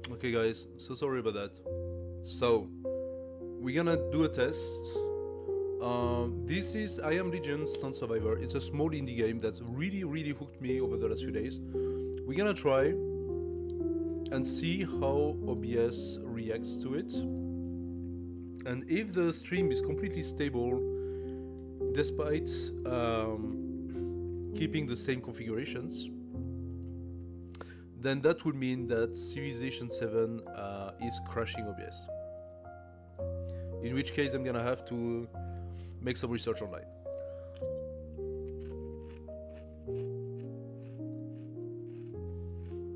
Okay guys, so sorry about that. So, we're gonna do a test. This is I Am Legion Stunt Survivor. It's a small indie game that's really hooked me over the last few days. We're gonna try and see how OBS reacts to it. And if the stream is completely stable, despite keeping the same configurations, then that would mean that Civilization VII is crashing OBS. In which case I'm gonna have to make some research online.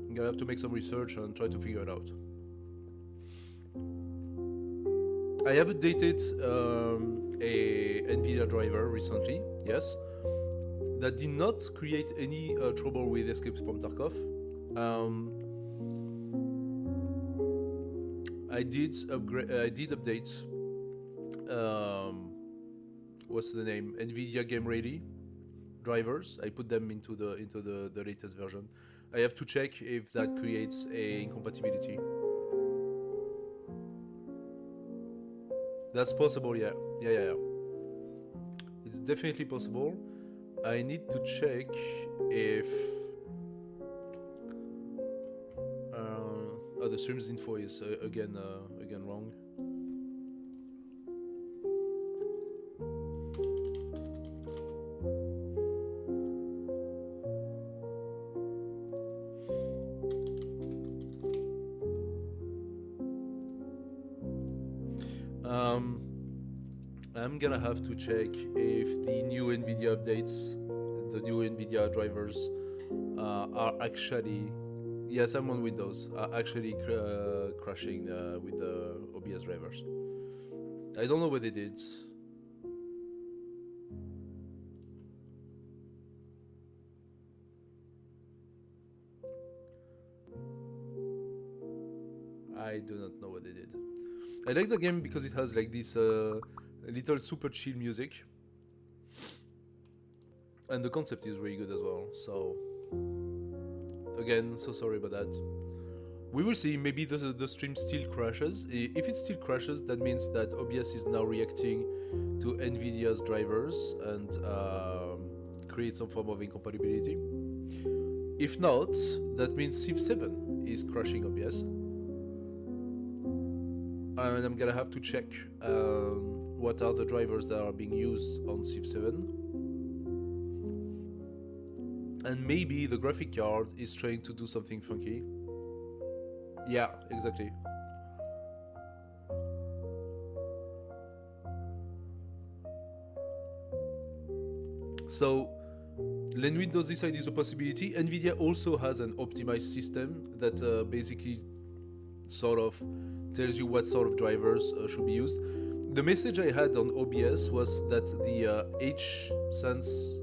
I'm gonna have to make some research and try to figure it out. I have updated a NVIDIA driver recently, yes, that did not create any trouble with Escape from Tarkov. I did update. What's the name? NVIDIA Game Ready drivers. I put them into the latest version. I have to check if that creates a incompatibility. That's possible, yeah. Yeah. It's definitely possible. I need to check if the streams info is again wrong. I'm gonna have to check if the new NVIDIA updates, the new NVIDIA drivers are actually, yes, I'm on Windows, are actually crashing with the OBS drivers. I don't know what they did. I do not know what they did. I like the game because it has like this little super chill music, and the concept is really good as well. So again, so sorry about that. We will see. Maybe the stream still crashes. If it still crashes, that means that OBS is now reacting to NVIDIA's drivers and create some form of incompatibility. If not, that means Civ 7 is crashing OBS. And I'm gonna have to check what are the drivers that are being used on Civ 7. And maybe the graphic card is trying to do something funky. Yeah, exactly. So, Windows decided is a possibility. NVIDIA also has an optimized system that basically sort of tells you what sort of drivers should be used. The message I had on OBS was that the HSense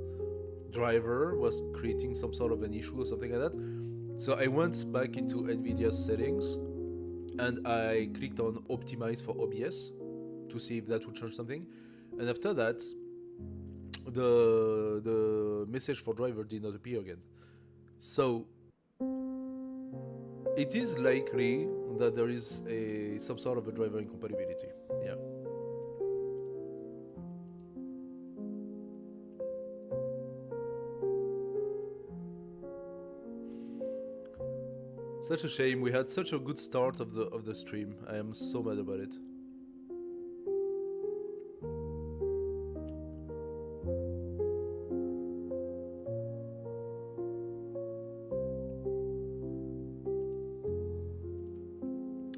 driver was creating some sort of an issue or something like that. So I went back into NVIDIA's settings and I clicked on optimize for OBS to see if that would change something. And after that, the message for driver did not appear again. So it is likely that there is some sort of a driver incompatibility. Yeah. Such a shame. We had such a good start of the stream. I am so mad about it.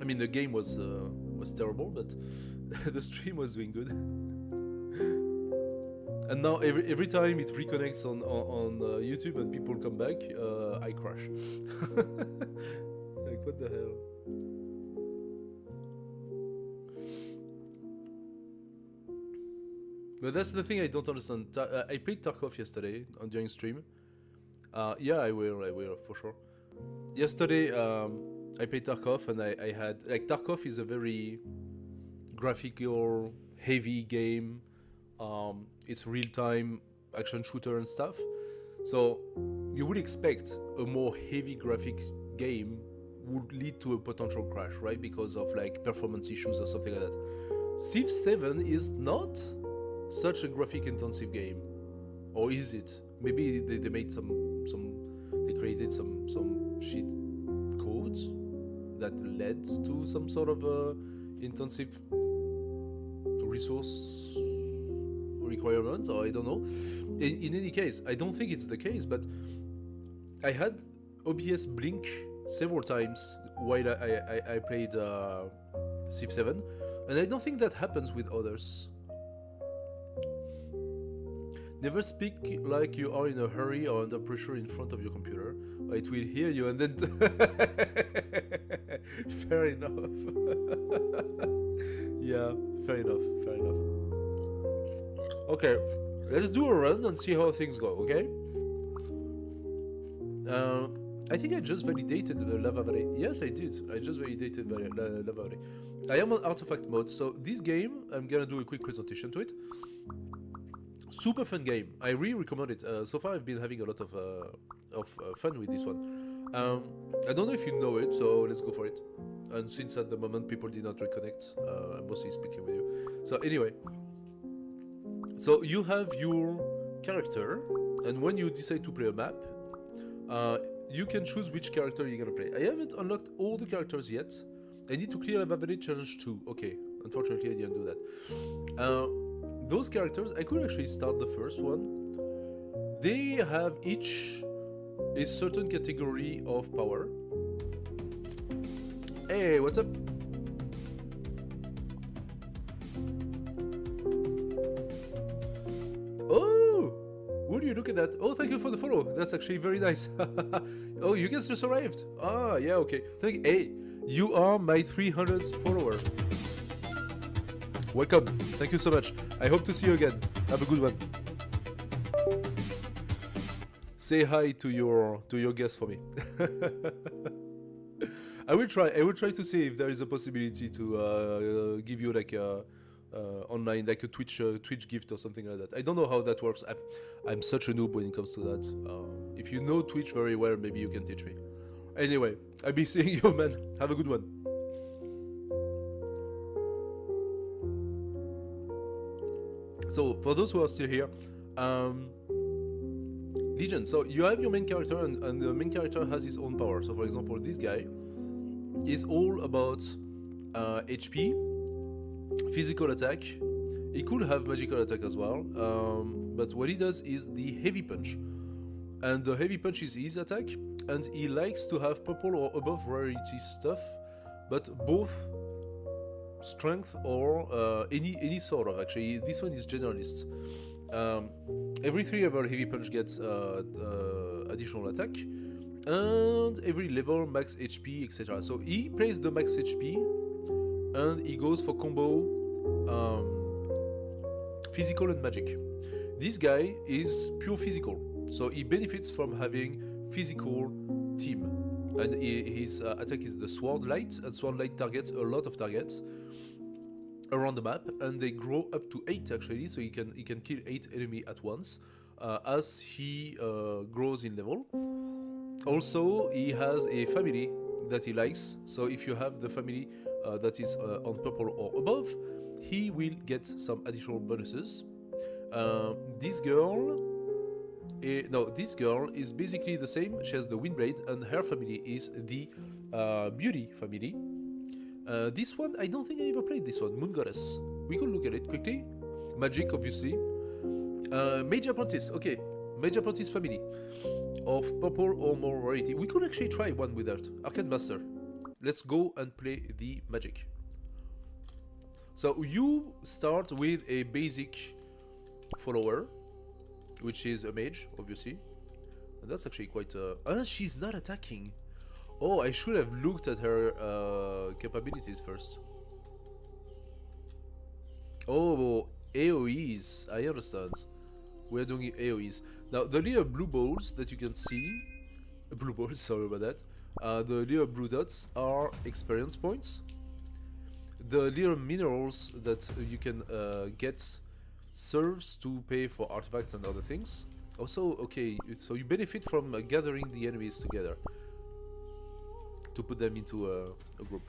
I mean, the game was terrible, but the stream was doing good. And now every time it reconnects on YouTube and people come back, I crash. Like, what the hell? But that's the thing I don't understand. I played Tarkov yesterday during stream. Yeah, I will for sure. Yesterday, I played Tarkov and I had like Tarkov is a very graphical, heavy game. It's real-time action shooter and stuff. So you would expect a more heavy graphic game would lead to a potential crash, right? Because of like performance issues or something like that. Civ 7 is not such a graphic intensive game, or is it? Maybe they made they created some shit codes that led to some sort of intensive resource requirements, or I don't know. In any case, I don't think it's the case, but I had OBS blink several times while I played Civ 7, and I don't think that happens with others. Never speak like you are in a hurry or under pressure in front of your computer. It will hear you and then... Fair enough. Yeah, fair enough, fair enough. Okay, let's do a run and see how things go, okay? I think I just validated the Lava Valley. Yes, I did. I just validated Lava Valley. I am on artifact mode, so this game, I'm gonna do a quick presentation to it. Super fun game. I really recommend it. So far, I've been having a lot of fun with this one. I don't know if you know it, so let's go for it. And since at the moment people did not reconnect, I'm mostly speaking with you. So anyway, so you have your character, and when you decide to play a map, you can choose which character you're gonna play. I haven't unlocked all the characters yet. I need to clear Lava Valley Challenge 2. Okay, unfortunately I didn't do that. Those characters, I could actually start the first one. They have each a certain category of power. Hey, what's up? Oh, would you look at that? Oh, thank you for the follow. That's actually very nice. Oh, you guys just arrived. Ah, yeah, okay. Hey, you are my 300th follower. Welcome. Thank you so much. I hope to see you again. Have a good one. Say hi to your guest for me. I will try to see if there is a possibility to give you like a online, like a Twitch gift or something like that. I don't know how that works. I'm such a noob when it comes to that. If you know Twitch very well, maybe you can teach me. Anyway, I'll be seeing you, man. Have a good one. So, for those who are still here, Legion. So, you have your main character, and the main character has his own power. So, for example, this guy is all about HP, physical attack. He could have magical attack as well, but what he does is the heavy punch. And the heavy punch is his attack, and he likes to have purple or above rarity stuff, but both strength or any sort of, actually. This one is generalist. Every 3 level heavy punch gets additional attack, and every level max HP, etc. So he plays the max HP, and he goes for combo physical and magic. This guy is pure physical, so he benefits from having physical team. And his attack is the Sword Light, and Sword Light targets a lot of targets around the map, and they grow up to 8 actually, so he can kill 8 enemy at once as he grows in level. Also, he has a family that he likes, so if you have the family that is on purple or above, he will get some additional bonuses. This girl No, this girl is basically the same. She has the Windblade, and her family is the Beauty family. This one, I don't think I ever played this one. Moon Goddess. We could look at it quickly. Magic, obviously. Mage Apprentice. Okay, Mage Apprentice family of purple or more rarity. We could actually try one with that. Arcane Master. Let's go and play the magic. So you start with a basic follower, which is a mage, obviously. And that's actually quite... she's not attacking. Oh, I should have looked at her capabilities first. Oh, AoEs. I understand. We're doing AoEs. Now, the little blue balls that you can see... Blue balls, sorry about that. The little blue dots are experience points. The little minerals that you can get serves to pay for artifacts and other things. Also, okay, so you benefit from gathering the enemies together to put them into a group.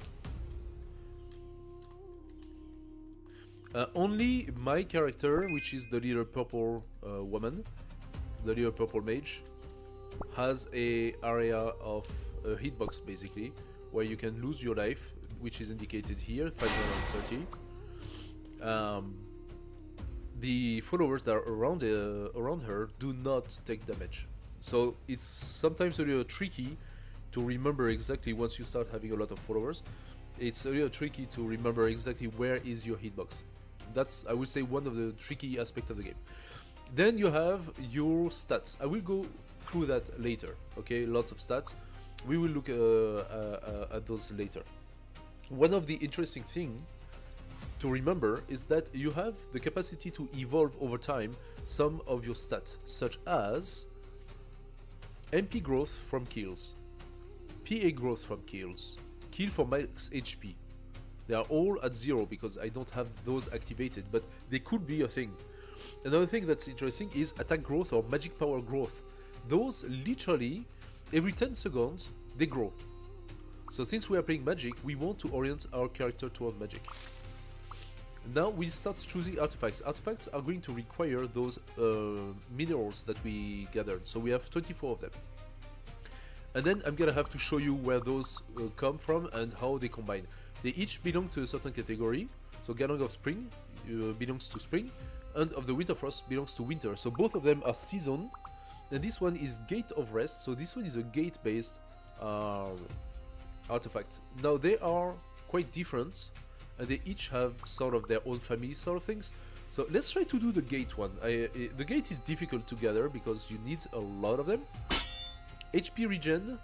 Only my character, which is the little purple woman, the little purple mage, has a area of a hitbox basically, where you can lose your life, which is indicated here, 530. The followers that are around her do not take damage. So it's sometimes a little tricky to remember exactly once you start having a lot of followers. It's a little tricky to remember exactly where is your hitbox. That's, I would say, one of the tricky aspects of the game. Then you have your stats. I will go through that later, okay? Lots of stats. We will look at those later. One of the interesting things to remember is that you have the capacity to evolve over time some of your stats, such as MP growth from kills, PA growth from kills, kill for max HP. They are all at 0 because I don't have those activated, but they could be a thing. Another thing that's interesting is attack growth or magic power growth. Those literally, every 10 seconds, they grow. So since we are playing magic, we want to orient our character toward magic. Now we start choosing artifacts. Artifacts are going to require those minerals that we gathered. So we have 24 of them. And then I'm gonna have to show you where those come from and how they combine. They each belong to a certain category. So Gathering of Spring belongs to spring, and of the Winterfrost belongs to winter. So both of them are season, and this one is Gate of Rest. So this one is a gate-based artifact. Now they are quite different, and they each have sort of their own family sort of things. So let's try to do the gate one. The gate is difficult to gather because you need a lot of them. HP regen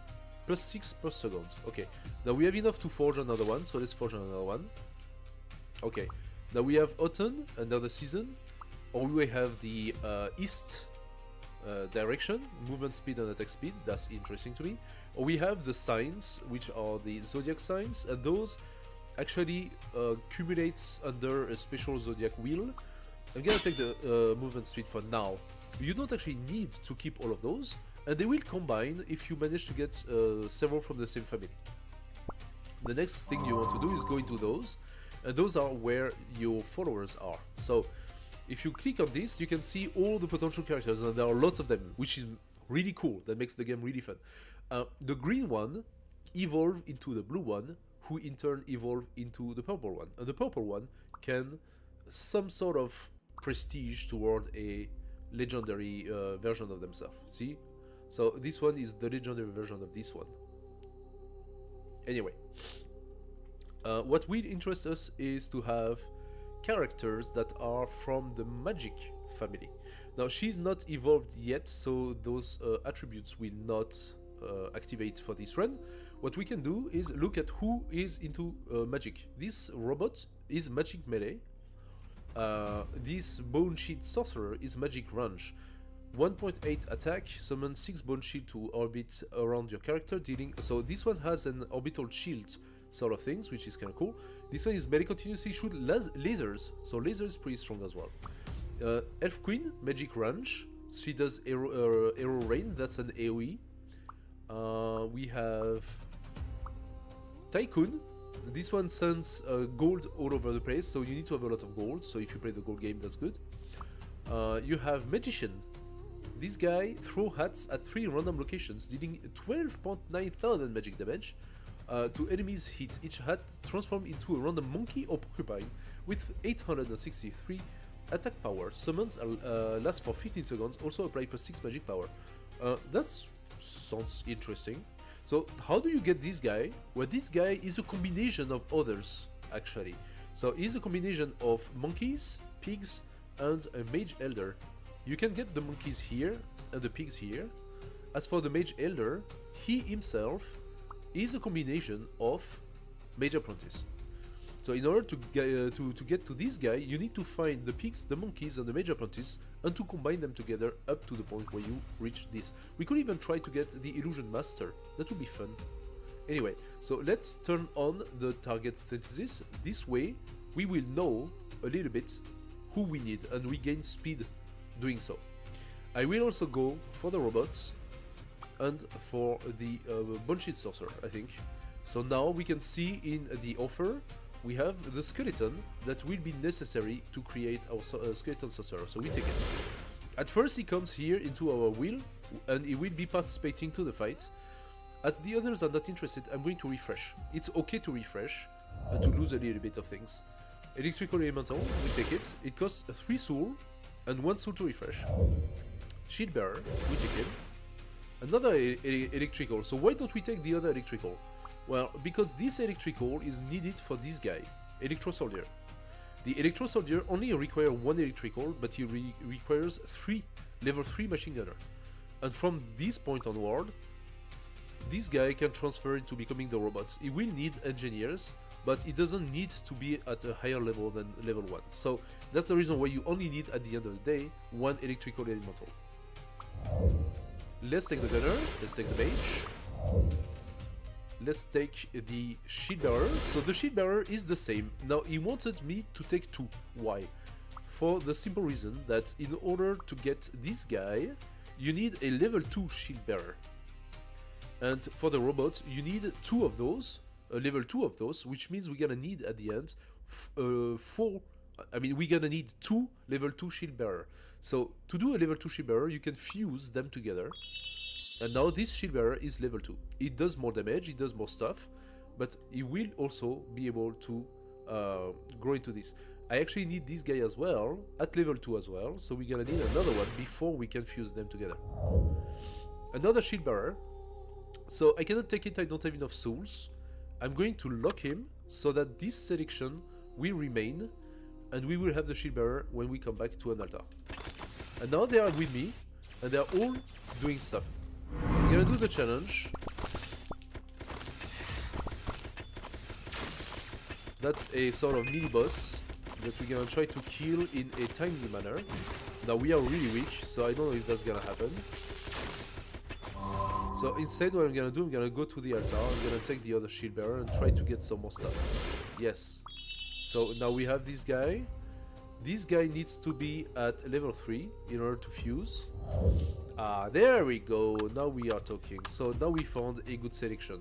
plus 6 per second. Okay, now we have enough to forge another one, so let's forge another one. Okay, now we have autumn, another season, or we have the east direction, movement speed and attack speed. That's interesting to me. Or we have the signs, which are the zodiac signs, and those actually accumulates under a special zodiac wheel. I'm gonna take the movement speed for now. You don't actually need to keep all of those, and they will combine if you manage to get several from the same family. The next thing you want to do is go into those, and those are where your followers are. So if you click on this, you can see all the potential characters, and there are lots of them, which is really cool. That makes the game really fun. The green one evolve into the blue one, who in turn evolve into the purple one. And the purple one can some sort of prestige toward a legendary version of themselves. See? So this one is the legendary version of this one. Anyway, what will interest us is to have characters that are from the magic family. Now she's not evolved yet, so those attributes will not activate for this run. What we can do is look at who is into magic. This robot is magic melee. This bone shield sorcerer is magic range. 1.8 attack, summon 6 bone shield to orbit around your character, dealing. So this one has an orbital shield sort of things, which is kind of cool. This one is melee continuously shoot lasers, so laser is pretty strong as well. Elf Queen, magic range. She does arrow rain. That's an AoE. We have Tycoon. This one sends gold all over the place, so you need to have a lot of gold. So if you play the gold game, that's good. You have Magician. This guy throw hats at 3 random locations, dealing 12,900 magic damage to enemies hit. Each hat transforms into a random monkey or porcupine with 863 attack power. Summons last for 15 seconds, also apply plus 6 magic power. That sounds interesting. So how do you get this guy? Well, this guy is a combination of others, actually. So he's a combination of monkeys, pigs, and a mage elder. You can get the monkeys here and the pigs here. As for the mage elder, he himself is a combination of mage apprentice. So in order to get to this guy, you need to find the pigs, the monkeys, and the mage apprentice, and to combine them together up to the point where you reach this. We could even try to get the illusion master. That would be fun. Anyway, so let's turn on the target synthesis. This way, we will know a little bit who we need, and we gain speed doing so. I will also go for the robots and for the bullshit sorcerer, I think. So now we can see in the offer we have the skeleton that will be necessary to create our skeleton sorcerer. So we take it. At first he comes here into our wheel and he will be participating to the fight. As the others are not interested, I'm going to refresh. It's okay to refresh and to lose a little bit of things. Electrical elemental, we take it. It costs 3 soul and 1 soul to refresh. Shield bearer, we take it. Another electrical. So why don't we take the other electrical? Well, because this electrical is needed for this guy, Electro Soldier. The Electro Soldier only requires 1 electrical, but he requires 3 level 3 machine gunner. And from this point onward, this guy can transfer into becoming the robot. He will need engineers, but it doesn't need to be at a higher level than level 1. So that's the reason why you only need, at the end of the day, 1 electrical elemental. Let's take the gunner, let's take the mage. Let's take the shield bearer. So the shield bearer is the same. Now he wanted me to take 2. Why? For the simple reason that in order to get this guy, you need a level 2 shield bearer. And for the robot, you need 2 of those, a level 2 of those, which means we're gonna need at the end 4. I mean, we're gonna need 2 level 2 shield bearer. So to do a level 2 shield bearer, you can fuse them together. And now this shield bearer is level 2. It does more damage, it does more stuff, but it will also be able to grow into this. I actually need this guy as well, at level 2 as well, so we're gonna need another one before we can fuse them together. Another shield bearer. So I cannot take it, I don't have enough souls. I'm going to lock him so that this selection will remain, and we will have the shield bearer when we come back to an altar. And now they are with me, and they are all doing stuff. I'm gonna do the challenge. That's a sort of mini boss that we're gonna try to kill in a timely manner. Now we are really weak, so I don't know if that's gonna happen. So instead what I'm gonna do, I'm gonna go to the altar, I'm gonna take the other shield bearer and try to get some more stuff. Yes. So now we have this guy. This guy needs to be at level 3 in order to fuse. There we go, now we are talking. So now we found a good selection.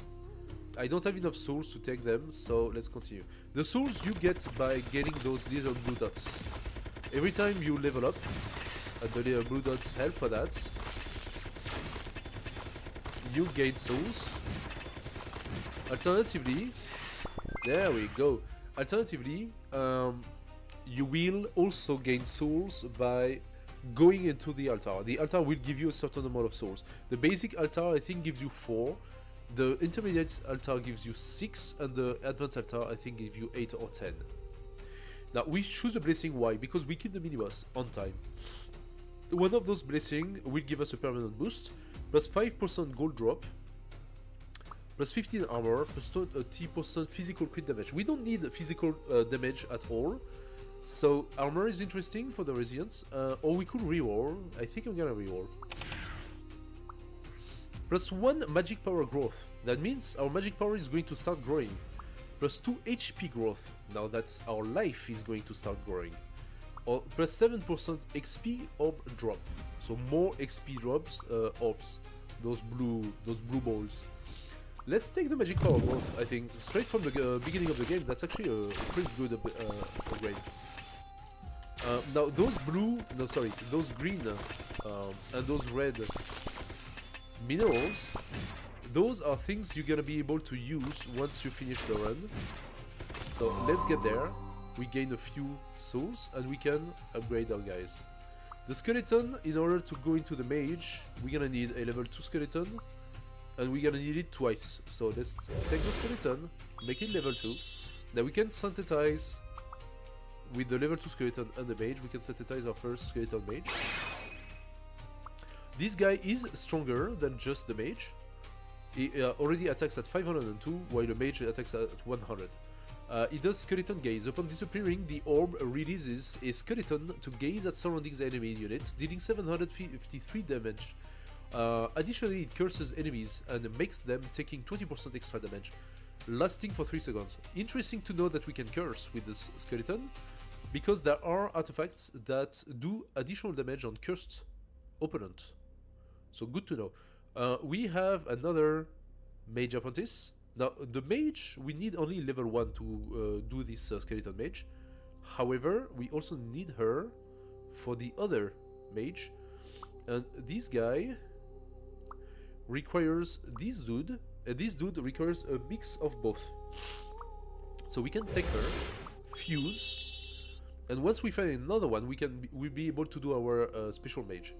I don't have enough souls to take them, so let's continue. The souls you get by getting those little blue dots. Every time you level up, and the little blue dots help for that, you gain souls. Alternatively, there we go. Alternatively, you will also gain souls by going into the altar. The altar will give you a certain amount of souls. The basic altar, I think, gives you 4. The intermediate altar gives you 6, and the advanced altar, I think, gives you 8 or 10. Now, we choose a blessing. Why? Because we kill the mini-boss on time. One of those blessings will give us a permanent boost, plus 5% gold drop, plus 15 armor, plus 20% physical crit damage. We don't need physical damage at all. So armor is interesting for the resilience, or we could reroll. I think I'm gonna reroll. Plus 1 magic power growth. That means our magic power is going to start growing. Plus 2 HP growth. Now that's our life is going to start growing. Or plus 7% XP orb drop. So more XP drops, orbs. Those blue balls. Let's take the magic power growth. I think straight from the beginning of the game. That's actually a pretty good upgrade. Now those blue, no sorry, those green and those red minerals, those are things you're gonna be able to use once you finish the run. So let's get there. We gain a few souls and we can upgrade our guys. The skeleton, in order to go into the mage, we're gonna need a level 2 skeleton and we're gonna need it twice. So let's take the skeleton, make it level 2. Now we can synthesize with the level 2 skeleton and the mage, we can synthesize our first skeleton mage. This guy is stronger than just the mage. He already attacks at 502, while the mage attacks at 100. It does skeleton gaze. Upon disappearing, the orb releases a skeleton to gaze at surrounding enemy units, dealing 753 damage. Additionally, it curses enemies and makes them taking 20% extra damage, lasting for 3 seconds. Interesting to know that we can curse with this skeleton, because there are artifacts that do additional damage on cursed opponent. So good to know. We have another mage apprentice. Now the mage, we need only level 1 to do this skeleton mage. However, we also need her for the other mage. And this guy requires this dude, and this dude requires a mix of both. So we can take her, fuse, and once we find another one, we'll be able to do our special mage.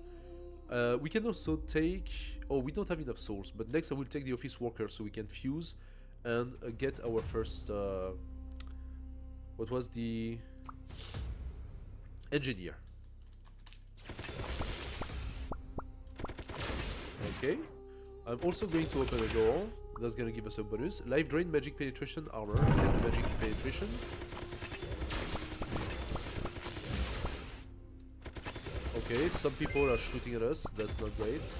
We can also take... Oh, we don't have enough souls, but next I will take the office worker so we can fuse and get our first... what was the... engineer. Okay. I'm also going to open a door. That's gonna give us a bonus. Life drain, magic penetration, armor. Let's take magic penetration. Okay, some people are shooting at us. That's not great.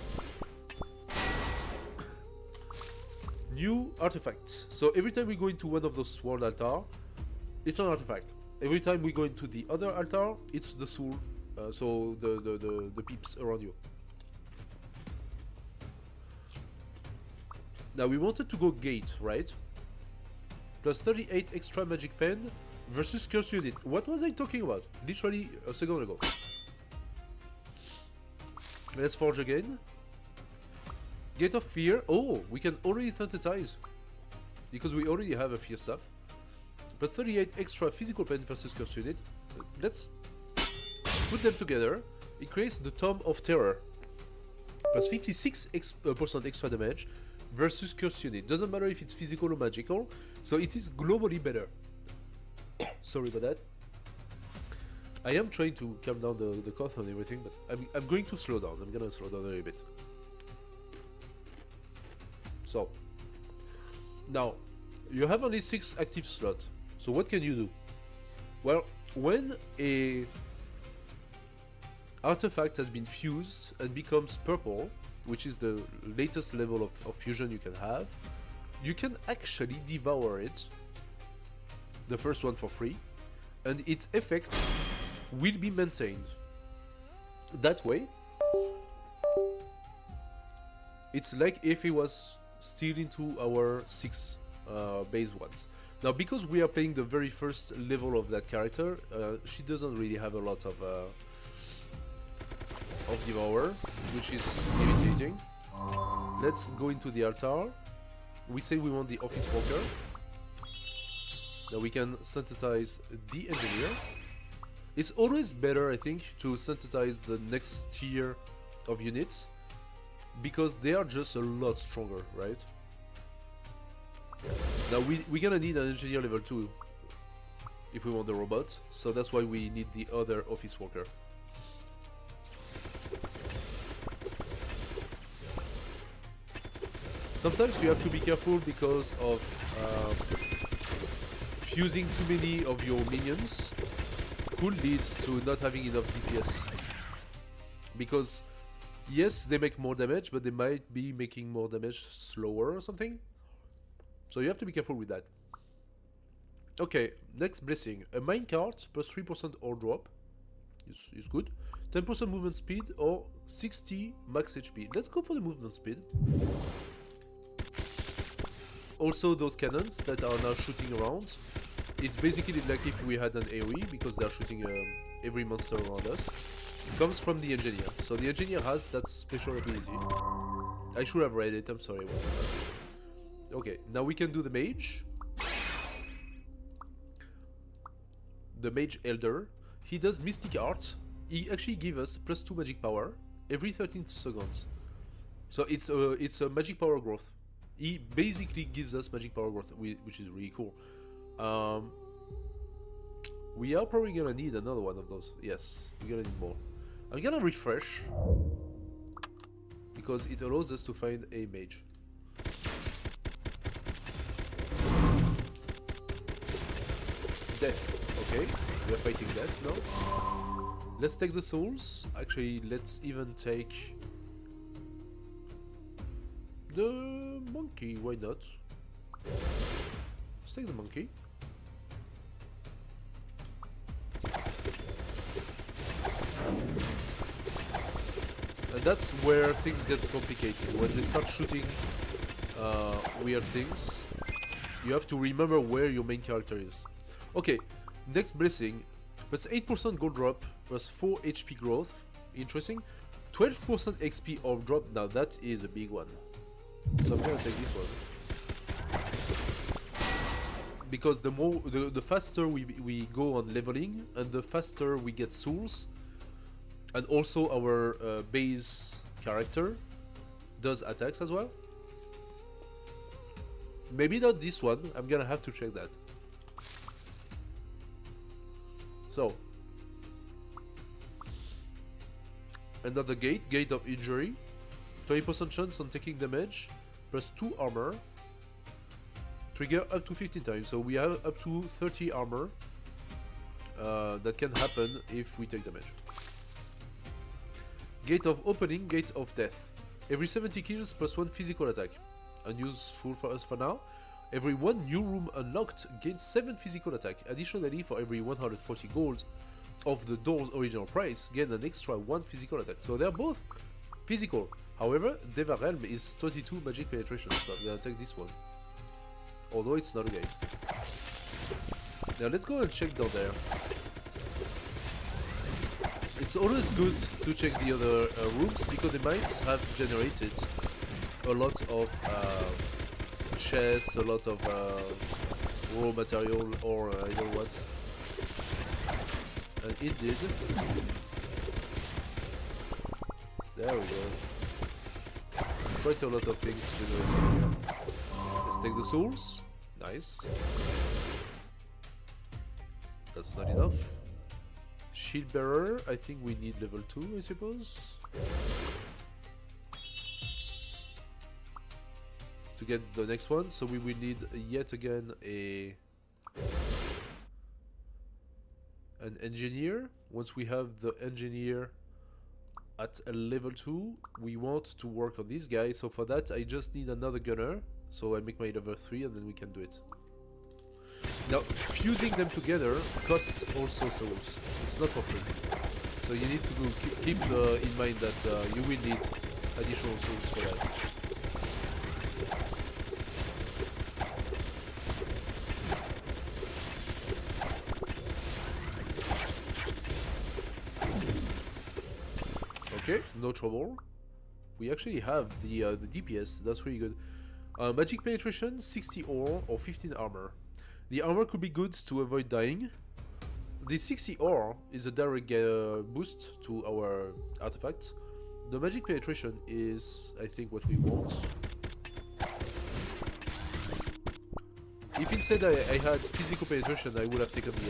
New artifact. So every time we go into one of those sword altar, it's an artifact. Every time we go into the other altar, it's the soul. So the peeps around you. Now we wanted to go gate, right? Plus 38 extra magic pen versus curse unit. What was I talking about? Literally a second ago. Let's forge again. Gate of fear. Oh, we can already synthesize because we already have a fear stuff. Plus 38 extra physical pen versus curse unit. Let's put them together. It creates the Tomb of Terror. Plus 56% extra damage versus curse unit. Doesn't matter if it's physical or magical, so it is globally better. Sorry about that. I am trying to calm down the cough and everything, but I'm going to slow down. I'm gonna slow down a little bit. So now you have only 6 active slots. So what can you do? Well, when a artifact has been fused and becomes purple, which is the latest level of fusion you can have, you can actually devour it, the first one for free, and its effect will be maintained. That way, it's like if it was still into our 6 base ones. Now, because we are playing the very first level of that character, she doesn't really have a lot of devour, which is irritating. Let's go into the altar. We say we want the office worker. Now we can synthesize the engineer. It's always better, I think, to synthesize the next tier of units, because they are just a lot stronger, right? Now we're gonna need an engineer level 2 if we want the robot, so that's why we need the other office worker. Sometimes you have to be careful because of fusing too many of your minions could lead to not having enough DPS. Because yes, they make more damage, but they might be making more damage slower or something. So you have to be careful with that. Okay, next blessing. A minecart plus 3% ore drop is good. 10% movement speed or 60 max HP. Let's go for the movement speed. Also those cannons that are now shooting around. it's basically like if we had an AoE, because they're shooting every monster around us. It comes from the engineer. So the engineer has that special ability. I should have read it, I'm sorry. Okay, now we can do the mage. The mage elder. He does mystic art. He actually gives us +2 magic power every 13 seconds. So it's a magic power growth. He basically gives us magic power growth, which is really cool. We are probably gonna need another one of those. Yes, we're gonna need more. I'm gonna refresh because it allows us to find a mage. Death. Okay, we are fighting death now. Let's take the souls. Actually, let's even take the monkey. Why not? Let's take the monkey. And that's where things get complicated. When they start shooting weird things, you have to remember where your main character is. Okay, next blessing. Plus 8% gold drop, plus 4 HP growth. Interesting. 12% XP orb drop. Now that is a big one. So I'm gonna take this one. Because the faster we go on leveling, and the faster we get souls, and also our base character does attacks as well. Maybe not this one, I'm gonna have to check that. So, another gate of injury, 20% chance on taking damage, plus 2 armor, trigger up to 15 times, so we have up to 30 armor that can happen if we take damage. Gate of opening, gate of death. Every 70 kills plus 1 physical attack. Unuseful for us for now. Every 1 new room unlocked gains 7 physical attack. Additionally, for every 140 gold of the door's original price, gain an extra 1 physical attack. So they're both physical. However, Deva Realm is 22 magic penetration, so I'm gonna take this one. Although it's not a gate. Now let's go and check down there. It's always good to check the other rooms, because they might have generated a lot of chests, a lot of raw material, or I don't know what. And it did. There we go. Quite a lot of things generated here. Let's take the souls. Nice. That's not enough. Shield bearer, I think we need level 2, I suppose. To get the next one, so we will need yet again an engineer. Once we have the engineer at a level 2, we want to work on this guy. So for that, I just need another gunner. So I make my level 3 and then we can do it. Now, fusing them together costs also souls. It's not for free. So you need to keep in mind that you will need additional souls for that. Okay, no trouble. We actually have the DPS, that's really good. Magic penetration, 60 ore or 15 armor. The armor could be good to avoid dying. The 60 ore is a direct boost to our artifact. The magic penetration is, I think, what we want. If instead I had physical penetration, I would have taken the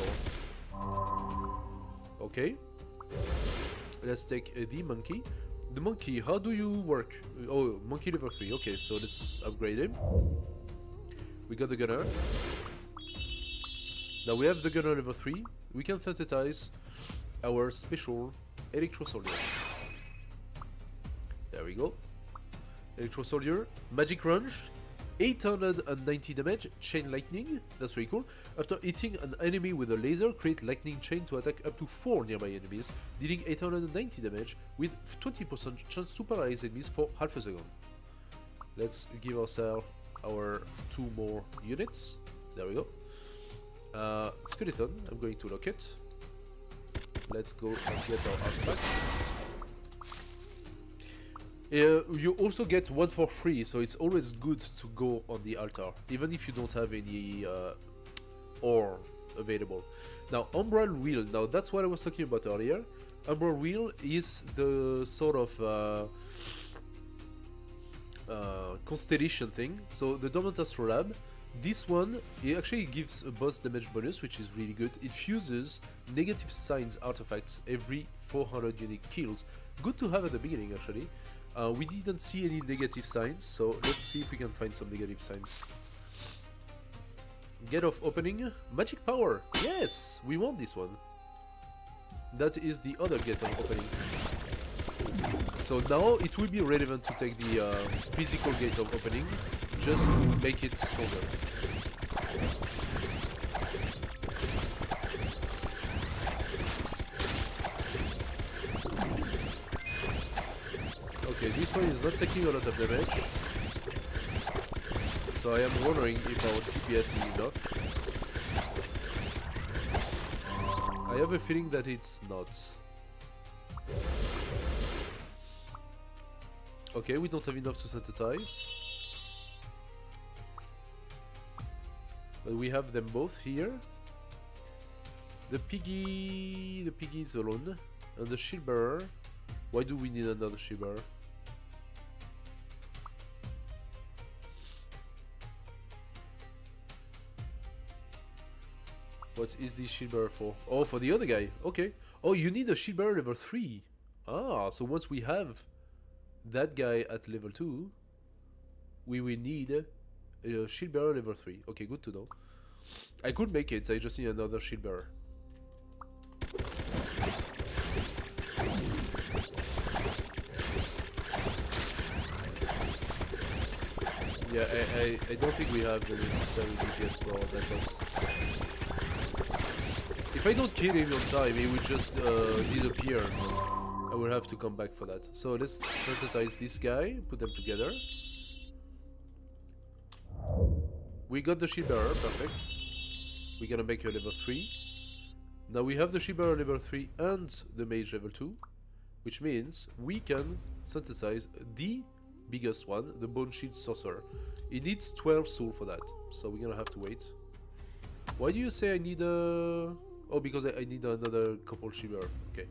ore. Okay. Let's take the monkey. The monkey, how do you work? Oh, monkey level 3. Okay, so let's upgrade him. We got the gunner. Now we have the gunner level 3. We can synthesize our special electro soldier. There we go. Electro soldier, magic range, 890 damage, chain lightning. That's really cool. After hitting an enemy with a laser, create lightning chain to attack up to 4 nearby enemies, dealing 890 damage with 20% chance to paralyze enemies for half a second. Let's give ourselves our 2 more units. There we go. Skeleton, I'm going to lock it. Let's go and get our artifact. You also get one for free, so it's always good to go on the altar, even if you don't have any ore available. Now, Umbral Wheel, now that's what I was talking about earlier. Umbral Wheel is the sort of constellation thing. So the Dormant Astral Lab, this one, it actually gives a boss damage bonus, which is really good. It fuses negative signs artifacts every 400 unique kills. Good to have at the beginning, actually. We didn't see any negative signs, so let's see if we can find some negative signs. Gate of opening, magic power. Yes, we want this one. That is the other gate of opening. So now it will be relevant to take the physical gate of opening, just to make it stronger. Okay, this one is not taking a lot of damage. So I am wondering if our DPS is enough. I have a feeling that it's not. Okay, we don't have enough to synthesize. But we have them both here. The piggy is alone. And the shield bearer. Why do we need another shield bearer? What is the shield bearer for? Oh, for the other guy. Okay. Oh, you need a shield bearer level 3. Ah, so once we have that guy at level 2, we will need a shield bearer level 3. Okay, good to know. I could make it, I just need another shield bearer. Yeah, I don't think we have the necessary DPS for that boss. If I don't kill him on time, he will just disappear. I will have to come back for that. So let's synthesize this guy, put them together. We got the shield bearer, perfect. We're gonna make a level 3. Now we have the shield bearer level 3 and the mage level 2, which means we can synthesize the biggest one, the Bone Shield Sorcerer. It needs 12 soul for that, so we're gonna have to wait. Why do you say I need a... Oh, because I need another couple shield bearer. Okay.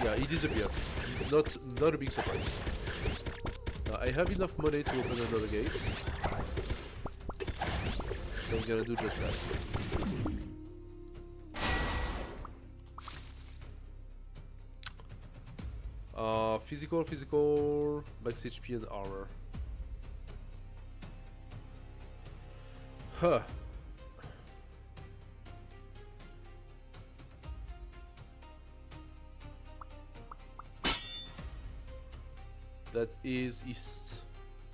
Yeah, he disappeared. Not a big surprise. I have enough money to open another gate. So I'm gonna do just that. Physical, max HP and armor. Huh. That is east.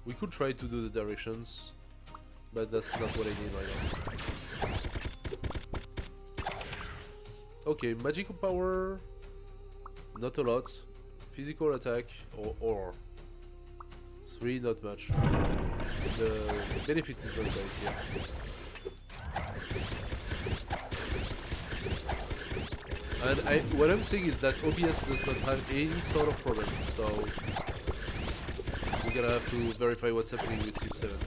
We could try to do the directions, but that's not what I need right now. Okay, magical power, not a lot. Physical attack or 3, not much. The benefit is not great here. And what I'm saying is that OBS does not have any sort of problem, so we're gonna have to verify what's happening with Civ 7.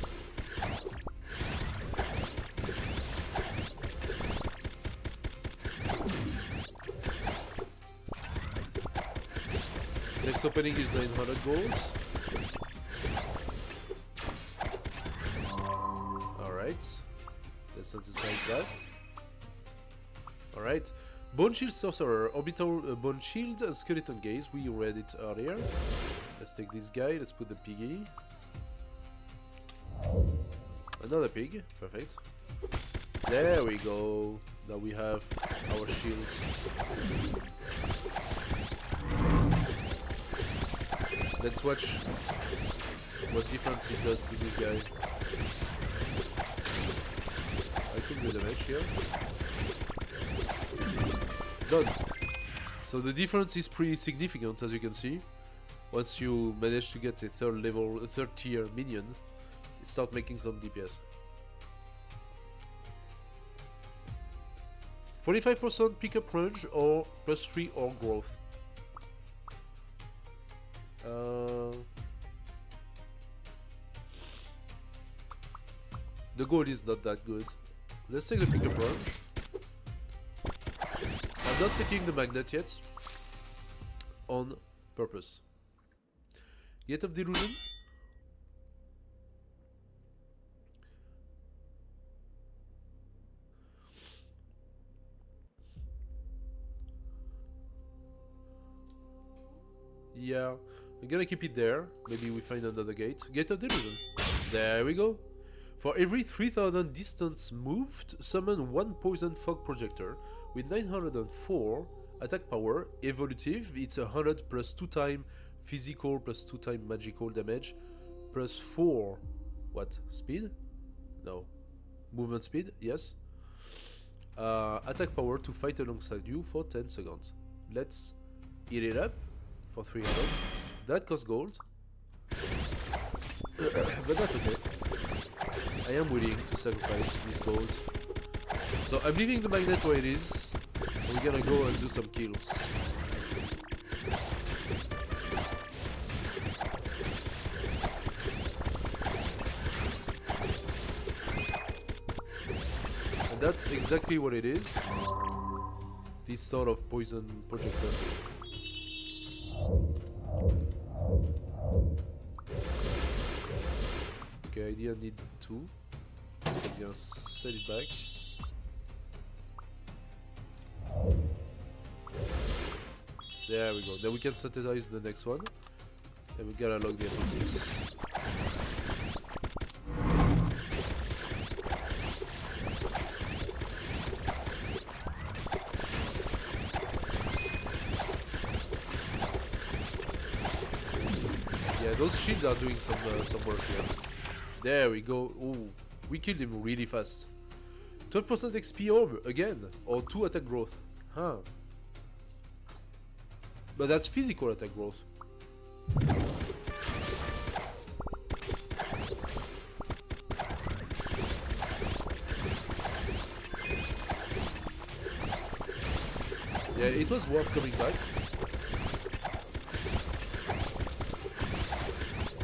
Next opening is 900 gold. Alright. Let's synthesize that. Alright. Bone Shield Sorcerer, Orbital Bone Shield, Skeleton Gaze. We read it earlier. Let's take this guy. Let's put the piggy. Another pig. Perfect. There we go. Now we have our shields. Let's watch what difference it does to this guy. I took the damage here. Done. So the difference is pretty significant, as you can see. Once you manage to get a third tier minion, it starts making some DPS. 45% pickup range or +3 or growth. The goal is not that good. Let's take the pickup range. I'm not taking the magnet yet. On purpose. Gate of Delusion. Yeah, I'm gonna keep it there. Maybe we find another gate. Gate of Delusion. There we go. For every 3000 distance moved, summon one poison fog projector with 904 attack power. Evolutive, it's 100 plus 2 time physical plus 2 time magical damage plus 4 what? Speed? No. Movement speed? Yes. Attack power to fight alongside you for 10 seconds. Let's eat it up for 300. That costs gold. But that's okay. I am willing to sacrifice this gold. So I'm leaving the magnet where it is. We're gonna go and do some kills. And that's exactly what it is. This sort of poison projector. Okay, I didn't need 2. So I'm gonna set it back. There we go. Then we can synthesize the next one. And we gotta log the abilities. Yeah, those shields are doing some work here. There we go. Ooh, we killed him really fast. 12% XP orb again, or 2 attack growth. Huh. But that's physical attack growth. Yeah, it was worth coming back.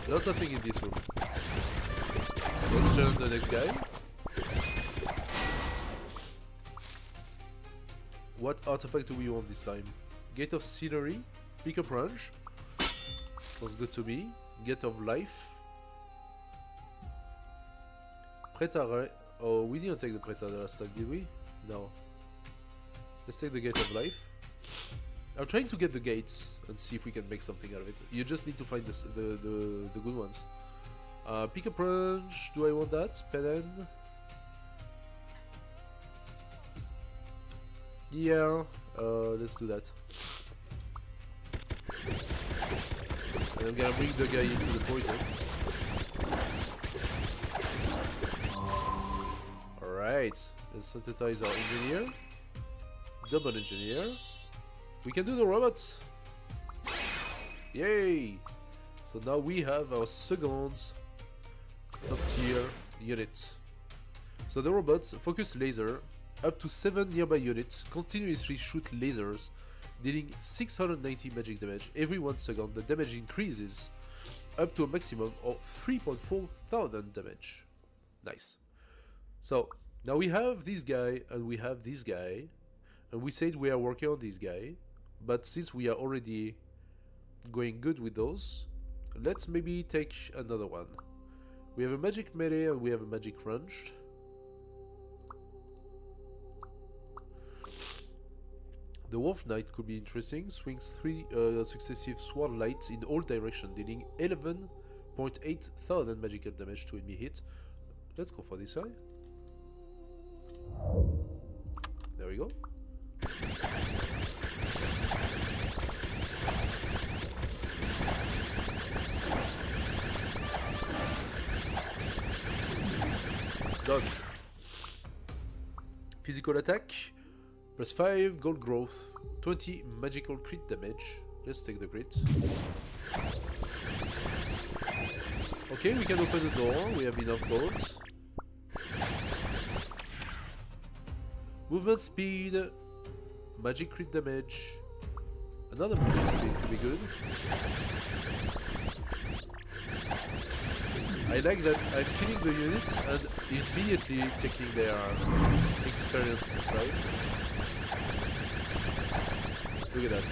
There's something in this room. Let's turn the next guy. What artifact do we want this time? Gate of Scenery, Pickup Range. Sounds good to me. Gate of Life. Prétare. Oh, we didn't take the Prétare last time, did we? No. Let's take the Gate of Life. I'm trying to get the gates and see if we can make something out of it. You just need to find the good ones. Pickup Range, do I want that? Penen? Yeah, let's do that. And I'm gonna bring the guy into the poison. Alright, let's synthesize our engineer. Double engineer. We can do the robot! Yay! So now we have our second top tier unit. So the robots focus laser. Up to 7 nearby units continuously shoot lasers, dealing 690 magic damage every 1 second. The damage increases up to a maximum of 3.4 thousand damage. Nice. So now we have this guy and we have this guy, and we said we are working on this guy, but since we are already going good with those, let's maybe take another one. We have a magic melee and we have a magic ranged. The Wolf Knight could be interesting. Swings 3 successive sword lights in all directions, dealing 11.8 thousand magical damage to enemy hit. Let's go for this guy. There we go. Done. Physical attack. Plus 5 gold growth, 20 magical crit damage. Let's take the crit. Okay, we can open the door. We have enough gold. Movement speed, magic crit damage. Another movement speed could be good. I like that I'm killing the units and immediately taking their experience inside. Look at that.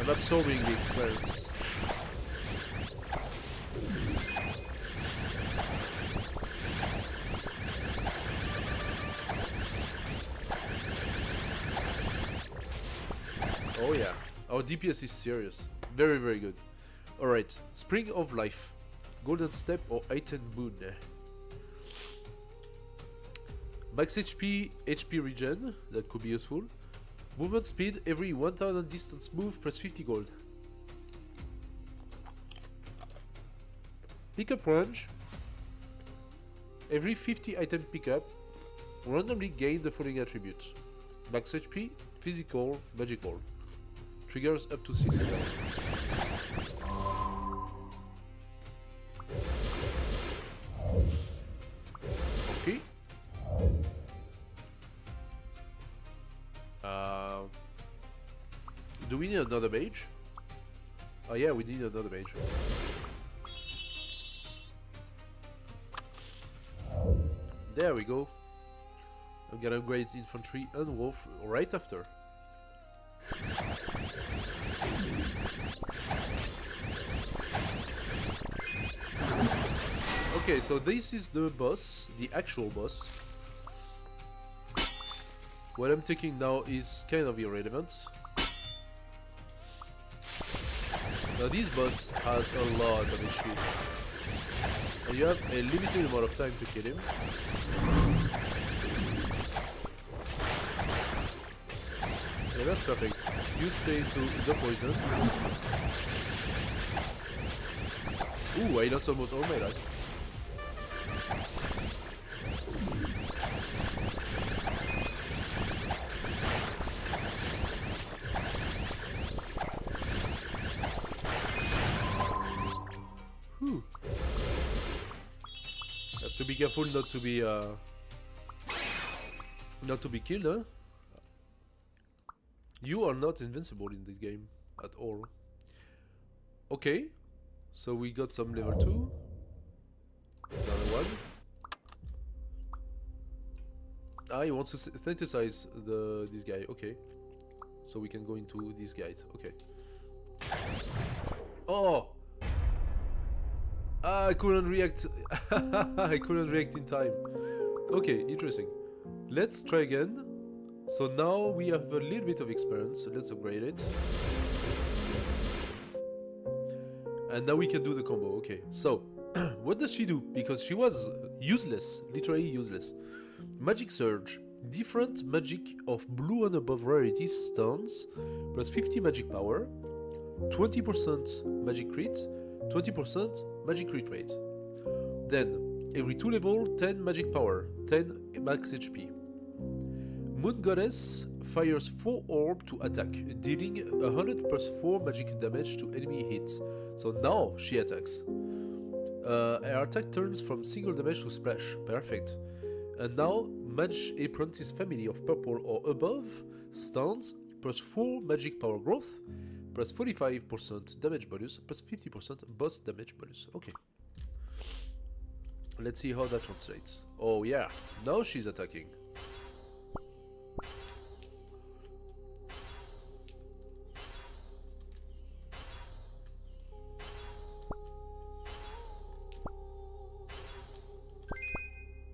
I'm absorbing the experience. Oh yeah, our DPS is serious. Very, very good. Alright, Spring of Life. Golden Step or Item Moon. Max HP, HP regen, that could be useful. Movement speed, every 1000 distance move plus 50 gold. Pickup range, every 50 item pickup, randomly gain the following attributes. Max HP, physical, magical. Triggers up to 6 attacks. Okay. Do we need another mage? Oh yeah, we need another mage. There we go. I'm gonna upgrade infantry and wolf right after. Okay, so this is the boss, the actual boss. What I'm taking now is kind of irrelevant. Now this boss has a lot of HP. And you have a limited amount of time to kill him. Yeah, that's perfect. You stay to the poison. Ooh, I lost almost all my life. Whew. Have to be careful not to be killed, huh? You are not invincible in this game at all. Okay, so we got some level 2. Another one. Ah, he wants to synthesize this guy. Okay, so we can go into these guys. Okay. Oh, I couldn't react. I couldn't react in time. Okay, interesting. Let's try again. So now we have a little bit of experience, so let's upgrade it. And now we can do the combo, okay. So, what does she do? Because she was useless, literally useless. Magic Surge. Different magic of blue and above rarity stuns, plus 50 magic power, 20% magic crit, 20% magic crit rate. Then, every 2 level, 10 magic power, 10 max HP. Moon Goddess fires 4 orbs to attack, dealing 100 plus 4 magic damage to enemy hits. So now she attacks. Her attack turns from single damage to splash. Perfect. And now Mage Apprentice family of purple or above stuns plus 4 magic power growth, plus 45% damage bonus, plus 50% boss damage bonus. Okay. Let's see how that translates. Oh yeah, now she's attacking.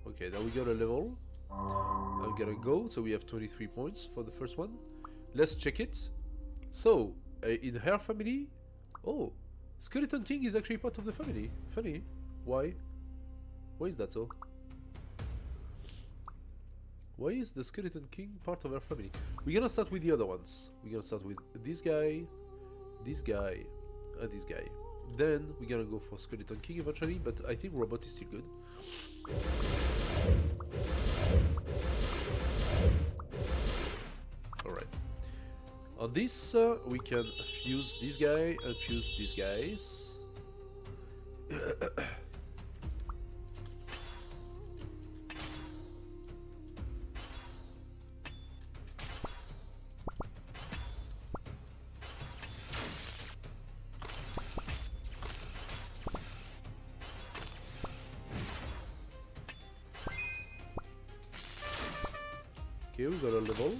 Okay, now we got a level. I'm gonna go, so we have 23 points for the first one. Let's check it. So, in her family... Oh, Skeleton King is actually part of the family. Funny. Why? Why is that so? Why is the Skeleton King part of our family? We're gonna start with the other ones. We're gonna start with this guy, and this guy. Then we're gonna go for Skeleton King eventually, but I think Robot is still good. Alright. On this, we can fuse this guy and fuse these guys. Okay, we got a level.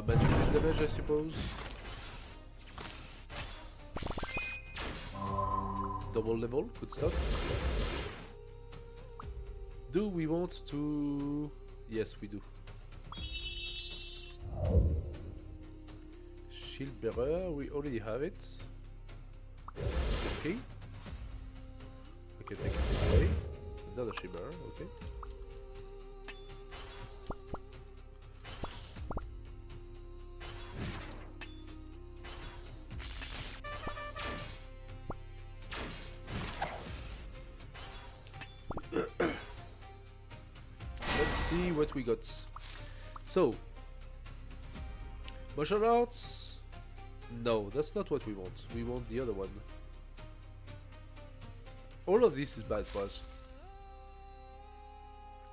Magic damage, I suppose. Double level, good stuff. Do we want to... Yes, we do. Shield bearer, we already have it. Okay. I can take it away. Another shield bearer, okay. Let's see what we got. So, martial arts? No, that's not what we want. We want the other one. All of this is bad for us.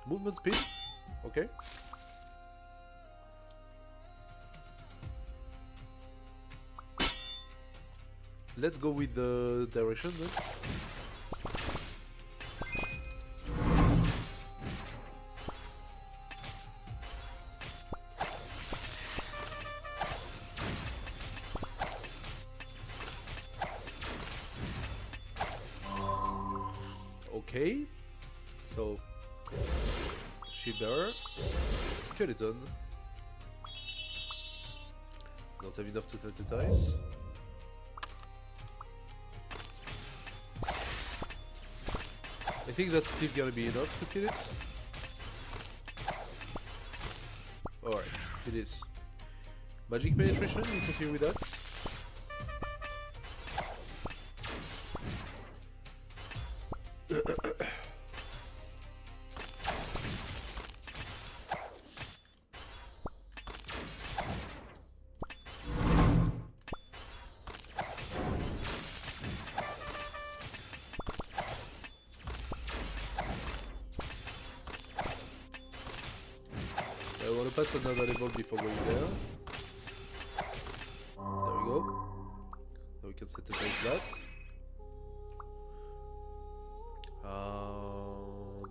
Movement speed? Okay. Let's go with the direction then. Okay, so shield bearer, skeleton. Don't have enough to sensitize. I think that's still gonna be enough to kill it. Alright, it is. Magic penetration, we continue with that. I want to pass another level before going there. There we go. Now we can set it like that.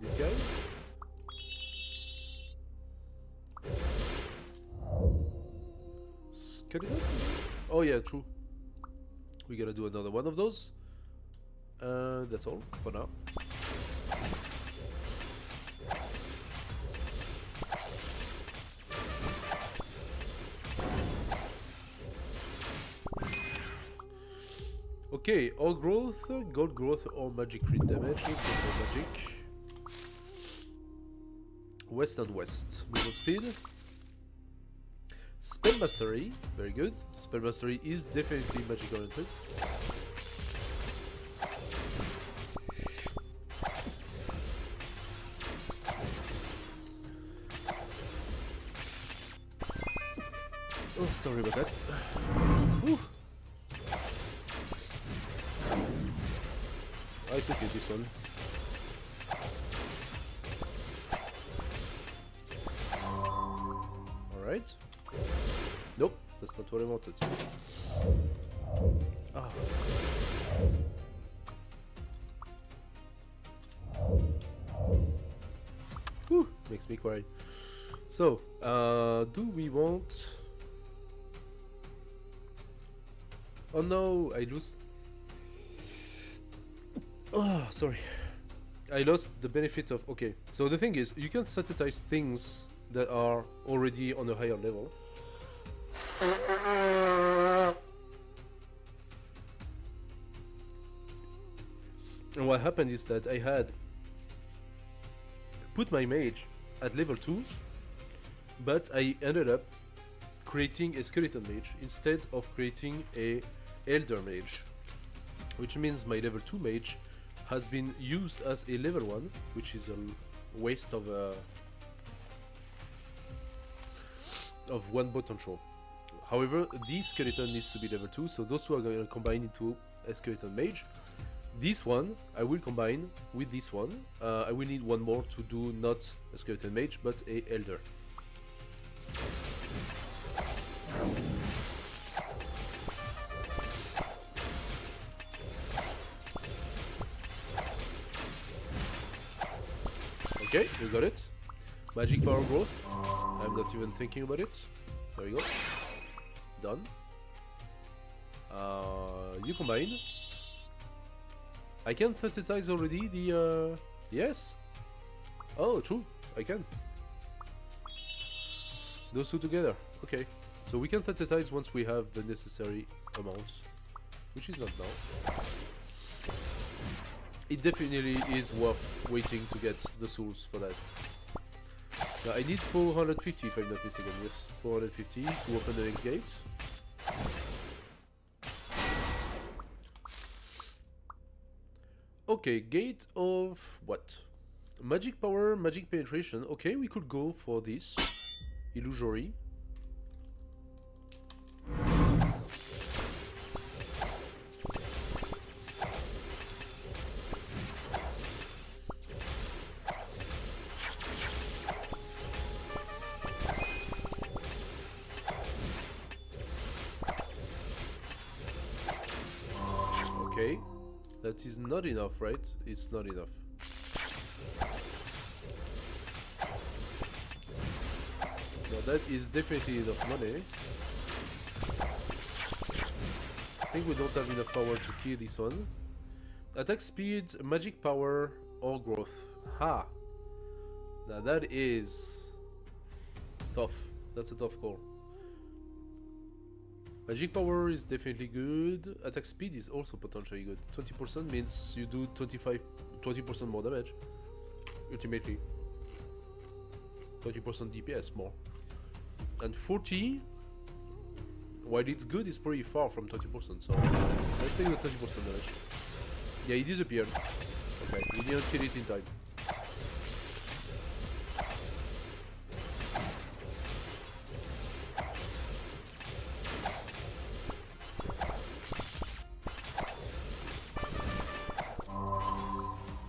This guy. Skeleton? Oh yeah, true. We gotta do another one of those. That's all for now. Okay, all growth, gold growth, or magic crit damage. Let's go for magic. West and west. Movement speed. Spell mastery, very good. Spell mastery is definitely magic oriented. Oh, sorry about that. Whew. I took it, this one. Alright. Nope, that's not what I wanted. Ah. Whew, makes me cry. So, do we want... Oh no, I lose... Oh, sorry. I lost the benefit of... Okay, so the thing is, you can sensitize things that are already on a higher level. And what happened is that I had put my mage at level 2, but I ended up creating a skeleton mage instead of creating a elder mage. Which means my level 2 mage has been used as a level 1, which is a waste of one potential. However, this skeleton needs to be level 2, so those two are going to combine into a skeleton mage. This one I will combine with this one. I will need one more to do not a skeleton mage, but a elder. Okay, we got it. Magic power growth. I'm not even thinking about it. There we go. Done. You combine. I can synthesize already the yes. Oh, true. I can. Those two together. Okay. So we can synthesize once we have the necessary amounts, which is not now. It definitely is worth waiting to get the souls for that. Now I need 450 if I'm not mistaken. Yes, 450 to open the next gate. Okay, gate of what? Magic power, magic penetration. Okay, we could go for this. Illusory. Okay, that is not enough, right? It's not enough. No, that is definitely enough money. I think we don't have enough power to kill this one. Attack speed, magic power, or growth. Ha! Now that is tough. That's a tough call. Magic power is definitely good. Attack speed is also potentially good. 20% means you do 20% more damage. Ultimately. 20% DPS more. And 40, while it's good, it's pretty far from 20%, so let's take the 20% damage. Yeah, he disappeared. Okay, we didn't kill it in time.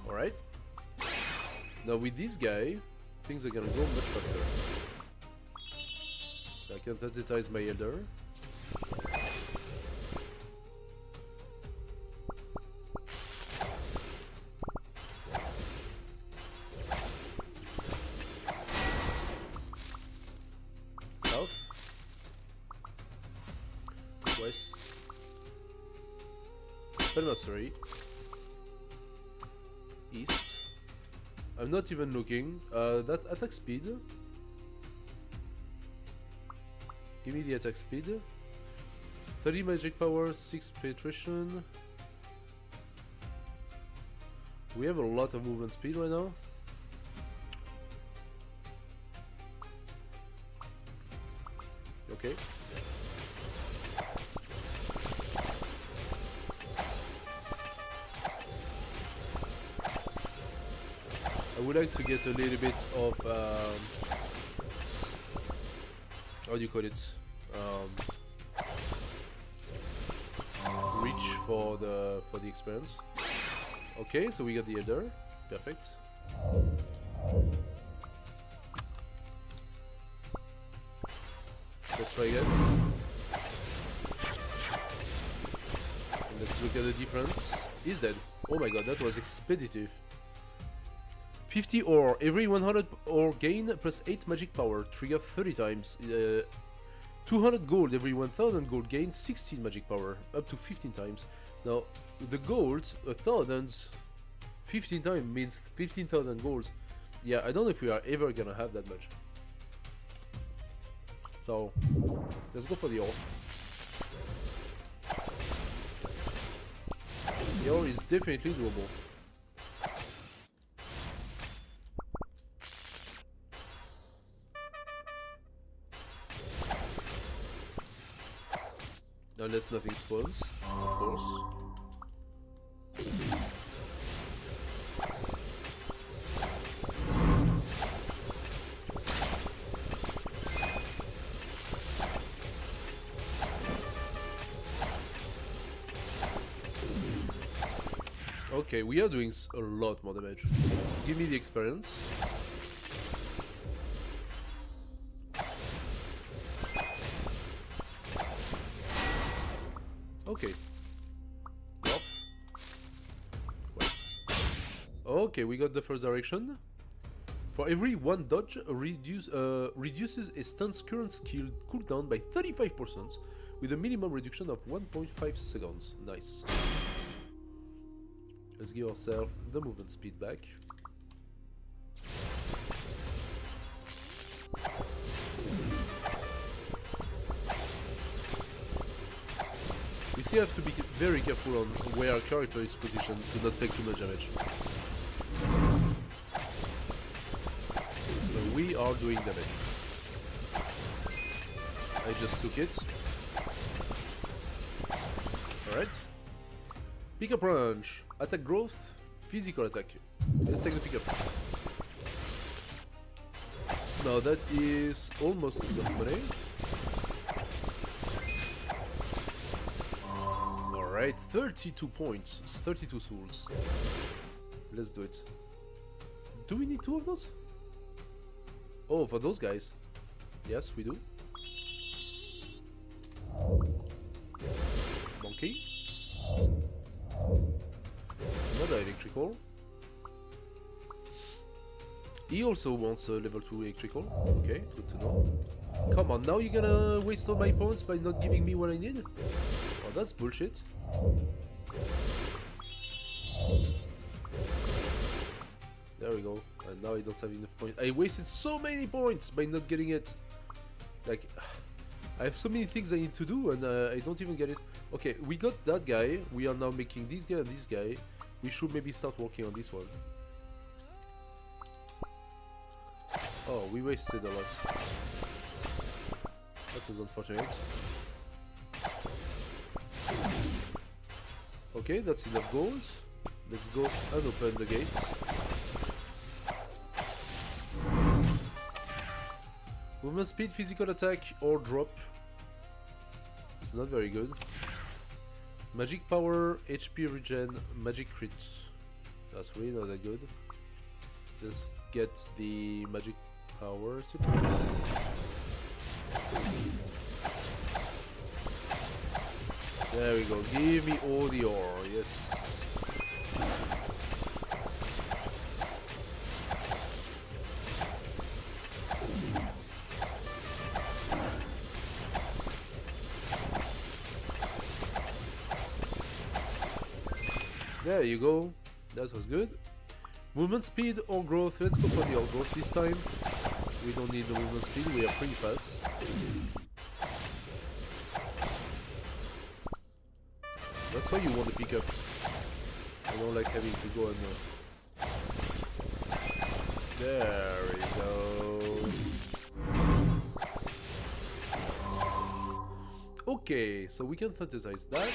Alright. Now with this guy, things are gonna go much faster. I can synthesize my elder. South. West. Spellmastery. East. I'm not even looking. That's attack speed. Give me the attack speed. 30 magic power, 6 penetration. We have a lot of movement speed right now. Okay. I would like to get a little bit of how do you call it? Reach for the experience. Okay, so we got the elder. Perfect. Let's try again. And let's look at the difference. He's dead. Oh my god, that was expeditive. 50 ore. Every 100 ore gain plus 8 magic power. Trigger 30 times. 200 gold. Every 1000 gold gain 16 magic power. Up to 15 times. Now, the gold, 1000, 15 times means 15,000 gold. Yeah, I don't know if we are ever gonna have that much. So, let's go for the ore. The ore is definitely doable. Unless nothing spawns, of course. Okay, we are doing a lot more damage. Give me the experience. Okay. North. West. Okay, we got the first direction. For every one dodge, reduces a stun's current skill cooldown by 35%, with a minimum reduction of 1.5 seconds. Nice. Let's give ourselves the movement speed back. We still have to be very careful on where our character is positioned to not take too much damage. But we are doing damage. I just took it. Alright. Pickup range. Attack growth. Physical attack. Let's take the pickup. Now that is almost enough money. Alright, 32 points. 32 souls. Let's do it. Do we need 2 of those? Oh, for those guys. Yes, we do. Monkey. Another electrical. He also wants a level 2 electrical. Okay, good to know. Come on, now you're gonna waste all my points by not giving me what I need? Oh, that's bullshit. There we go. And now I don't have enough points. I wasted so many points by not getting it. Like, I have so many things I need to do and I don't even get it. Okay, we got that guy. We are now making this guy and this guy. We should maybe start working on this one. Oh, we wasted a lot. That is unfortunate. Okay, that's enough gold. Let's go and open the gate. Movement speed, physical attack, or drop. It's not very good. Magic power, HP regen, magic crit. That's really not that good. Let's get the magic power support. There we go. Give me all the ore. Yes. There you go. That was good. Movement speed or growth. Let's go for the or growth this time. We don't need the movement speed. We are pretty fast. That's why you want to pick up. I don't like having to go and... There we go. Okay, so we can synthesize that.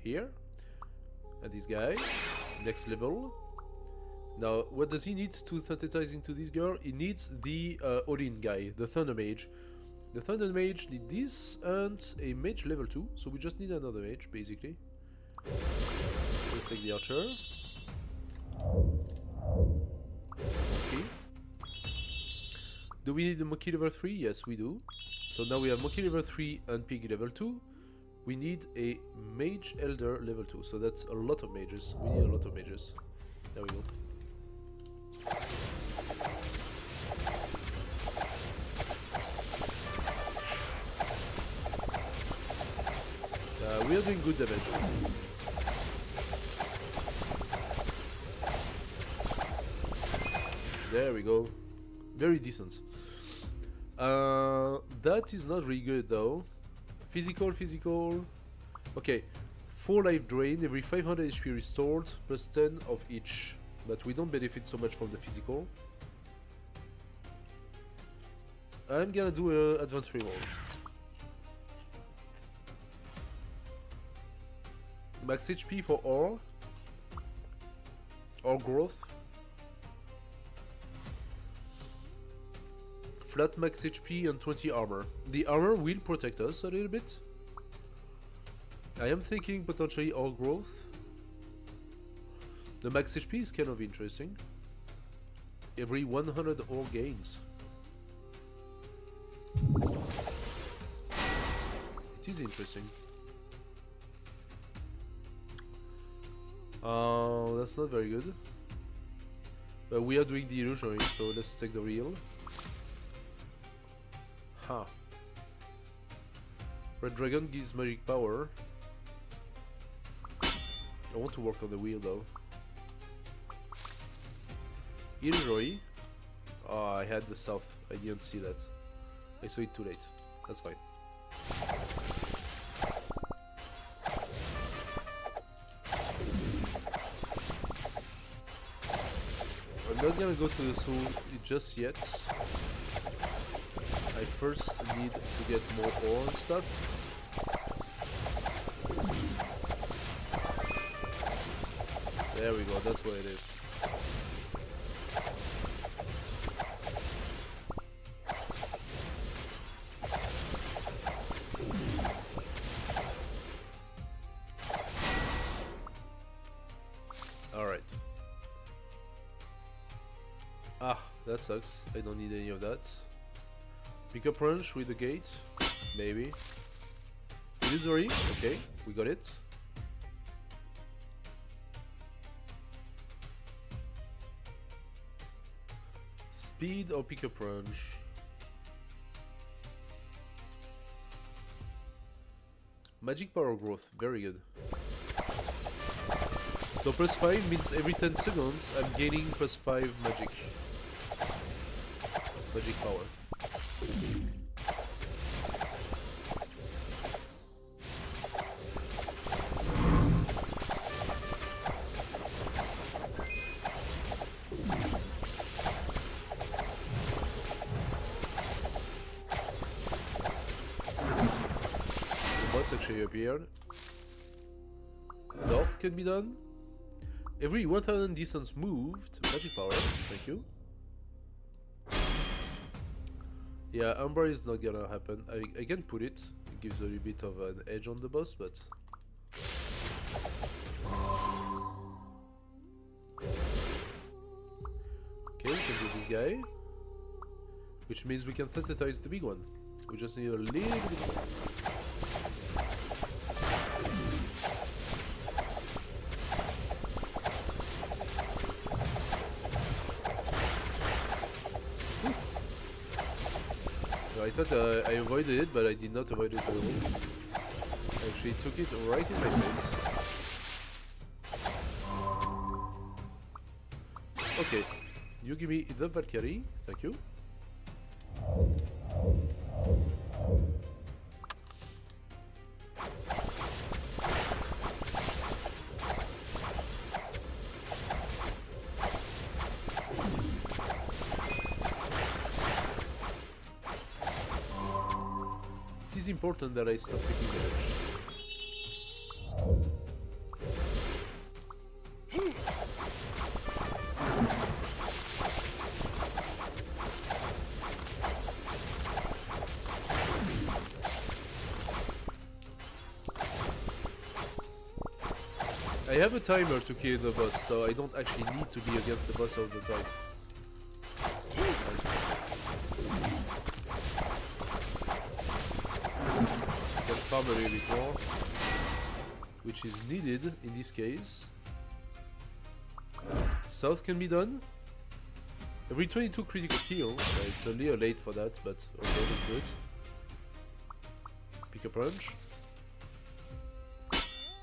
Here. And this guy. Next level. Now, what does he need to synthesize into this girl? He needs the Odin guy, the Thunder Mage. The Thunder Mage needs this and a Mage level 2, so we just need another Mage, basically. Let's take the Archer. Monkey. Do we need the Monkey level 3? Yes, we do. So now we have Monkey level 3 and Pig level 2. We need a Mage Elder level 2, so that's a lot of mages. We need a lot of mages. There we go. We are doing good damage. There we go. Very decent. That is not really good though. Physical. Okay. 4 life drain, every 500 HP restored, plus 10 of each. But we don't benefit so much from the physical. I'm gonna do an advanced reroll. Max HP for ore. Or growth. Flat max HP and 20 armor. The armor will protect us a little bit. I am thinking potentially ore growth. The max HP is kind of interesting. Every 100 ore gains. It is interesting. That's not very good. But we are doing the illusory, so let's take the real. Huh. Red Dragon gives magic power. I want to work on the wheel though. Illusory. Oh, I had the south. I didn't see that. I saw it too late. That's fine. I'm not gonna go to the soul just yet. I first need to get more ore and stuff. There we go, that's what it is. Alright. Ah, that sucks. I don't need any of that. Pick up range with the gate. Maybe. Illusory. Okay, we got it. Speed or pick up range? Magic power growth. Very good. So plus 5 means every 10 seconds I'm gaining plus 5 magic. Magic power. The boss actually appeared. North can be done. Every 1000 distance moved, magic power, thank you. Yeah, Umbra is not gonna happen. I can put it. It gives a little bit of an edge on the boss, but... Okay, we can do this guy. Which means we can sensitize the big one. We just need a little bit more. I thought I avoided it, but I did not avoid it at all. I actually took it right in my face. Okay, you give me the Valkyrie, thank you. It is important that I stop taking damage. I have a timer to kill the boss, so I don't actually need to be against the boss all the time. Farm a little bit more, which is needed in this case. South can be done. Every 22 critical kill. It's a little late for that, but okay, let's do it. Pick up range.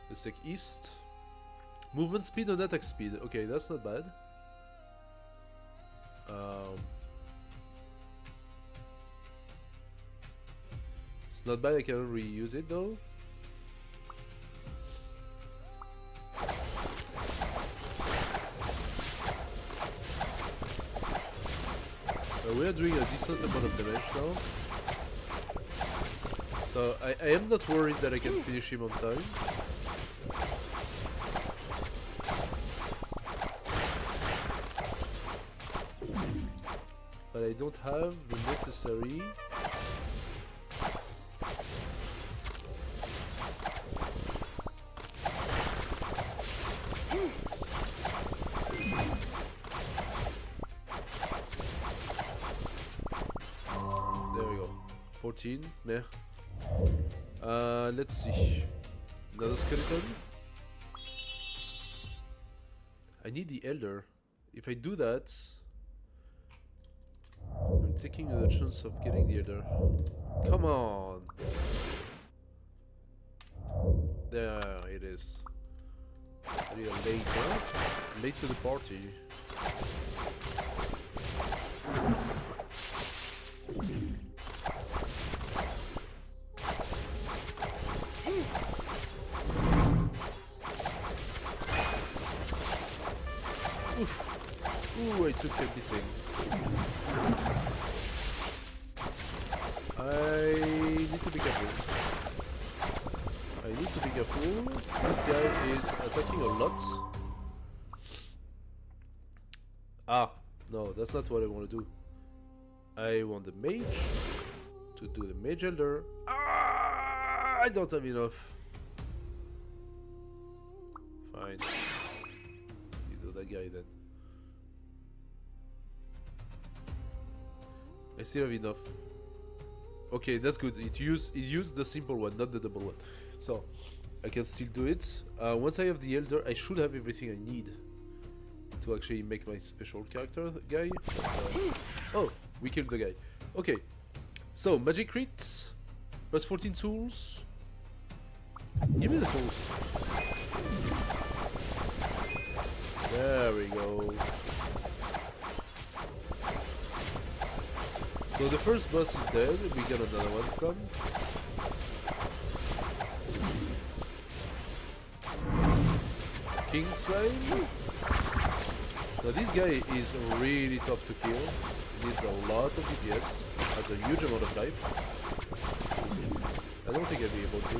Let's take east. Movement speed and attack speed. Okay, that's not bad. It's not bad, I can reuse it though. We are doing a decent amount of damage now. So I am not worried that I can finish him on time. But I don't have the necessary... There we go. 14. Meh. Let's see. Another skeleton. I need the elder. if I do that, I'm taking the chance of getting the Elder. Come on! There it is. A little late, huh? Late to the party. Ooh, I took a beating. I need to be careful. I need to be careful. This guy is attacking a lot. Ah, no, that's not what I want to do. I want the mage to do the mage elder. Ah, I don't have enough. Fine. You do that guy then. I still have enough. Okay, that's good. It used the simple one, not the double one. So I can still do it. Once I have the elder, I should have everything I need to actually make my special character guy. Oh, we killed the guy. Okay, so magic crit, plus 14 tools. Give me the tools. There we go. So the first boss is dead, we got another one to come. King Slime. Now this guy is really tough to kill. Needs a lot of DPS, has a huge amount of life. I don't think I'll be able to.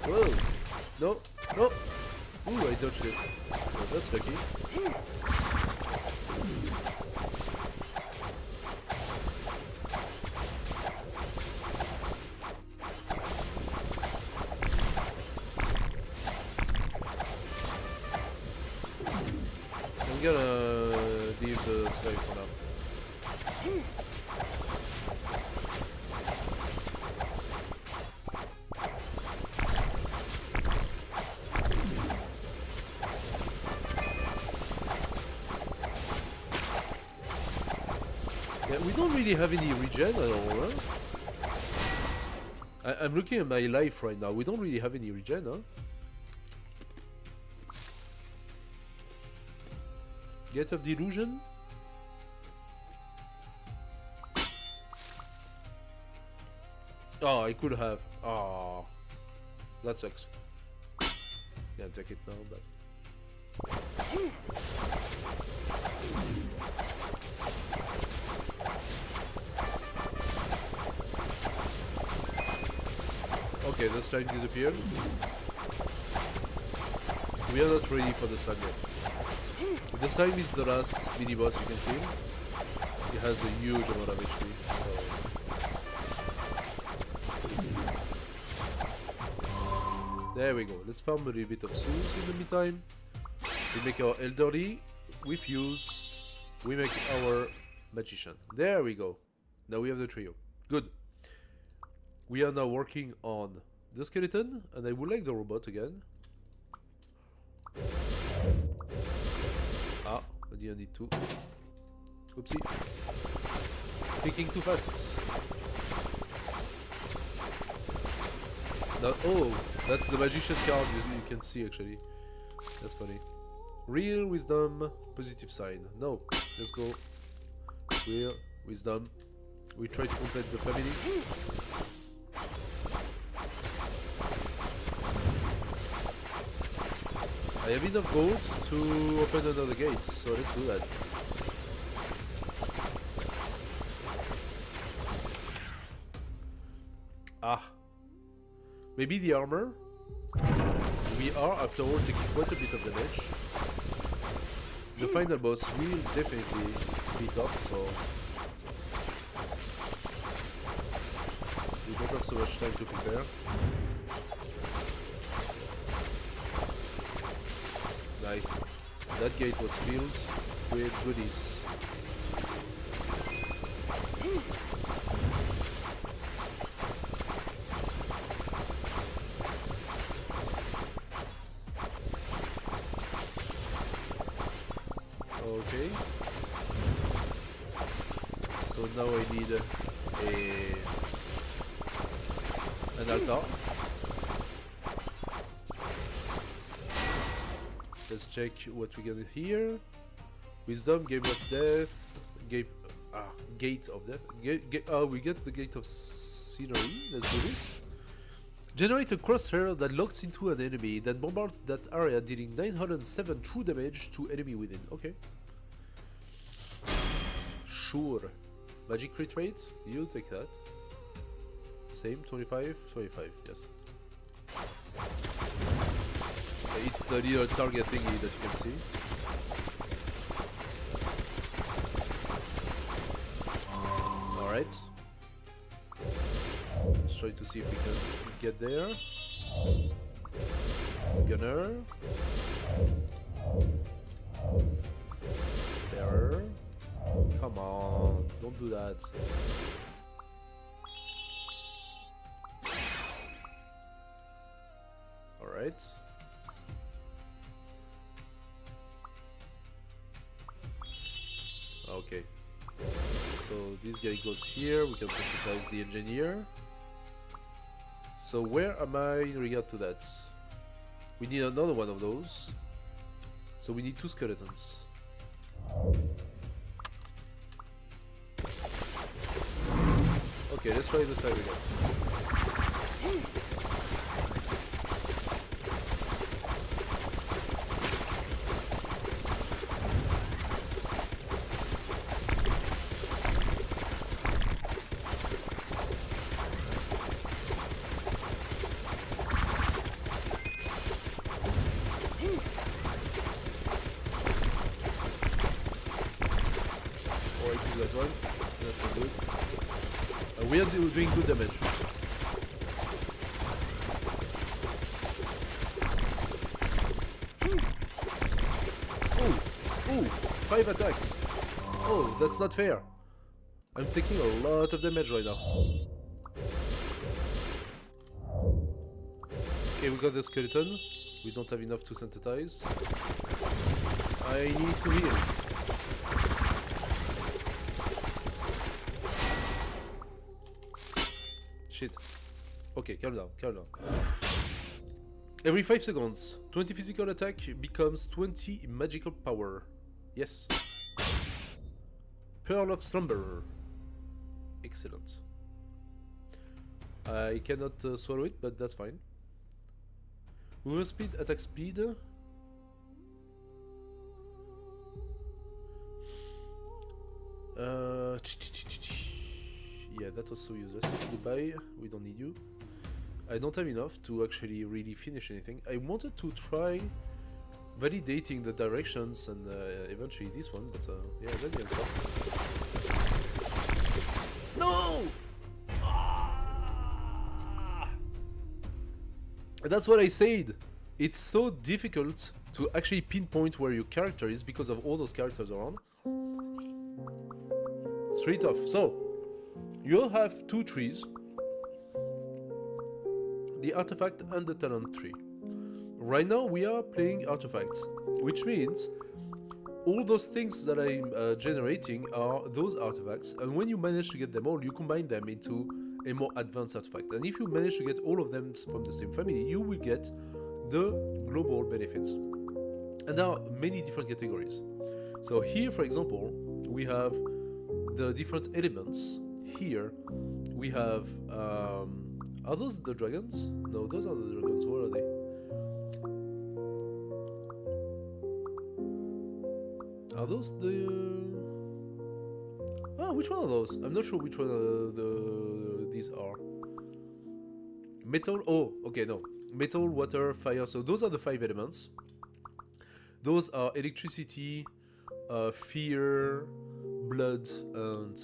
Whoa! No! No! Ooh, I dodged it. So that's lucky. I'm gonna leave the slave for now. Yeah, we don't really have any regen at all, huh? I'm looking at my life right now. We don't really have any regen, huh? Gate of Delusion? Oh, I could have. Oh, that sucks. Can't take it now, but. Okay, the slime disappeared. We are not ready for the slime yet. The slime is the last mini boss you can kill. It has a huge amount of HP, so. There we go. Let's farm a little bit of souls in the meantime. We make our elderly, we fuse, we make our magician. There we go. Now we have the trio. Good. We are now working on the skeleton, and I would like the robot again. Ah, I didn't need to. Oopsie. Clicking too fast. Now, oh, that's the magician card you can see actually. That's funny. Real wisdom, positive sign. No, let's go. Real wisdom. We try to complete the family. I have enough gold to open another gate, so let's do that. Ah. Maybe the armor? We are, after all, taking quite a bit of damage. The final boss will definitely be tough, so... we don't have so much time to prepare. Nice. That gate was filled with goodies. Okay. So now I need an altar. Let's check what we get here. Wisdom, Game of Death, Gate of Death. We get the Gate of Scenery. Let's do this. Generate a crosshair that locks into an enemy, then bombards that area, dealing 907 true damage to enemy within. Okay. Sure. Magic crit rate? You take that. Same, 25, 25, yes. It's the little target thingy that you can see. Alright. Let's try to see if we can get there. Gunner. There. Come on, don't do that. Alright. Okay. So this guy goes here, we can synthesize the engineer. So where am I in regard to that? We need another one of those. So we need 2 skeletons. Okay, let's try this side again. That one. That's so good. We are doing good damage. Oh, 5 attacks. Oh, that's not fair. I'm taking a lot of damage right now. Okay, we got the skeleton. We don't have enough to synthesize. I need to heal. Shit. Okay, calm down, calm down. Every 5 seconds, 20 physical attack becomes 20 magical power. Yes. Pearl of Slumber. Excellent. I cannot swallow it, but that's fine. Movement speed, attack speed. Yeah, that was so useless. Goodbye, we don't need you. I don't have enough to actually really finish anything. I wanted to try validating the directions and eventually this one, but yeah, that didn't work. No! Ah! That's what I said. It's so difficult to actually pinpoint where your character is because of all those characters around. Straight off. So, you have 2 trees. The artifact and the talent tree. Right now we are playing artifacts, which means all those things that I'm generating are those artifacts, and when you manage to get them all, you combine them into a more advanced artifact. And if you manage to get all of them from the same family, you will get the global benefits. And there are many different categories. So here, for example, we have the different elements. Here we have are those the dragons? No, those are the dragons. Where are they? Are those the... Ah, which one are those? I'm not sure which one these are. Metal? Oh, okay, no. Metal, water, fire. So those are the 5 elements. Those are electricity, fear, blood, and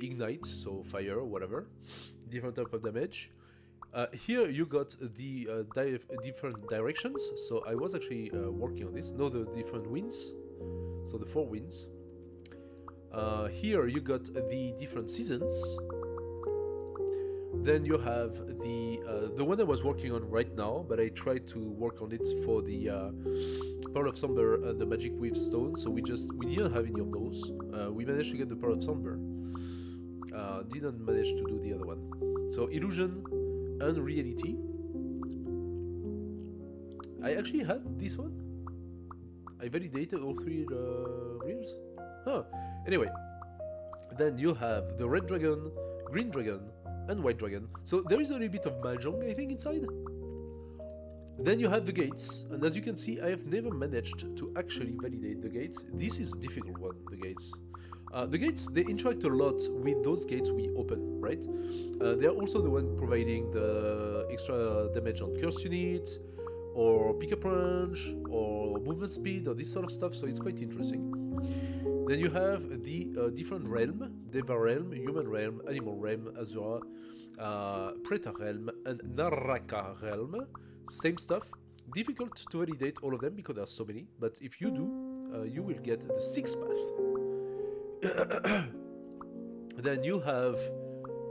ignite, so fire, whatever. Different type of damage. Here you got the different directions. So I was actually working on this. No, the different winds. So the 4 winds. Here you got the different seasons. Then you have the one I was working on right now, but I tried to work on it for the Pearl of Somber and the Magic Wave Stone. So we didn't have any of those. We managed to get the Pearl of Somber. Didn't manage to do the other one. So illusion and reality. I actually had this one. I validated all three reels. Huh. Anyway, then you have the red dragon, green dragon, and white dragon. So there is a little bit of mahjong, I think, inside. Then you have the gates, and as you can see, I have never managed to actually validate the gates. This is a difficult one, the gates. The gates, they interact a lot with those gates we open, right? They're also the one providing the extra damage on curse unit, or pickup range, or movement speed, or this sort of stuff, so it's quite interesting. Then you have the different realm, Deva realm, human realm, animal realm, Azura, Preta realm, and Naraka realm. Same stuff. Difficult to validate all of them because there are so many, but if you do, you will get the 6th path. Then you have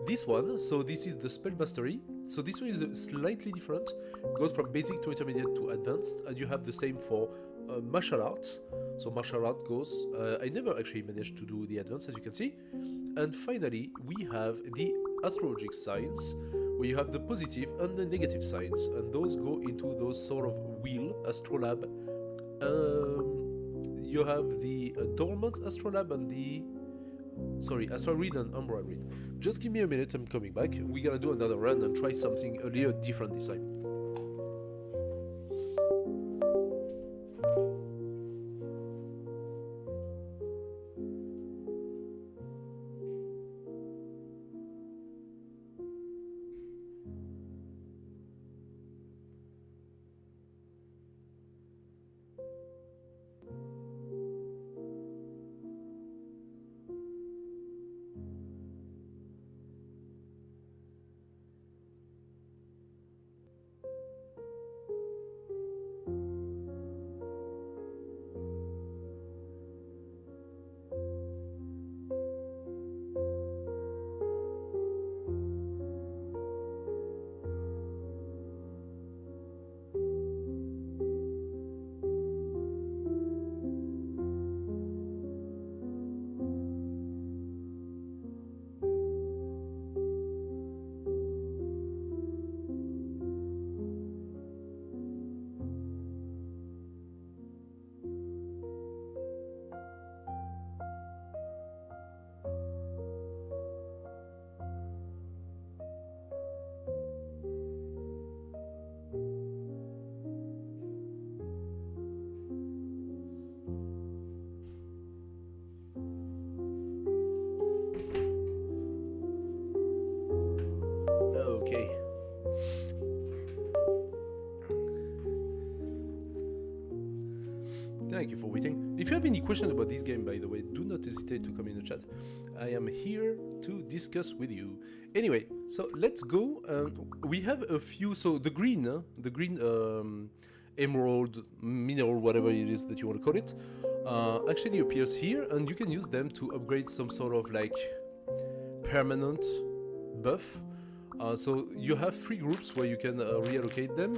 this one, so this is the spell mastery. So this one is slightly different. It goes from basic to intermediate to advanced, and you have the same for martial arts. So martial art goes, I never actually managed to do the advanced, as you can see. And finally, we have the astrologic signs, where you have the positive and the negative signs, and those go into those sort of wheel, astrolabe. You have the dormant astrolabe and the astral read and umbra read. Just give me a minute, I'm coming back. We're gonna do another run and try something a little different this time. Okay. Thank you for waiting. If you have any questions about this game, by the way, do not hesitate to come in the chat. I am here to discuss with you. Anyway, so let's go. We have a few. So the green emerald, mineral, whatever it is that you want to call it, actually appears here, and you can use them to upgrade some sort of like permanent buff. So you have 3 groups where you can reallocate them.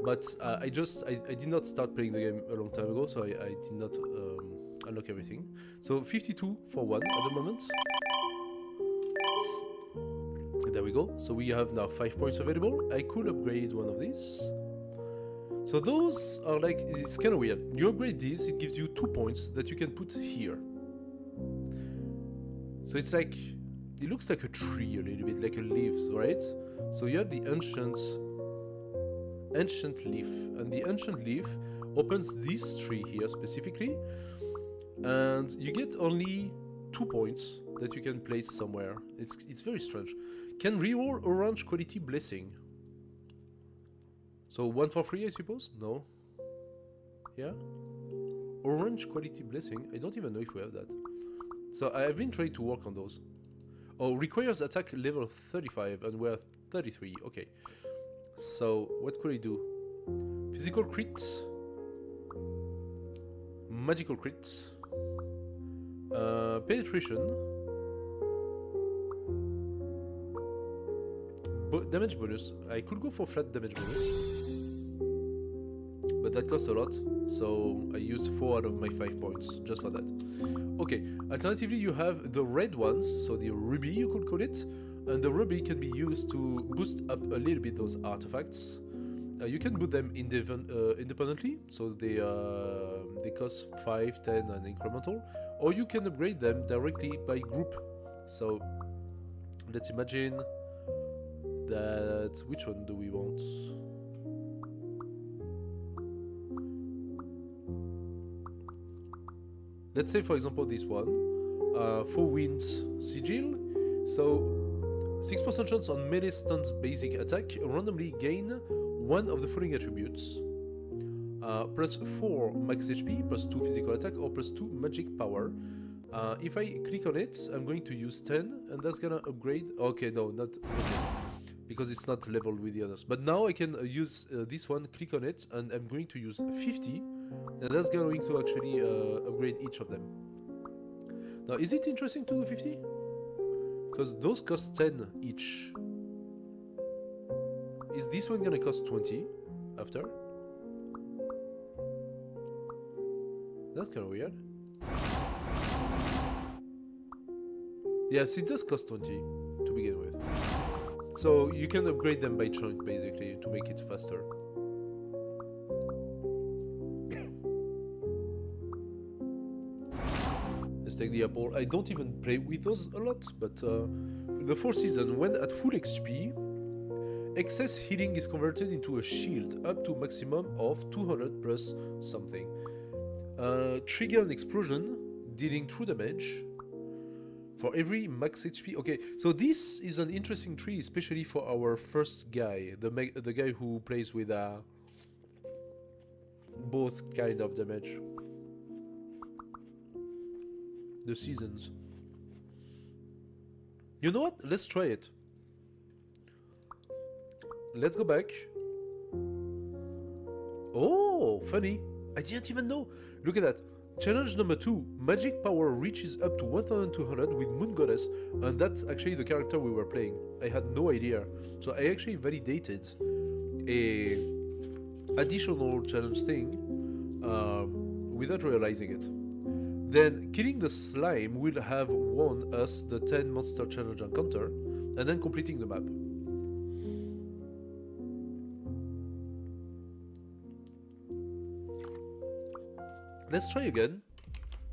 But I did not start playing the game a long time ago, so I did not unlock everything. So 52 for one at the moment. There we go. So we have now 5 points available. I could upgrade one of these. So those are like, it's kind of weird. You upgrade this, it gives you 2 points that you can put here. So it's like, it looks like a tree a little bit, like a leaves, right? So you have the ancient leaf, and the ancient leaf opens this tree here specifically, and you get only 2 points that you can place somewhere. It's very strange. Can reroll orange quality blessing. So 1 for free, I suppose? No. Yeah. Orange quality blessing. I don't even know if we have that. So I've been trying to work on those. Oh, requires attack level 35, and we're 33. Okay. So, what could I do? Physical crit, magical crit, penetration, damage bonus. I could go for flat damage bonus, but that costs a lot, so I use 4 out of my 5 points just for that. Okay, alternatively you have the red ones, so the ruby you could call it, and the ruby can be used to boost up a little bit those artifacts. You can put them independently, so they cost 5, 10 and incremental, or you can upgrade them directly by group. So let's imagine that, which one do we want? Let's say for example this one, 4 winds sigil, so 6% chance on melee stance basic attack, randomly gain one of the following attributes, plus 4 max HP, plus 2 physical attack, or plus 2 magic power. If I click on it, I'm going to use 10, and that's gonna upgrade. Okay, no, not okay, because it's not leveled with the others. But now I can use this one, click on it, and I'm going to use 50, and that's going to actually upgrade each of them. Now, is it interesting to do 50? Because those cost 10 each. Is this one gonna cost 20 after? That's kind of weird. Yes, it does cost 20 to begin with. So you can upgrade them by chunk basically to make it faster. Let's take the apple. I don't even play with those a lot, but the 4th season, when at full XP, excess healing is converted into a shield up to maximum of 200 plus something. Trigger an explosion, dealing true damage for every max HP. Okay, so this is an interesting tree, especially for our first guy, the guy who plays with both kind of damage. The seasons. You know what? Let's try it. Let's go back. Oh, funny. I didn't even know. Look at that. Challenge number 2. Magic power reaches up to 1200 with Moon Goddess. And that's actually the character we were playing. I had no idea. So I actually validated a additional challenge thing without realizing it. Then killing the slime will have won us the 10 monster challenge encounter, and then completing the map. Let's try again.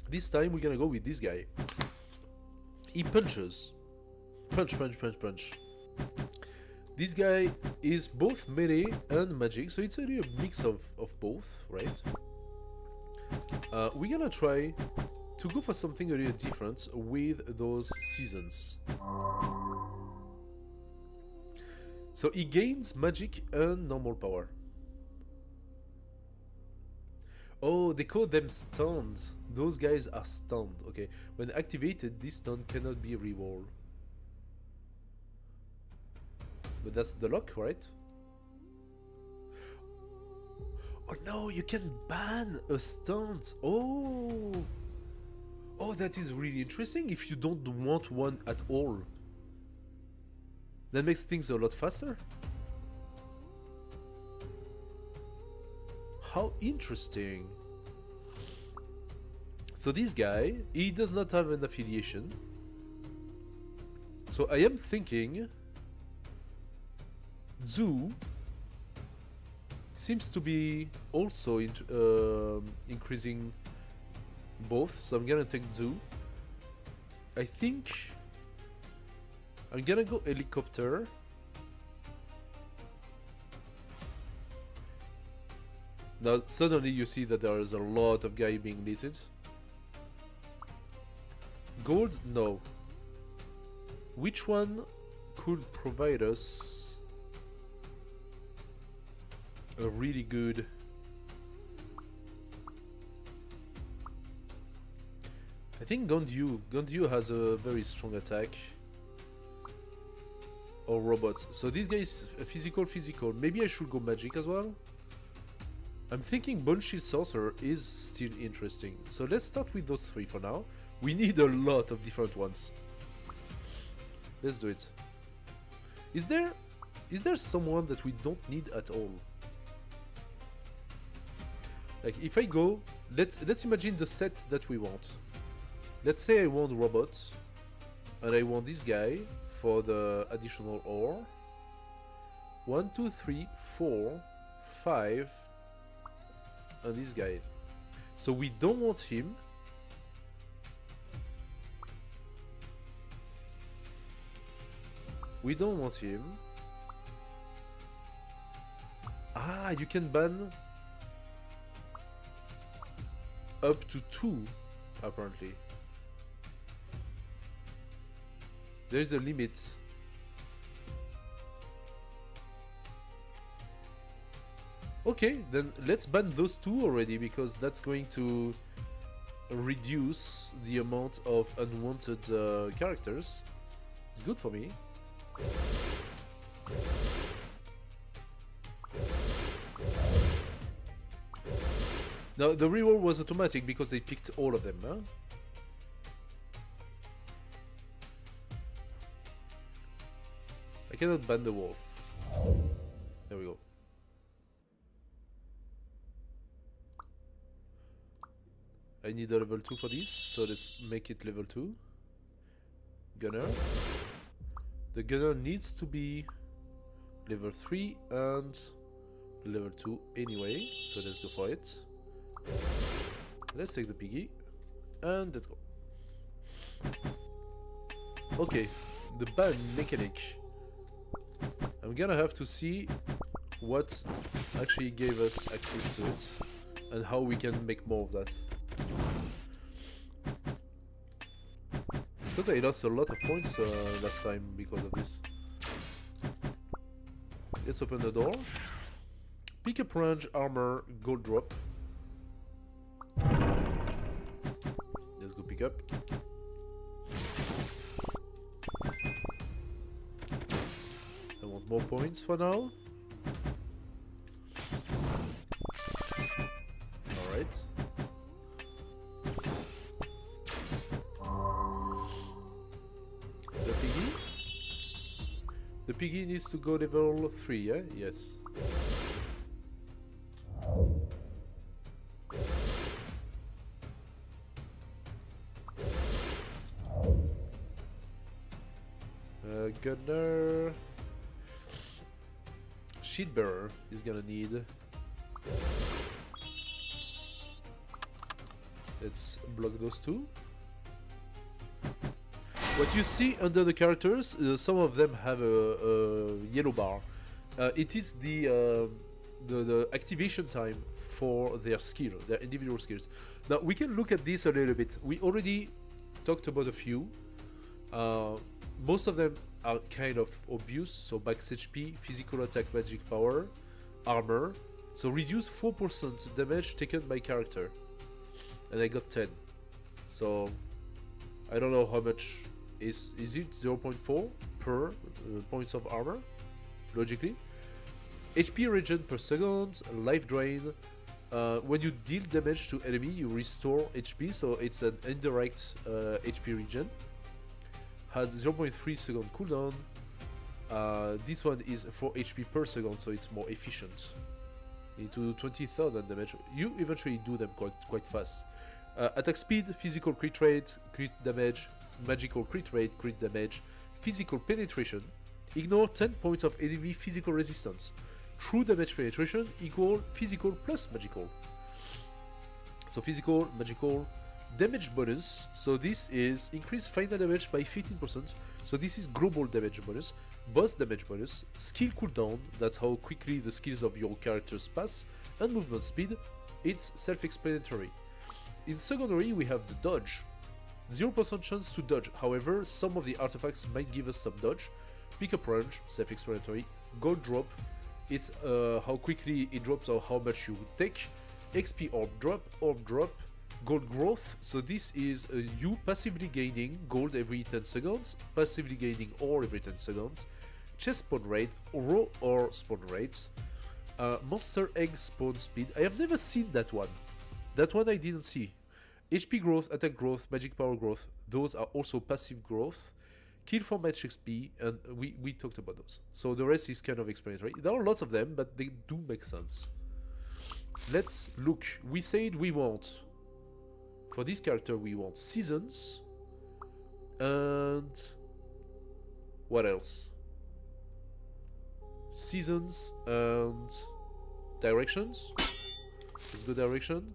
This time we're gonna go with this guy. He punches. Punch, punch, punch, punch. This guy is both melee and magic, so it's really a mix of both, right? We're gonna try to go for something a little different with those seasons. So he gains magic and normal power. Oh, they call them stunned. Those guys are stunned. Okay, when activated, this stun cannot be rerolled. But that's the lock, right? Oh no, you can ban a stunt. Oh, that is really interesting if you don't want one at all. That makes things a lot faster. How interesting. So this guy, he does not have an affiliation. So I am thinking Zoo seems to be also increasing both, so I'm gonna take Zoo. I think I'm gonna go helicopter. Now suddenly you see that there is a lot of guy being looted. Gold? No. Which one could provide us a really good... I think Gondyu has a very strong attack. Or robots. So this guy is physical. Maybe I should go magic as well. I'm thinking Bone Shield Sorcerer is still interesting. So let's start with those 3 for now. We need a lot of different ones. Let's do it. Is there Is there someone that we don't need at all? Like if I go, let's imagine the set that we want. Let's say I want robots, and I want this guy for the additional ore. 1, 2, 3, 4, 5, and this guy. So we don't want him. We don't want him. Ah, you can ban up to 2, apparently. There's a limit. Okay, then let's ban those 2 already, because that's going to reduce the amount of unwanted characters. It's good for me. Now, the reroll was automatic because they picked all of them, huh? I cannot ban the wolf. There we go. I need a level 2 for this, so let's make it level 2. Gunner. The gunner needs to be level 3 and level 2 anyway, so let's go for it. Let's take the piggy and let's go. Okay, the ban mechanic. I'm gonna have to see what actually gave us access to it and how we can make more of that. Because I lost a lot of points last time because of this. Let's open the door. Pick up range, armor, gold drop. Let's go pick up. I want more points for now. Alright. The piggy? The piggy needs to go level 3, yeah? Yes. Gunner. Sheet bearer is gonna need. Let's block those 2. What you see under the characters, some of them have a yellow bar. It is the activation time for their skill, their individual skills. Now we can look at this a little bit. We already talked about a few. Most of them are kind of obvious. So max HP, physical attack, magic power, armor. So reduce 4% damage taken by character. And I got 10. So I don't know how much is it 0.4 per points of armor, logically. HP regen per second, life drain. When you deal damage to enemy, you restore HP, so it's an indirect HP regen. Has 0.3 second cooldown. This one is 4 HP per second, so it's more efficient. Into 20,000 damage. You eventually do them quite fast. Attack speed, physical crit rate, crit damage, magical crit rate, crit damage, physical penetration. Ignore 10 points of enemy physical resistance. True damage penetration equal physical plus magical. So physical, magical, damage bonus. So this is increased final damage by 15%. So this is global damage bonus. Boss damage bonus. Skill cooldown. That's how quickly the skills of your characters pass. And movement speed. It's self-explanatory. In secondary, we have the dodge. 0% chance to dodge. However, some of the artifacts might give us some dodge. Pick up range, self-explanatory. Gold drop, it's how quickly it drops or how much you take. XP orb drop, gold growth. So this is you passively gaining gold every 10 seconds, passively gaining ore every 10 seconds. Chest spawn rate, raw ore spawn rate. Monster egg spawn speed. I have never seen that one. That one I didn't see. HP growth, attack growth, magic power growth, those are also passive growth. kill for match XP, and we talked about those. So the rest is kind of explanatory. There are lots of them, but they do make sense. Let's look. We said we want, for this character, we want seasons, and what else? Seasons and directions. Let's go direction.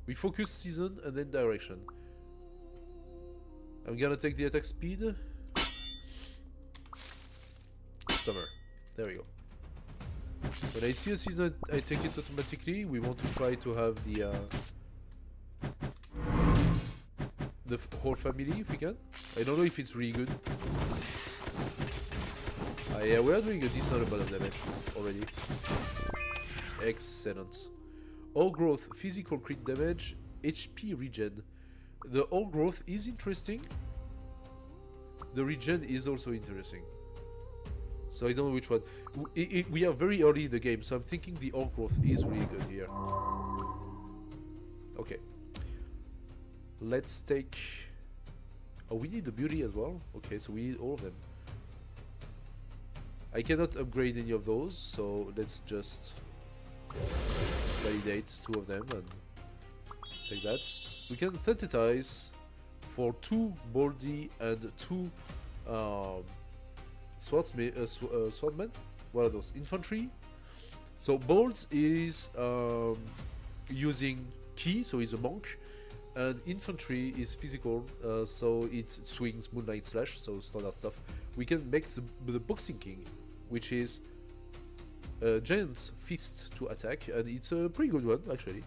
We focus season and then direction. I'm gonna take the attack speed. Summer. There we go. When I see a season, I take it automatically. We want to try to have the whole family if we can. I don't know if it's really good. Yeah, we are doing a decent amount of damage already. Excellent. All growth, physical crit damage, HP regen. The all growth is interesting. The regen is also interesting. So I don't know which one. We are very early in the game, so I'm thinking the all growth is really good here. Okay. Let's take... Oh, we need the beauty as well. Okay, so we need all of them. I cannot upgrade any of those, so let's just validate 2 of them and take that. We can synthesize for 2 Baldy and 2 swordmen. What are those? Infantry. So Bolt is using key, so he's a monk, and infantry is physical, so it swings Moonlight Slash, so standard stuff. We can make the Boxing King, which is a giant fist to attack, and it's a pretty good one actually.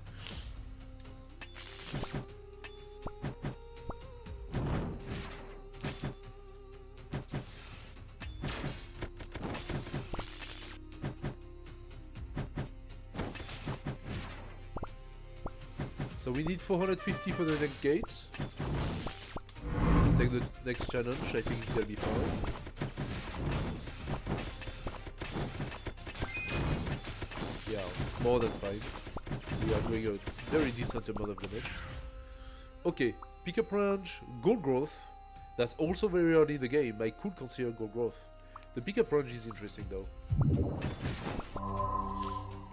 So we need 450 for the next gate. Let's take the next challenge. I think it's gonna be fine. Yeah, more than fine. We are doing a very decent amount of damage. Okay, pickup range, gold growth. That's also very early in the game. I could consider gold growth. The pickup range is interesting though.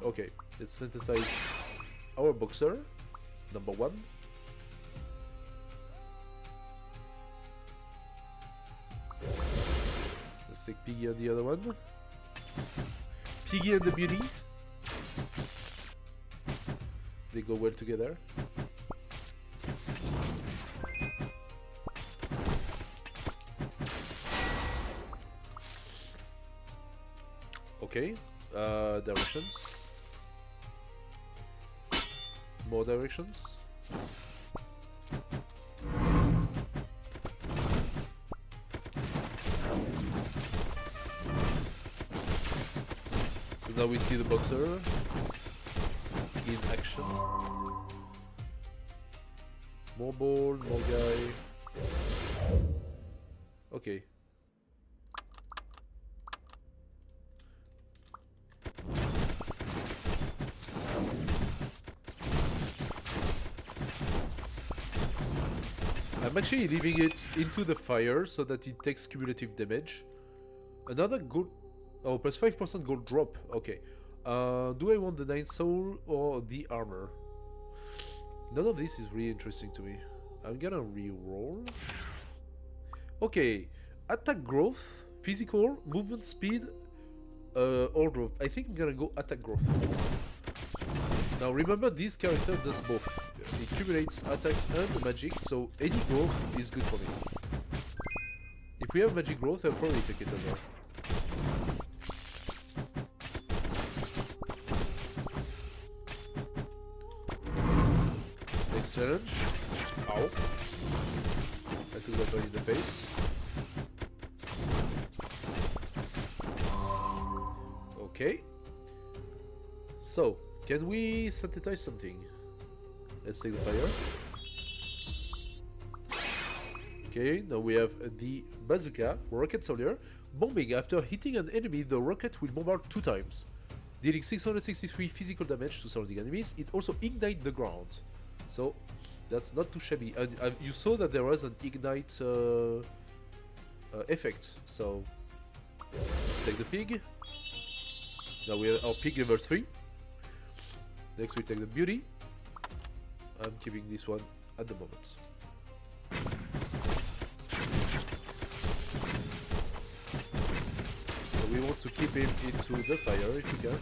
Okay, let's synthesize our boxer. Number 1. Let's take Piggy and the other one. Piggy and the beauty. They go well together. Okay, directions. More directions. So now we see the boxer in action. More ball, more guy. Okay. I'm actually leaving it into the fire so that it takes cumulative damage. Another gold... Oh, plus 5% gold drop. Okay. Do I want the 9 soul or the armor? None of this is really interesting to me. I'm gonna re-roll. Okay. Attack growth, physical, movement speed, all growth. I think I'm gonna go attack growth. Now remember, this character does both. It accumulates attack and magic, so any growth is good for me. If we have magic growth, I'll probably take it as well. Next challenge. Ow. I took that one in the face. Okay. So, can we synthesize something? Let's take the fire. Okay, now we have the bazooka, rocket soldier. Bombing. After hitting an enemy, the rocket will bomb out 2 times, dealing 663 physical damage to surrounding enemies. It also ignites the ground, so that's not too shabby. And you saw that there was an ignite effect. So let's take the pig. Now we have our pig level 3. Next we take the beauty. I'm keeping this one at the moment. So we want to keep him into the fire if we can.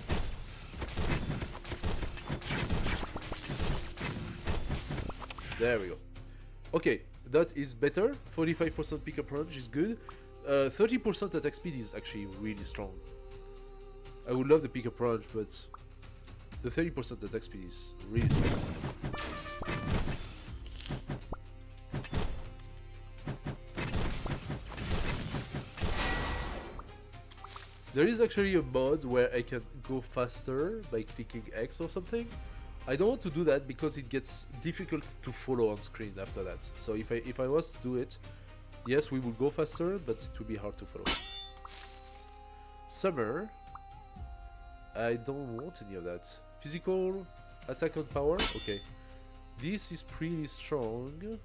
There we go. Okay, that is better. 45% pickup range is good. 30% attack speed is actually really strong. I would love the pickup range, but the 30% attack speed is really strong. There is actually a mod where I can go faster by clicking X or something. I don't want to do that because it gets difficult to follow on screen after that. So if I was to do it, yes, we will go faster, but it will be hard to follow. Summer. I don't want any of that. Physical, attack and power. Okay, this is pretty strong.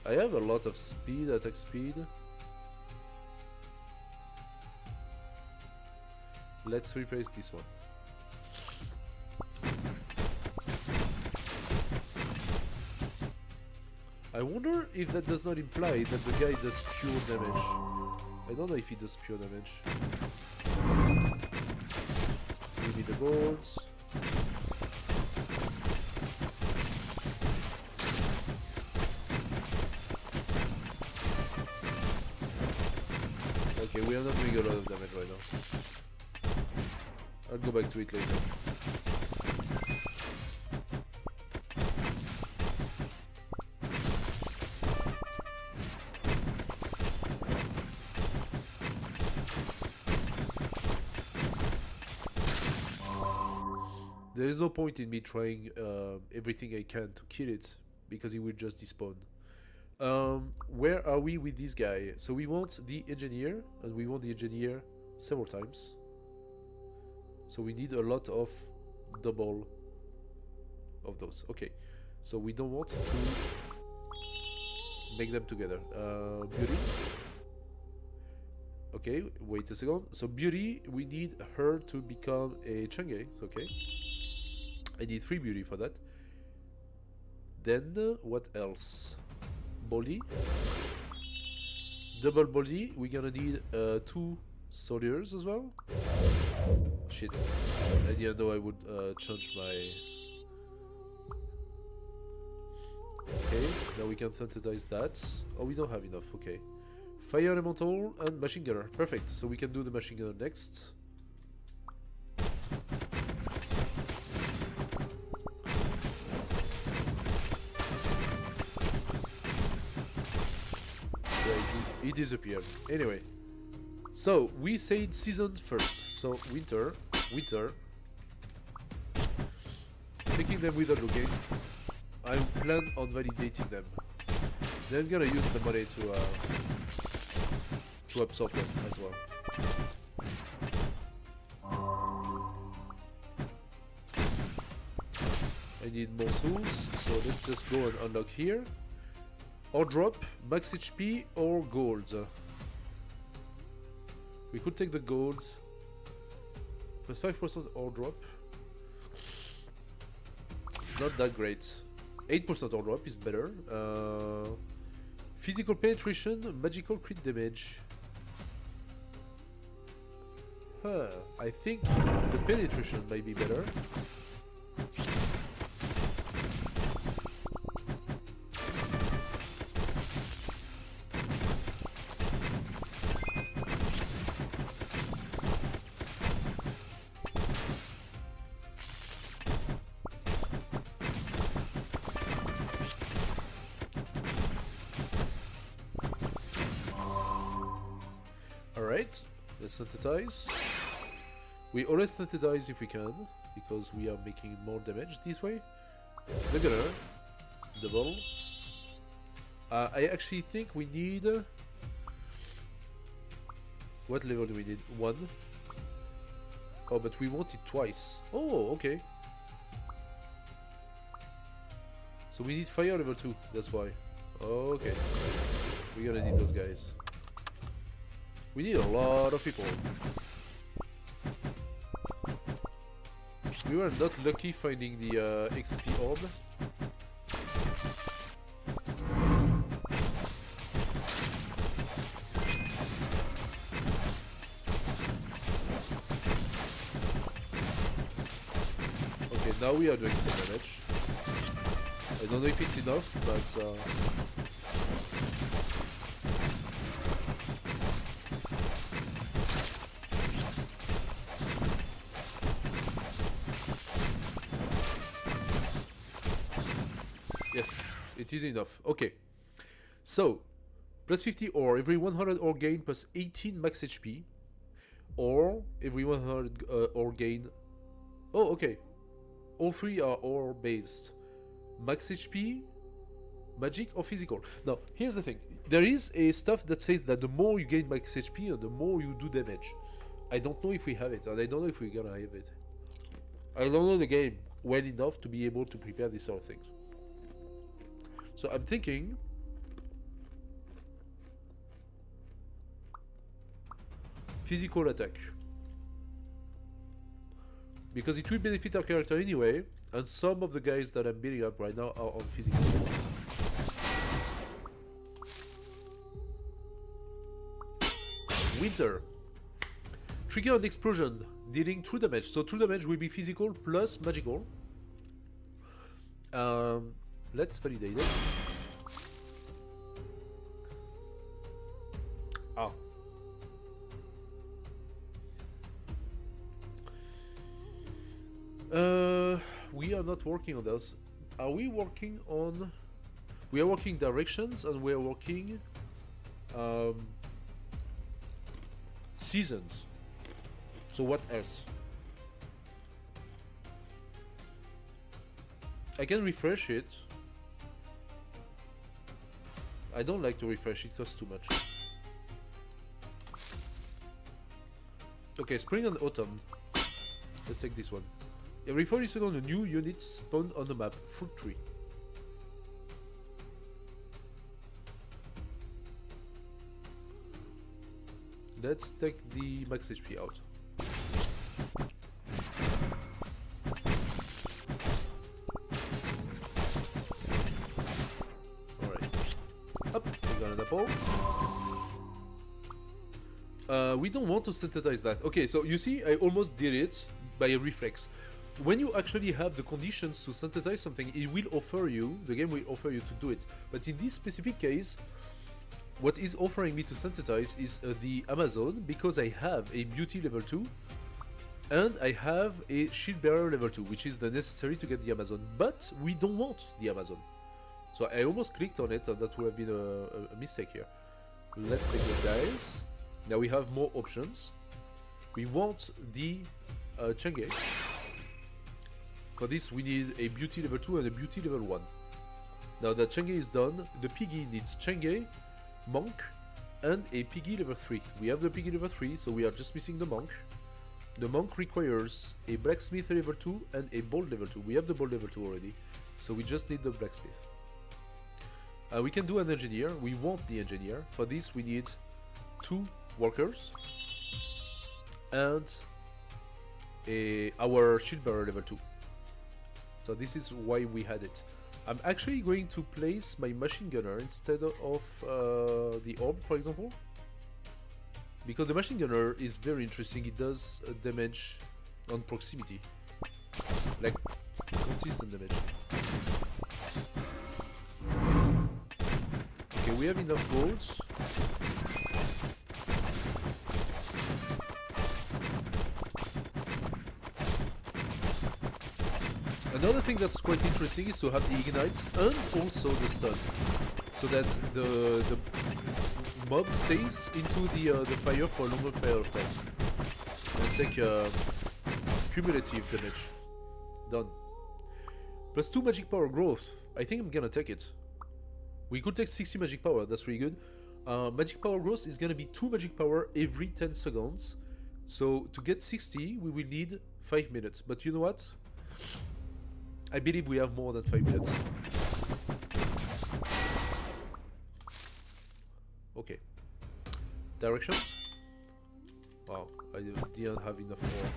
I have a lot of speed, attack speed. Let's replace this one. I wonder if that does not imply that the guy does pure damage. I don't know if he does pure damage. Give me the golds. Okay, we are not doing a lot of damage right now. I'll go back to it later. There is no point in me trying everything I can to kill it, because it will just despawn. Where are we with this guy? So we want the engineer, and we want the engineer several times. So we need a lot of double of those. Okay, so we don't want to make them together. Beauty. Okay, wait a second. So beauty, we need her to become a Chang'e. Okay. I need 3 beauty for that. Then what else? Body. Double body. We're gonna need 2 soldiers as well. Shit. I didn't know I would change my... Okay, now we can synthesize that. Oh, we don't have enough. Okay. Fire elemental and machine gunner. Perfect. So we can do the machine gunner next. He disappeared. Anyway, so we said season first. So winter. Taking them without looking. I plan on validating them. Then I'm gonna use the money to absorb them as well. I need more souls, so let's just go and unlock here. Or drop max HP or gold. We could take the gold. Plus 5% or drop. It's not that great. 8% or drop is better. Physical penetration, magical crit damage. I think the penetration might be better. Alright, let's synthesize. We always synthesize if we can, because we are making more damage this way. The gunner, double. I actually think we need... What level do we need? 1. Oh, but we want it twice. Oh, okay. So we need fire level 2, that's why. Okay. We're gonna need those guys. We need a lot of people. We were not lucky finding the XP orb. Okay, now we are doing some damage. I don't know if it's enough, but yes, it is enough. Okay, so plus 50 ore, every 100 ore gain plus 18 max HP, or every 100 ore gain. Oh, okay. All three are ore based. Max HP, magic or physical. Now, here's the thing. There is a stuff that says that the more you gain max HP and the more you do damage. I don't know if we have it, and I don't know if we're gonna have it. I don't know the game well enough to be able to prepare these sort of things. So I'm thinking physical attack. Because it will benefit our character anyway, and some of the guys that I'm building up right now are on physical. Winter. Trigger an explosion, dealing true damage. So true damage will be physical plus magical. Let's validate it. Ah. We are not working on those. Are we working on... We are working directions and we are working... seasons. So what else? I can refresh it. I don't like to refresh, it costs too much. Okay, spring and autumn. Let's take this one. Every 40 seconds, a new unit spawned on the map. Fruit tree. Let's take the max HP out. Alright. Up, we got an apple. We don't want to synthesize that. Okay, so you see, I almost did it by a reflex. When you actually have the conditions to synthesize something, it will offer you, the game will offer you to do it. But in this specific case, what is offering me to synthesize is the Amazon, because I have a beauty level 2 and I have a shield bearer level 2, which is the necessary to get the Amazon. But we don't want the Amazon. So I almost clicked on it, and that would have been a mistake here. Let's take those guys. Now we have more options. We want the Chenge. For this we need a beauty level 2 and a beauty level 1. Now that Chenge is done, the piggy needs Chenge, monk, and a piggy level 3. We have the piggy level 3, so we are just missing the monk. The monk requires a blacksmith level 2 and a bolt level 2. We have the bolt level 2 already, so we just need the blacksmith. We can do an engineer. We want the engineer. For this we need 2 workers and our shield bearer level 2. So this is why we had it. I'm actually going to place my machine gunner instead of the orb, for example, because the machine gunner is very interesting. It does damage on proximity, like consistent damage. Okay, we have enough golds. Another thing that's quite interesting is to have the ignites and also the stun, so that the mob stays into the fire for a longer period of time and take cumulative damage. Done. Plus 2 magic power growth. I think I'm gonna take it. We could take 60 magic power, that's really good. Magic power growth is gonna be 2 magic power every 10 seconds. So to get 60, we will need 5 minutes. But you know what? I believe we have more than 5 minutes. Directions? Wow, I didn't have enough more.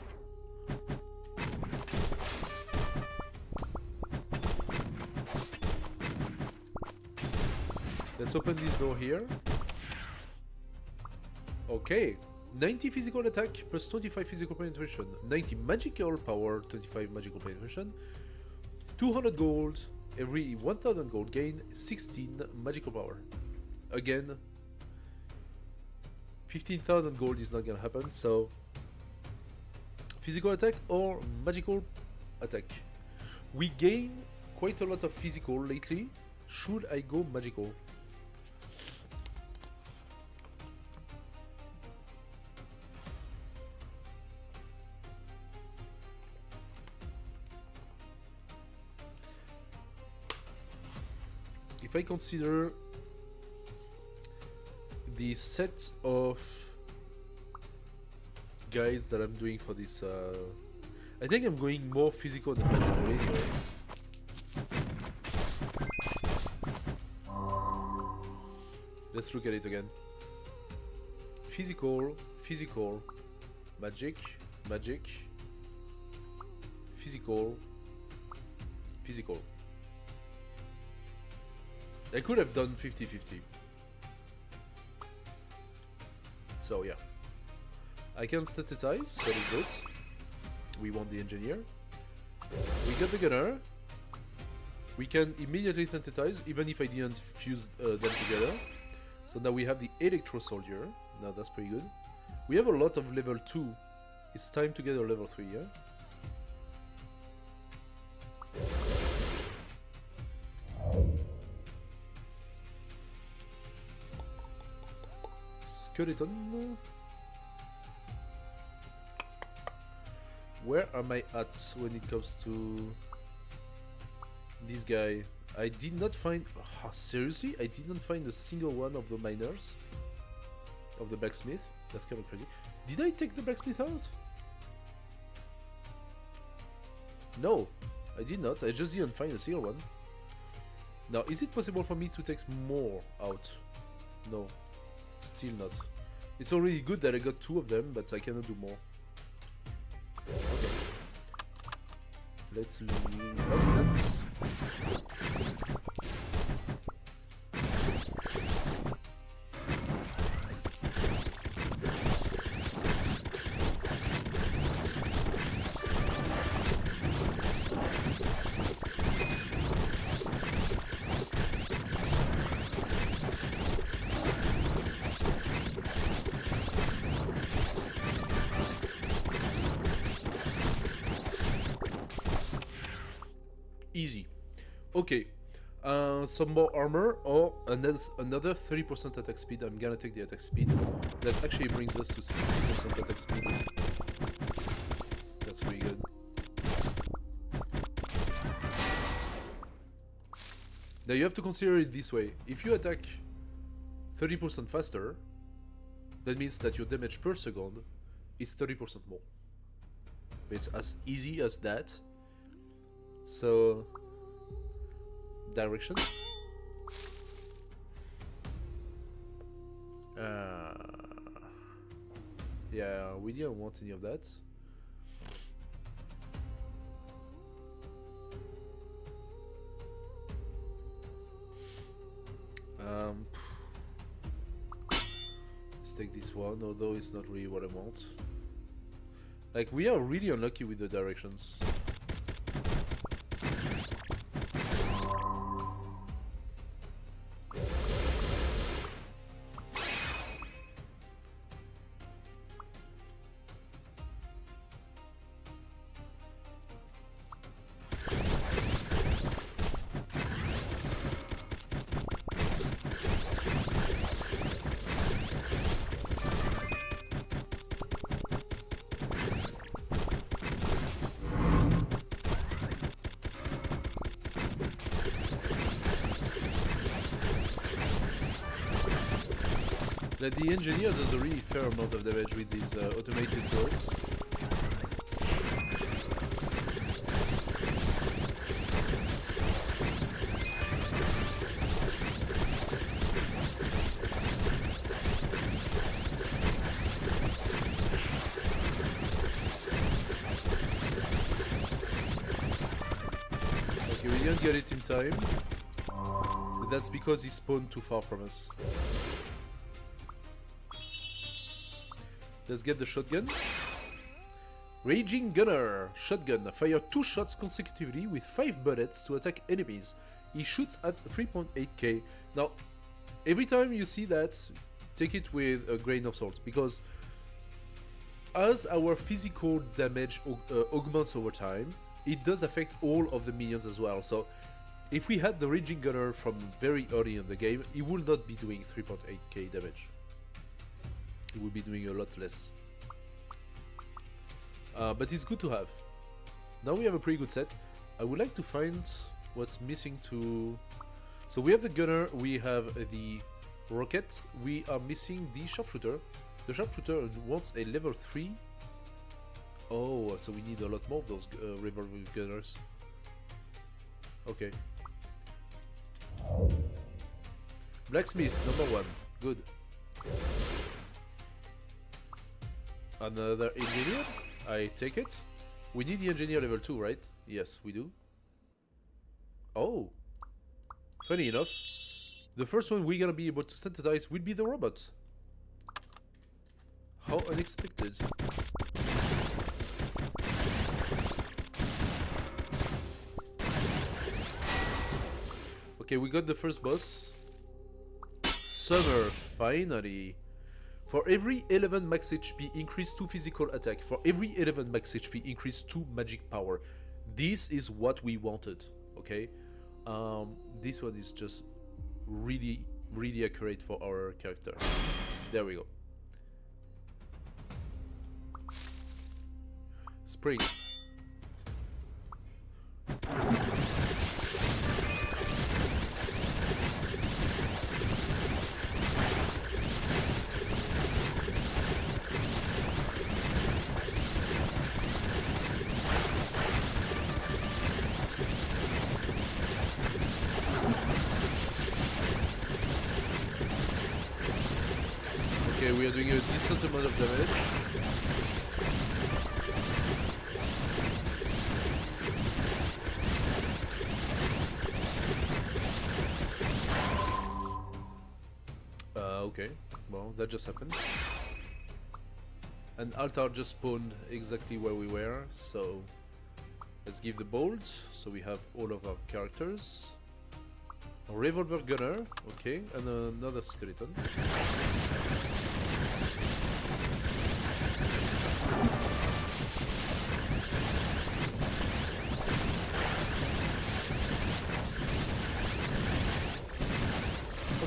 Let's open this door here. Okay. 90 physical attack plus 25 physical penetration. 90 magical power, 25 magical penetration. 200 gold. Every 1000 gold gain 16 magical power. Again, 15,000 gold is not gonna happen, so physical attack or magical attack. We gain quite a lot of physical lately. Should I go magical? If I consider the set of guys that I'm doing for this, I think I'm going more physical than magical anyway. Let's look at it again. Physical, physical, magic, magic, physical, physical. I could have done 50-50. So yeah. I can synthesize, so that's good. We want the engineer. We got the gunner. We can immediately synthesize, even if I didn't fuse them together. So now we have the electro soldier. Now that's pretty good. We have a lot of level 2. It's time to get a level 3, yeah? Skeleton. Where am I at when it comes to this guy? I did not find... Oh, seriously? I didn't find a single one of the miners of the blacksmith. That's kind of crazy. Did I take the blacksmith out? No, I did not. I just didn't find a single one. Now, is it possible for me to take more out? No. Still not. It's already good that I got 2 of them, but I cannot do more. Okay. Let's lock that. Easy. Okay. Some more armor or another 30% attack speed. I'm gonna take the attack speed. That actually brings us to 60% attack speed. That's really good. Now you have to consider it this way. If you attack 30% faster, that means that your damage per second is 30% more. It's as easy as that. So, direction. Yeah, we didn't want any of that. Let's take this one, although it's not really what I want. Like, we are really unlucky with the directions. That the engineer does a really fair amount of damage with these automated turrets. didn't get it in time. But that's because he spawned too far from us. Let's get the shotgun. Raging Gunner. Shotgun. Fire 2 shots consecutively with 5 bullets to attack enemies. He shoots at 3.8k. Now, every time you see that, take it with a grain of salt, because as our physical damage augments over time, it does affect all of the minions as well. So if we had the Raging Gunner from very early in the game, he will not be doing 3.8k damage. He will be doing a lot less. But it's good to have. Now we have a pretty good set. I would like to find what's missing to... So we have the gunner, we have the rocket, we are missing the sharpshooter. The sharpshooter wants a level 3. Oh, so we need a lot more of those revolver gunners. Okay. Blacksmith, number 1. Good. Another engineer? I take it. We need the engineer level 2, right? Yes, we do. Oh. Funny enough, the first one we're gonna be able to synthesize will be the robot. How unexpected. Okay, we got the first boss. Summer, finally. For every 11 max HP, increase 2 physical attack. For every 11 max HP, increase 2 magic power. This is what we wanted, okay? This one is just really, really accurate for our character. There we go. Spring. Okay, we are doing a decent amount of damage. Okay, well, that just happened. An altar just spawned exactly where we were, so let's give the bolt, so we have all of our characters. A revolver gunner, okay, and another skeleton.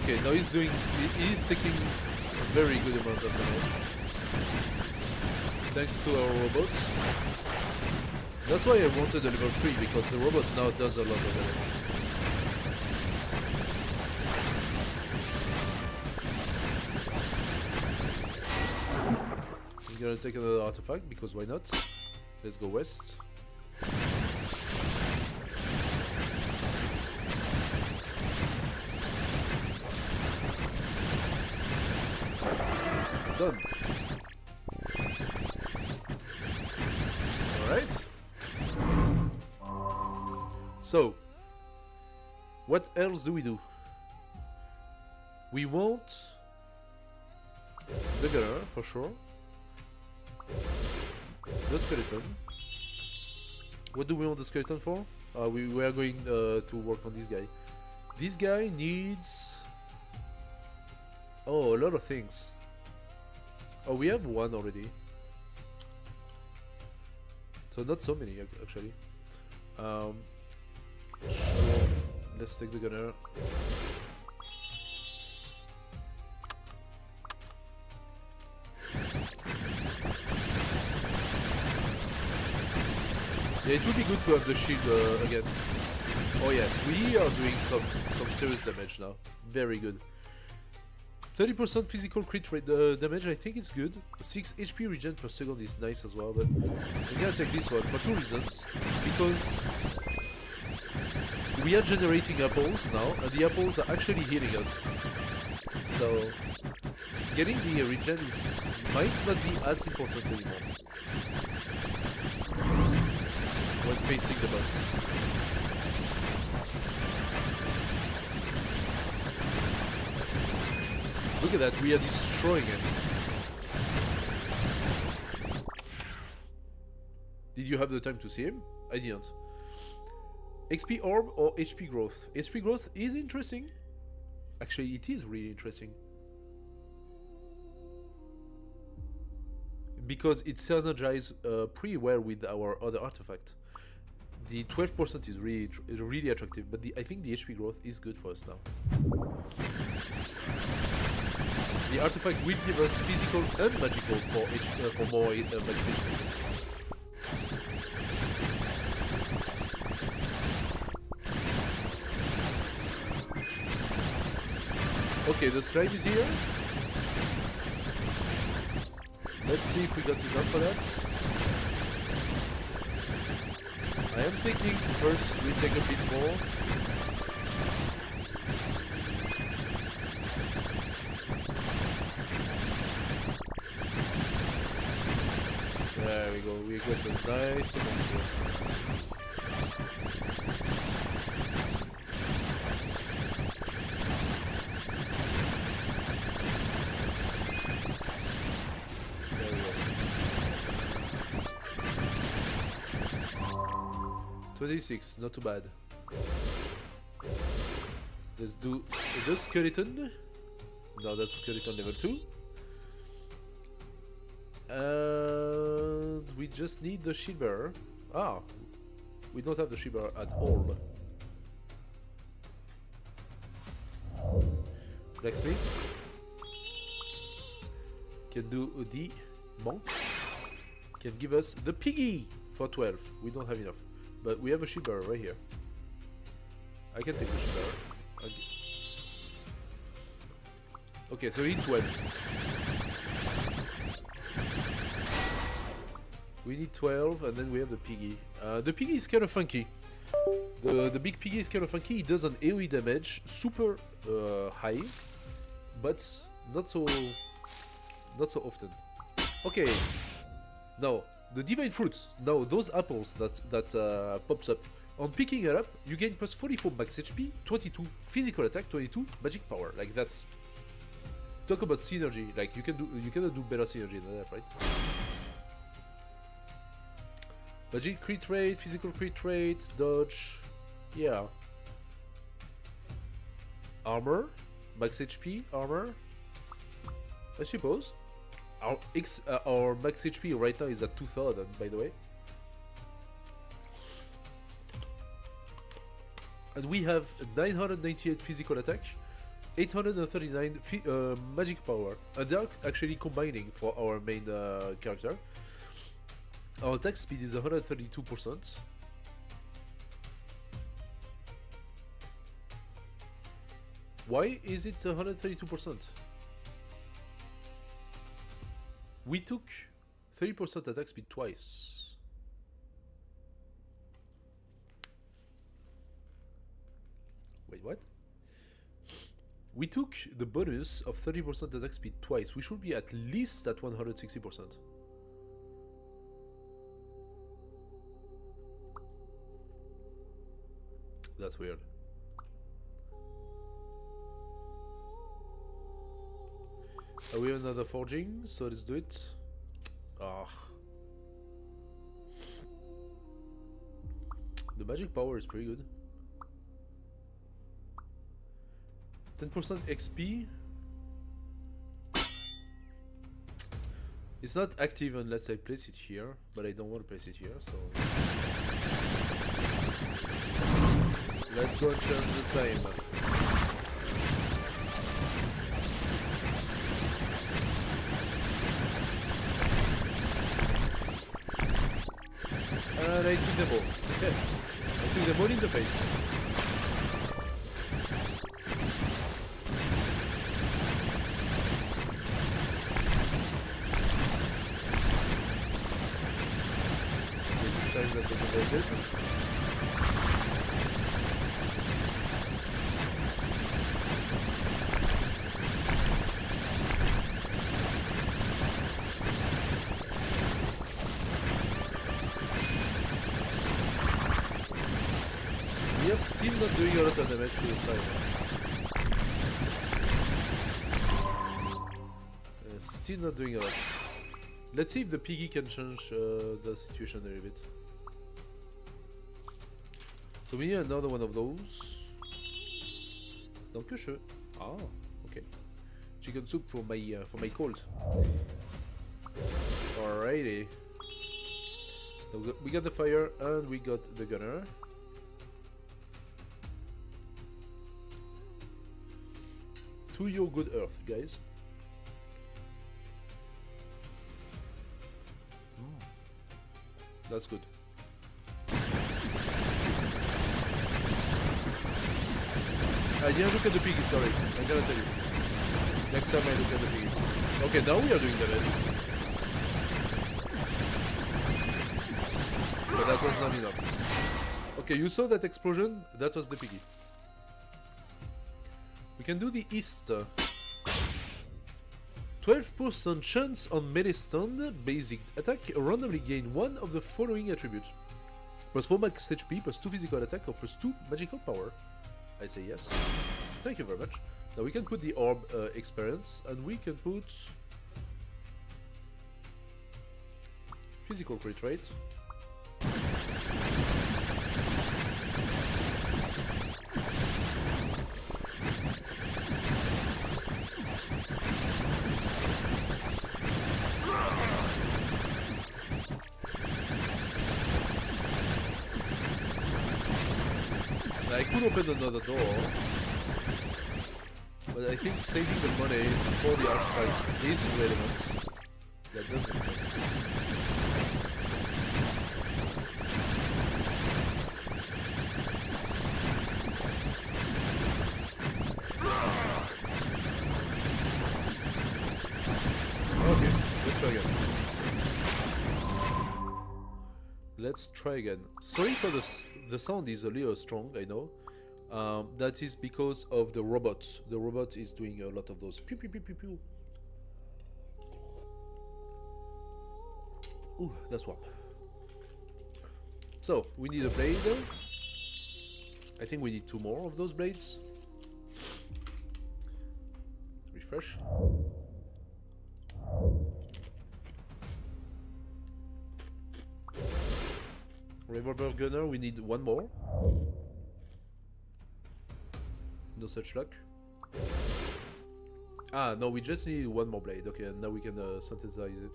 Okay, now he's taking a very good amount of damage. Thanks to our robot. That's why I wanted a level 3, because the robot now does a lot of damage. I'm gonna take another artifact, because why not? Let's go west. Done. Alright. So, what else do we do? We want the gunner, for sure. The skeleton. What do we want the skeleton for? We are going to work on this guy. This guy needs... Oh, a lot of things. Oh, we have one already. So not so many, actually. Sure. Let's take the gunner. Yeah, it would be good to have the shield again. Oh yes, we are doing some serious damage now. Very good. 30% physical crit rate damage, I think it's good. 6 HP regen per second is nice as well, but I'm gonna take this one for 2 reasons. Because we are generating apples now, and the apples are actually healing us. So getting the regen might not be as important anymore when facing the boss. Look at that, we are destroying him. Did you have the time to see him? I didn't. XP orb or HP growth? HP growth is interesting. Actually, it is really interesting. Because it synergizes pretty well with our other artifact. The 12% is really attractive, but I think the HP growth is good for us now. The artifact will give us physical and magical for more max HP. Okay, the slime is here. Let's see if we got enough for that. I am thinking first we take a bit more. There we go, we got a nice amount here. There we go. 26, not too bad. Let's do the skeleton. No, that's skeleton level 2. And we just need the shield bearer. Ah, we don't have the shield bearer at all. Blacksmith can do the monk. Can give us the piggy for 12. We don't have enough, but we have a shield bearer right here. I can take the shield bearer. Okay, so we need 12. We need 12, and then we have the piggy. The piggy is kind of funky. The big piggy is kind of funky. It does an AoE damage, super high, but not so often. Okay, now the divine fruit. Now those apples that pops up. On picking it up, you gain plus 44 max HP, 22 physical attack, 22 magic power. Like that's talk about synergy. Like you cannot do better synergy than that, right? Magic crit rate, physical crit rate, dodge, yeah. Armor, max HP, armor, I suppose. Our max HP right now is at 2000, by the way. And we have 998 physical attack, 839 magic power, and they are actually combining for our main character. Our attack speed is 132%. Why is it 132%? We took 30% attack speed twice. Wait, what? We took the bonus of 30% attack speed twice. We should be at least at 160%. That's weird. We have another forging, so let's do it. Ah. The magic power is pretty good. 10% XP. It's not active unless I place it here, but I don't want to place it here, so... Let's go and change the same. And I took the ball. Okay. I took the ball in the face. There's a sign that was avoided. We are still not doing a lot of damage to the side. still not doing a lot. Let's see if the piggy can change the situation a little bit. So we need another one of those. Dankeschön. Ah, okay. Chicken soup for my cold. Alrighty. So we got the fire and we got the gunner. To your good earth, guys. That's good. I didn't look at the piggy, sorry. I'm gonna tell you. Next time I look at the piggy. Okay, now we are doing damage. But that was not enough. Okay, you saw that explosion? That was the piggy. We can do the east. 12% chance on melee stun, basic attack, randomly gain one of the following attributes. Plus 4 max HP, plus 2 physical attack, or plus 2 magical power. I say yes. Thank you very much. Now we can put the orb experience, and we can put physical crit rate. I could open another door, but I think saving the money for the art fight is relevant. That does make sense. Okay, let's try again. Let's try again. Sorry for the sound is a little strong, I know. That is because of the robot. The robot is doing a lot of those pew pew pew pew pew. Ooh, that's warm. So, we need a blade. I think we need 2 more of those blades. Refresh. Revolver gunner, we need 1 more. No such luck. Ah, no, we just need 1 more blade. Okay, and now we can synthesize it.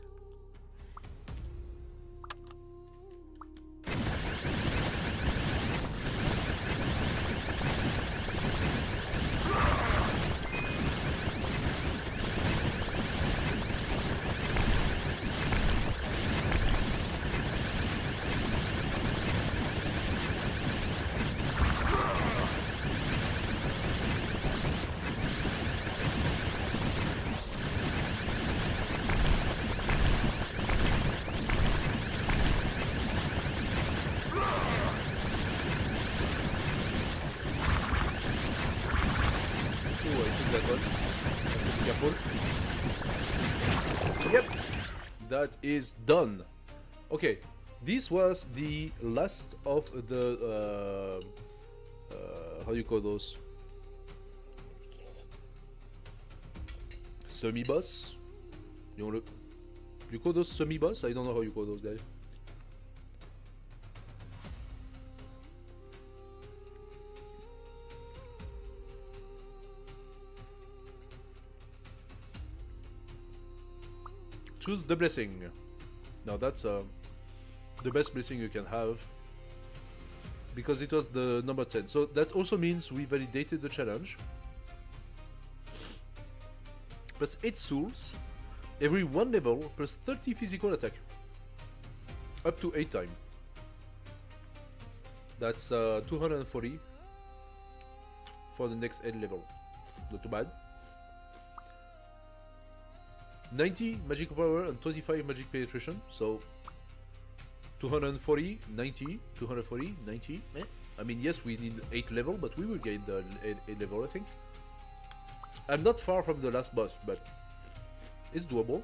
Yep, that is done. Okay, this was the last of the how do you call those? Semi-boss? You call those semi-boss? I don't know how you call those guys. Choose the blessing. Now that's the best blessing you can have, because it was the number 10. So that also means we validated the challenge. Plus 8 souls, every 1 level, plus 30 physical attack. Up to 8 times. That's 240 for the next 8 level. Not too bad. 90 magic power and 25 magic penetration, so 240, 90, 240, 90. I mean, yes, we need 8 level, but we will gain the 8 level, I think. I'm not far from the last boss, but it's doable.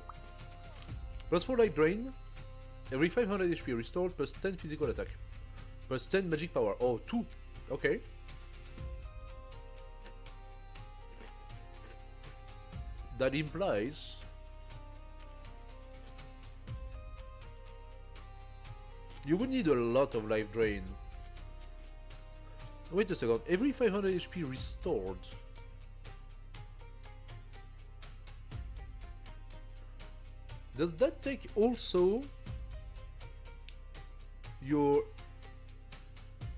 Plus 4 life drain, every 500 HP restored, plus 10 physical attack, plus 10 magic power. Oh, 2. Okay. That implies You would need a lot of life drain. Wait a second. Every 500 HP restored. Does that take also your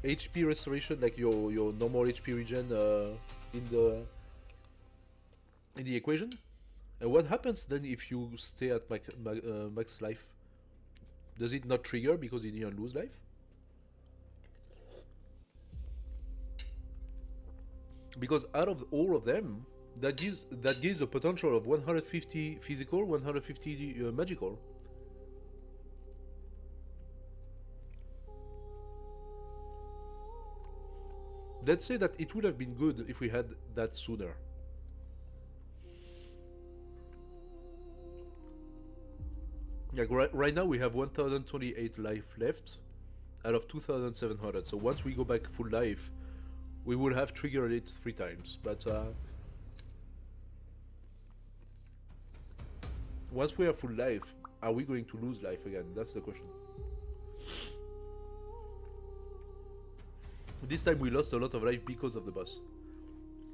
HP restoration, like your normal HP regen in the equation? And what happens then if you stay at max life? Does it not trigger because you didn't lose life? Because out of all of them, that gives the potential of 150 physical, 150 magical. Let's say that it would have been good if we had that sooner. Like right now we have 1028 life left out of 2700. So once we go back full life, we will have triggered it 3 times. But once we are full life, are we going to lose life again? That's the question. This time we lost a lot of life because of the boss.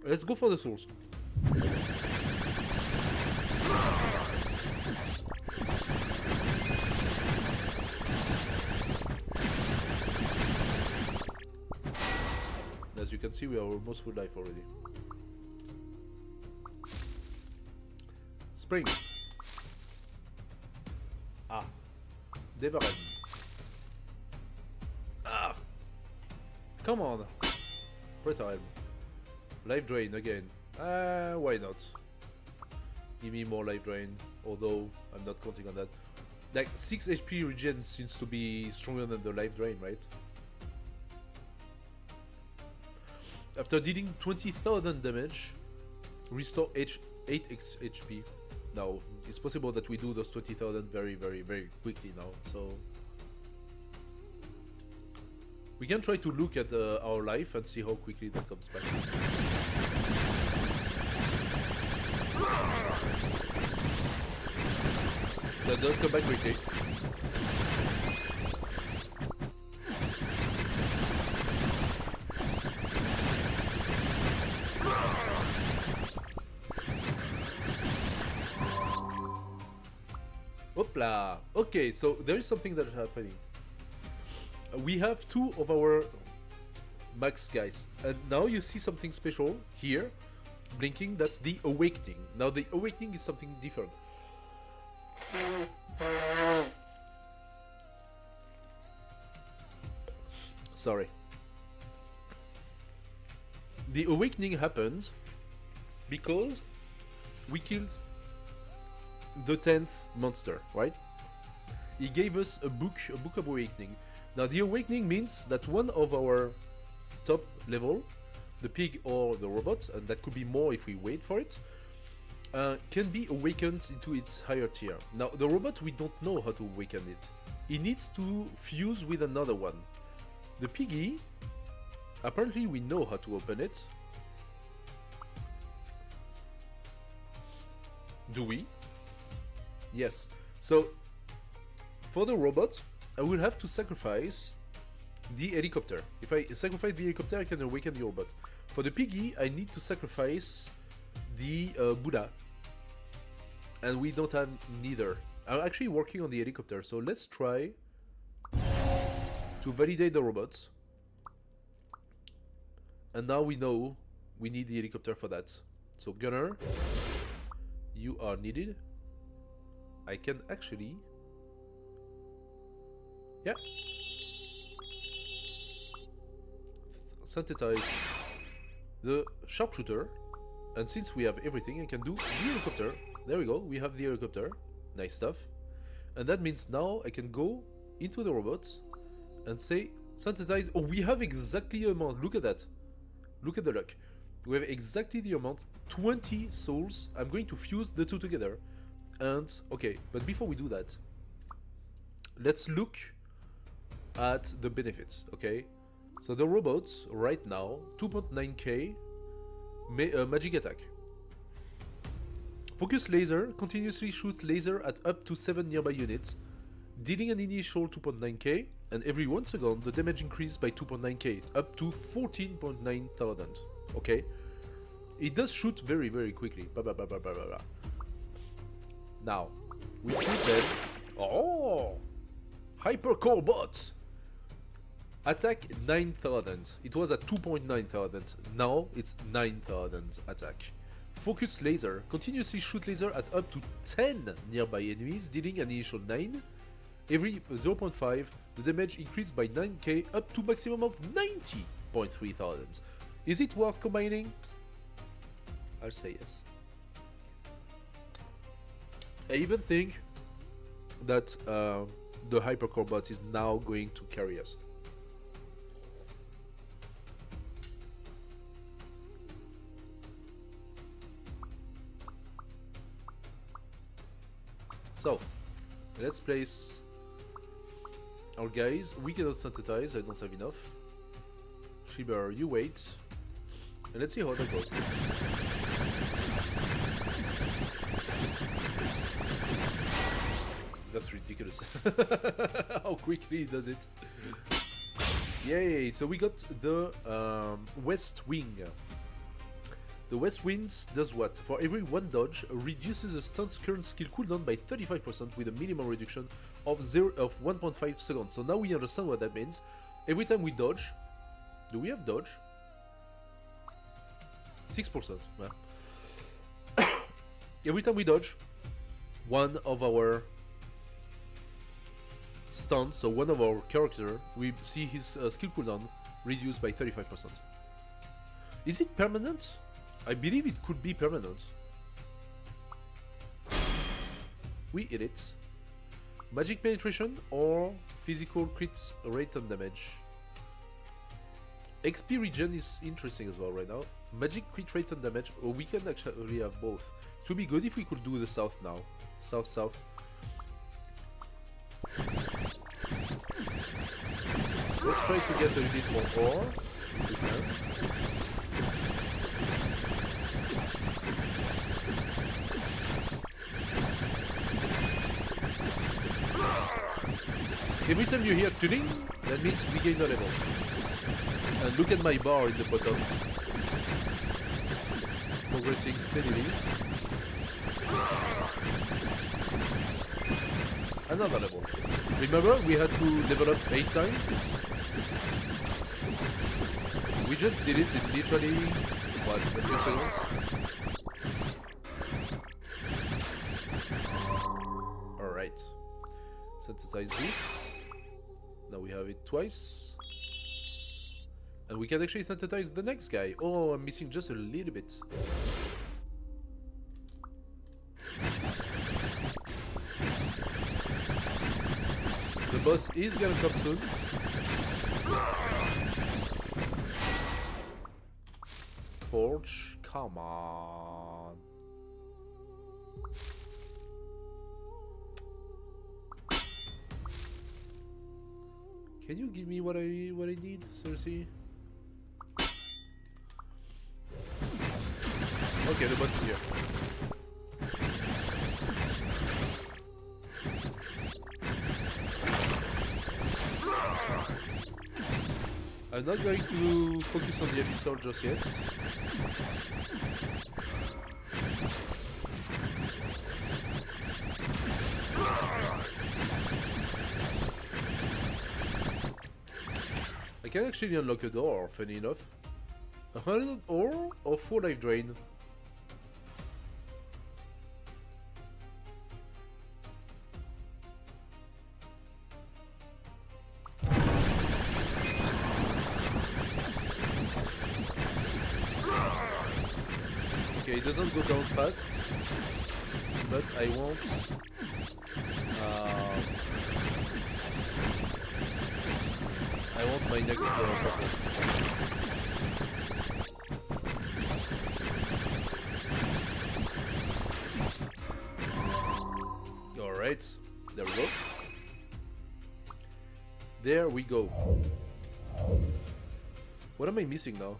Let's go for the souls. As you can see, we are almost full life already. Spring. Ah. Devaren. Ah. Come on. Pre-time. Life drain again. Why not? Give me more life drain. Although I'm not counting on that. Like 6 HP regen seems to be stronger than the life drain, right? After dealing 20,000 damage, restore 8 HP. Now, it's possible that we do those 20,000 very, very, very quickly now, so... We can try to look at our life and see how quickly that comes back. That does come back quickly. Hopla! Okay, so there is something that is happening. We have 2 of our max guys, and now you see something special here, blinking. That's the awakening. Now the awakening is something different. Sorry. The awakening happens because we killed the 10th monster, right? He gave us a book of awakening. Now the awakening means that one of our top level, the pig or the robot, and that could be more if we wait for it, can be awakened into its higher tier. Now the robot, we don't know how to awaken it. It needs to fuse with another one. The piggy, apparently we know how to open it. Do we? Yes. So for the robot, I will have to sacrifice the helicopter. If I sacrifice the helicopter, I can awaken the robot. For the piggy, I need to sacrifice the Buddha. And we don't have neither. I'm actually working on the helicopter, so let's try to validate the robots. And now we know we need the helicopter for that. So Gunner, you are needed. I can actually... Yeah. Synthesize the sharpshooter, and since we have everything, I can do the helicopter. There we go, we have the helicopter. Nice stuff. And that means now I can go into the robot and say synthesize. Oh, we have exactly the amount. Look at that. Look at the luck. We have exactly the amount. 20 souls. I'm going to fuse the 2 together. And okay, but before we do that, let's look at the benefits, okay? So the robots right now, 2.9k magic attack. Focus laser continuously shoots laser at up to 7 nearby units, dealing an initial 2.9k, and every 1 second the damage increased by 2.9k, up to 14.9 thousand. Okay? It does shoot very, very quickly. Blah, blah, blah, blah, blah, blah. Now, we choose them. Oh! Hypercore bot! Attack 9,000. It was at 2.9 thousand. Now it's 9,000 attack. Focus laser. Continuously shoot laser at up to 10 nearby enemies, dealing an initial 9. Every 0.5, the damage increased by 9k up to maximum of 90.3 thousand. Is it worth combining? I'll say yes. I even think that the Hypercore bot is now going to carry us. So, let's place our guys. We cannot synthesize, I don't have enough. Shiber, you wait. And let's see how that goes. That's ridiculous. How quickly he does it. Yay, so we got the West Wing. The West Wind does what? For every 1 dodge, reduces a stun's current skill cooldown by 35% with a minimum reduction of 1.5 seconds. So now we understand what that means. Every time we dodge, do we have dodge? 6%. Yeah. Every time we dodge, one of our stuns, so one of our character, we see his skill cooldown reduced by 35%. Is it permanent? I believe it could be permanent. We hit it. Magic penetration or physical crit rate and damage. XP regen is interesting as well right now. Magic crit rate and damage. Oh, we can actually have both. It would be good if we could do the south now. South. Let's try to get a little bit more ore. If we can. Every time you hear tuning, that means we gain a level. And look at my bar in the bottom. Progressing steadily. Another level. Remember, we had to level up 8 times? We just did it in literally, what, a few seconds? Alright. Synthesize this. Now we have it twice. And we can actually synthesize the next guy. Oh, I'm missing just a little bit. The boss is gonna come soon. Forge, come on. Can you give me what I need, seriously? Okay, the boss is here. I'm not going to focus on the Abyssal just yet. I can actually unlock a door, funny enough. 100 ore or 4 life drain? Okay, it doesn't go down fast, but I want my next purple. Alright, there we go. There we go. What am I missing now?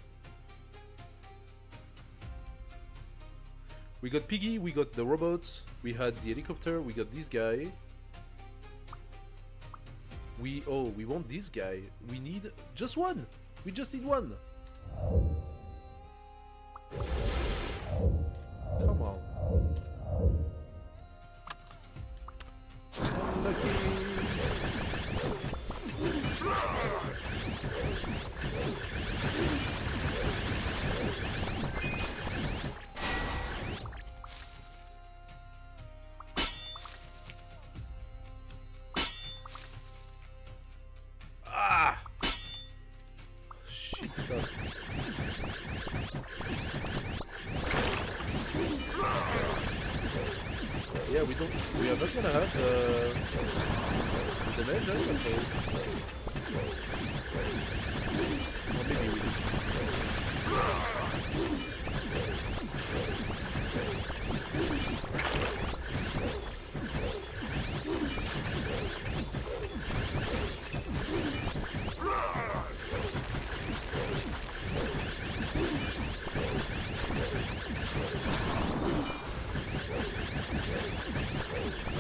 We got Piggy, we got the robots, we had the helicopter, we got this guy. We want this guy. We need just one. We just need one. Come on. Unlucky. Ah! Shit stuff. Yeah, we are not gonna have the damage, control. Or maybe we do.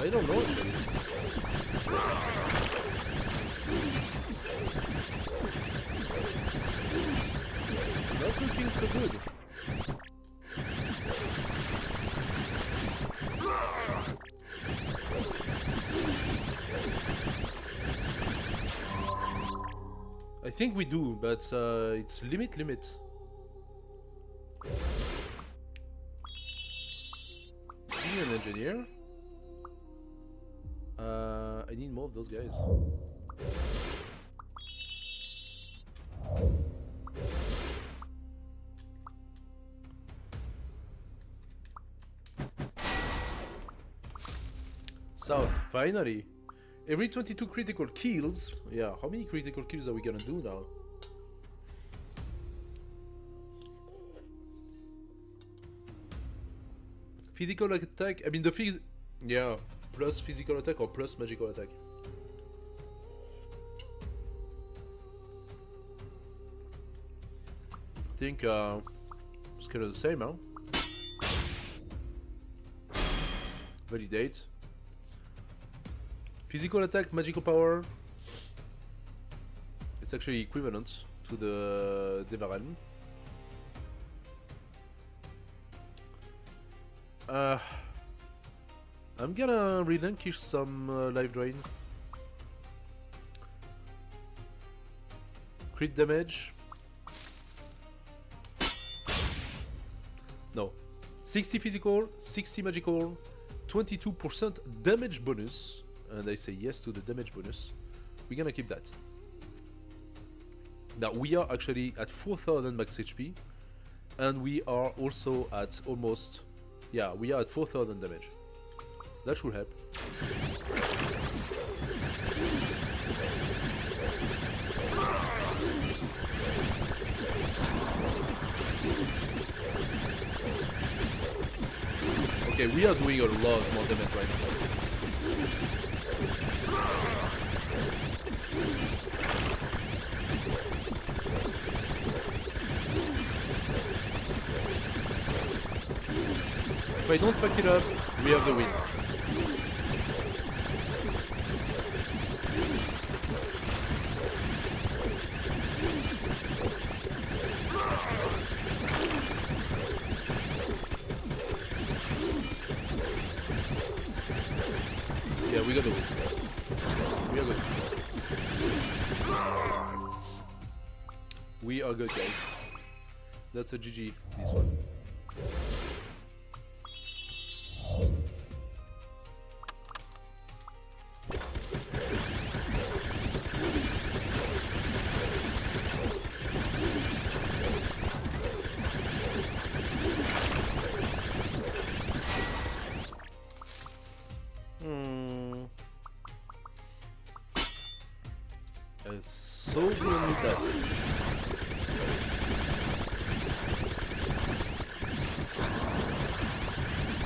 I don't know actually. It's not looking so good. I think we do, but it's limit. Being an engineer. I need more of those guys. South, finally. Every 22 critical kills. Yeah, how many critical kills are we gonna do now? Physical attack. I mean, yeah, plus physical attack or plus magical attack. I think it's kind of the same, huh? Validate. Physical attack, magical power. It's actually equivalent to the Devarelm. I'm gonna relinquish some life drain. Crit damage. No. 60 physical, 60 magical, 22% damage bonus. And I say yes to the damage bonus. We're gonna keep that. Now we are actually at 4000 max HP. And we are also at almost... Yeah, we are at 4000 damage. That should help. Okay, we are doing a lot more damage right now. If I don't fuck it up, we have the win. Yeah, we got the win. We are good. We are good, guys. That's a GG, this one. So good with that.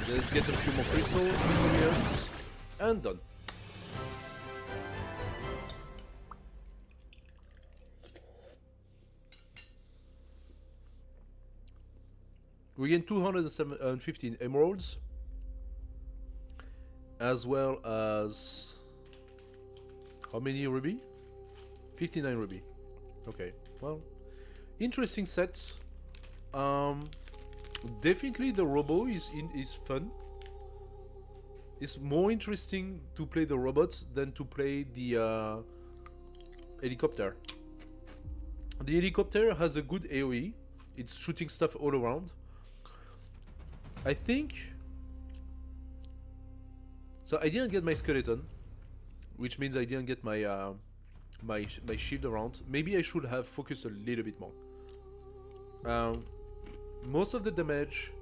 Let's get a few more crystals, minions, and done. We gain 215 emeralds, as well as how many ruby? 59 ruby. Okay, well, interesting set. Definitely the robo is fun. It's more interesting to play the robots than to play the helicopter. The helicopter has a good AoE. It's shooting stuff all around. I think... So I didn't get my skeleton, which means I didn't get my my shield around. Maybe I should have focused a little bit more. Most of the damage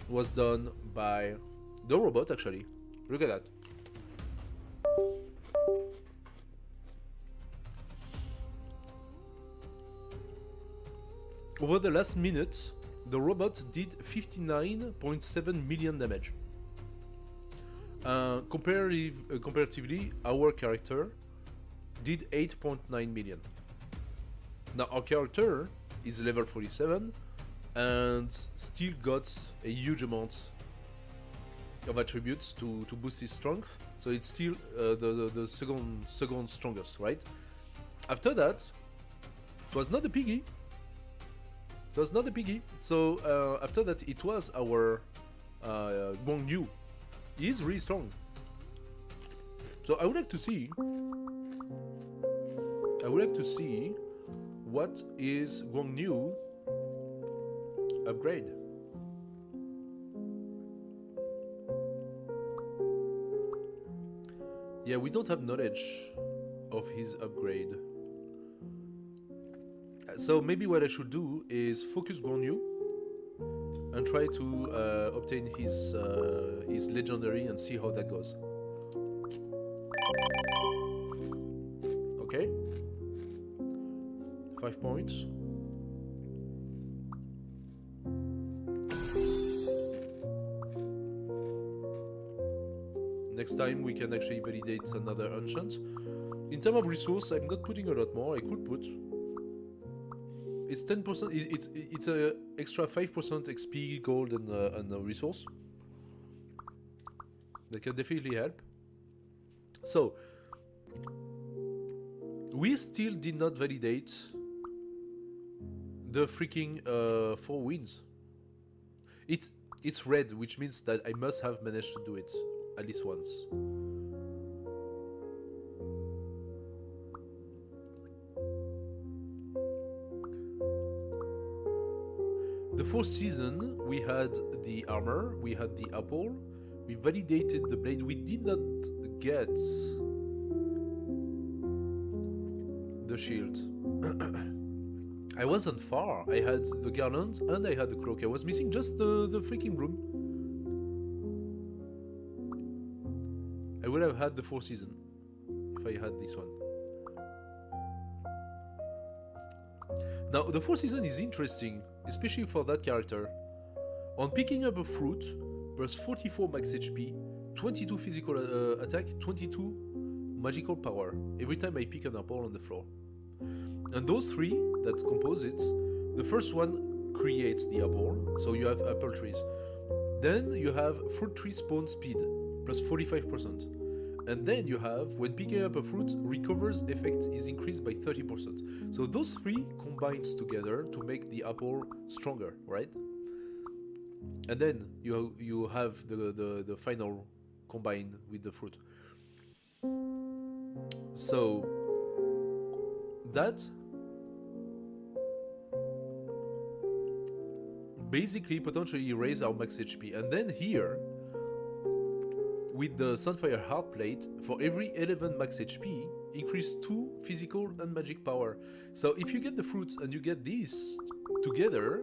was done by the robot, actually. Look at that. Over the last minute, the robot did 59.7 million damage. Comparatively, our character did 8.9 million. Now, our character is level 47 and still got a huge amount of attributes to boost his strength, so it's still the second strongest, right? After that, it was not the piggy. It was not the piggy. So after that, it was our Guang Yu. He is really strong. So I would like to see. What is Guang Yu upgrade. Yeah, we don't have knowledge of his upgrade. So maybe what I should do is focus Guan Yu and try to obtain his legendary and see how that goes. Okay. 5 points. Next time we can actually validate another enchant. In terms of resource, I'm not putting a lot more. I could put. It's 10%. It's a extra 5% XP, gold, and a resource. That can definitely help. So we still did not validate the freaking 4 wins. It's red, which means that I must have managed to do it at least once. The 4th season, we had the armor, we had the apple, we validated the blade. We did not get the shield. I wasn't far. I had the garland and I had the cloak. I was missing just the freaking broom. I would have had the 4th season if I had this one. Now, the 4th season is interesting, especially for that character. On picking up a fruit, plus 44 max HP, 22 physical attack, 22 magical power every time I pick an apple on the floor. And those 3 that compose it, the first one creates the apple, so you have apple trees. Then you have fruit tree spawn speed, plus 45%. And then you have, when picking up a fruit, recovers effect is increased by 30%. So those 3 combines together to make the apple stronger, right? And then you have the final combine with the fruit. So that basically potentially raise our max HP. And then here, with the Sunfire Heart Plate, for every 11 max HP, increase 2 physical and magic power. So if you get the fruits and you get these together,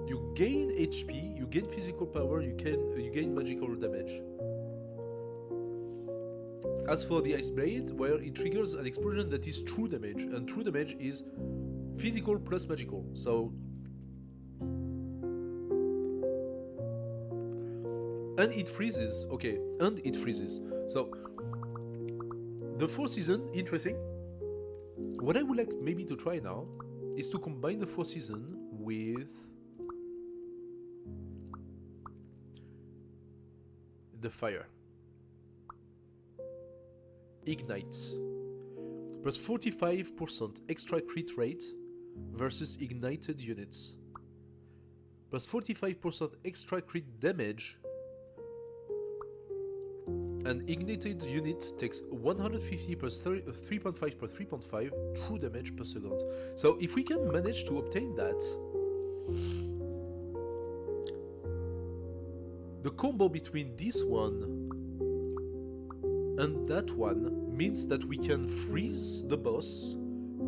you gain HP, you gain physical power, you gain magical damage. As for the Ice Blade, well, it triggers an explosion that is true damage, and true damage is physical plus magical. So and it freezes. Okay, and it freezes. So the 4th season, interesting. What I would like maybe to try now is to combine the 4th season with the fire. Ignite. Plus 45% extra crit rate versus ignited units. Plus 45% extra crit damage. An ignited unit takes 150 plus 3.5 per 3.5 true damage per second. So if we can manage to obtain that, the combo between this one and that one means that we can freeze the boss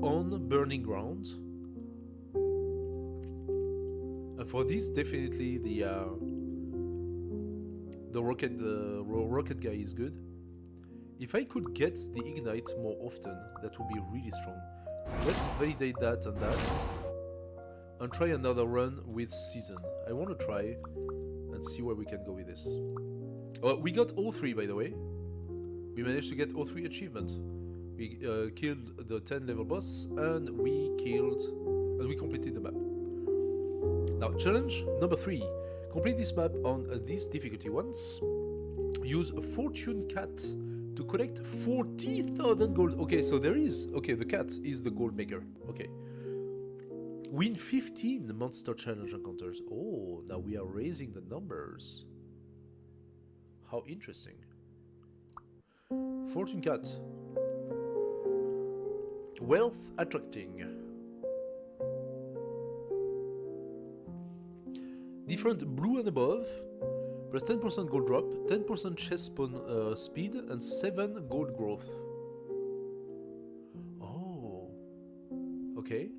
on burning ground. And for this, definitely the rocket guy is good. If I could get the ignite more often, that would be really strong. Let's validate that and that, and try another run with season. I want to try and see where we can go with this. Oh, we got all three, by the way. We managed to get all three achievements. We killed the 10 level boss, and we completed the map. Now, challenge number 3. Complete this map on this difficulty once. Use a fortune cat to collect 40,000 gold. Okay, so there is... Okay, the cat is the gold maker. Okay. Win 15 monster challenge encounters. Oh, now we are raising the numbers. How interesting. Fortune cat. Wealth attracting. Different blue and above, plus 10% gold drop, 10% chest spawn speed, and 7 gold growth. Oh, okay.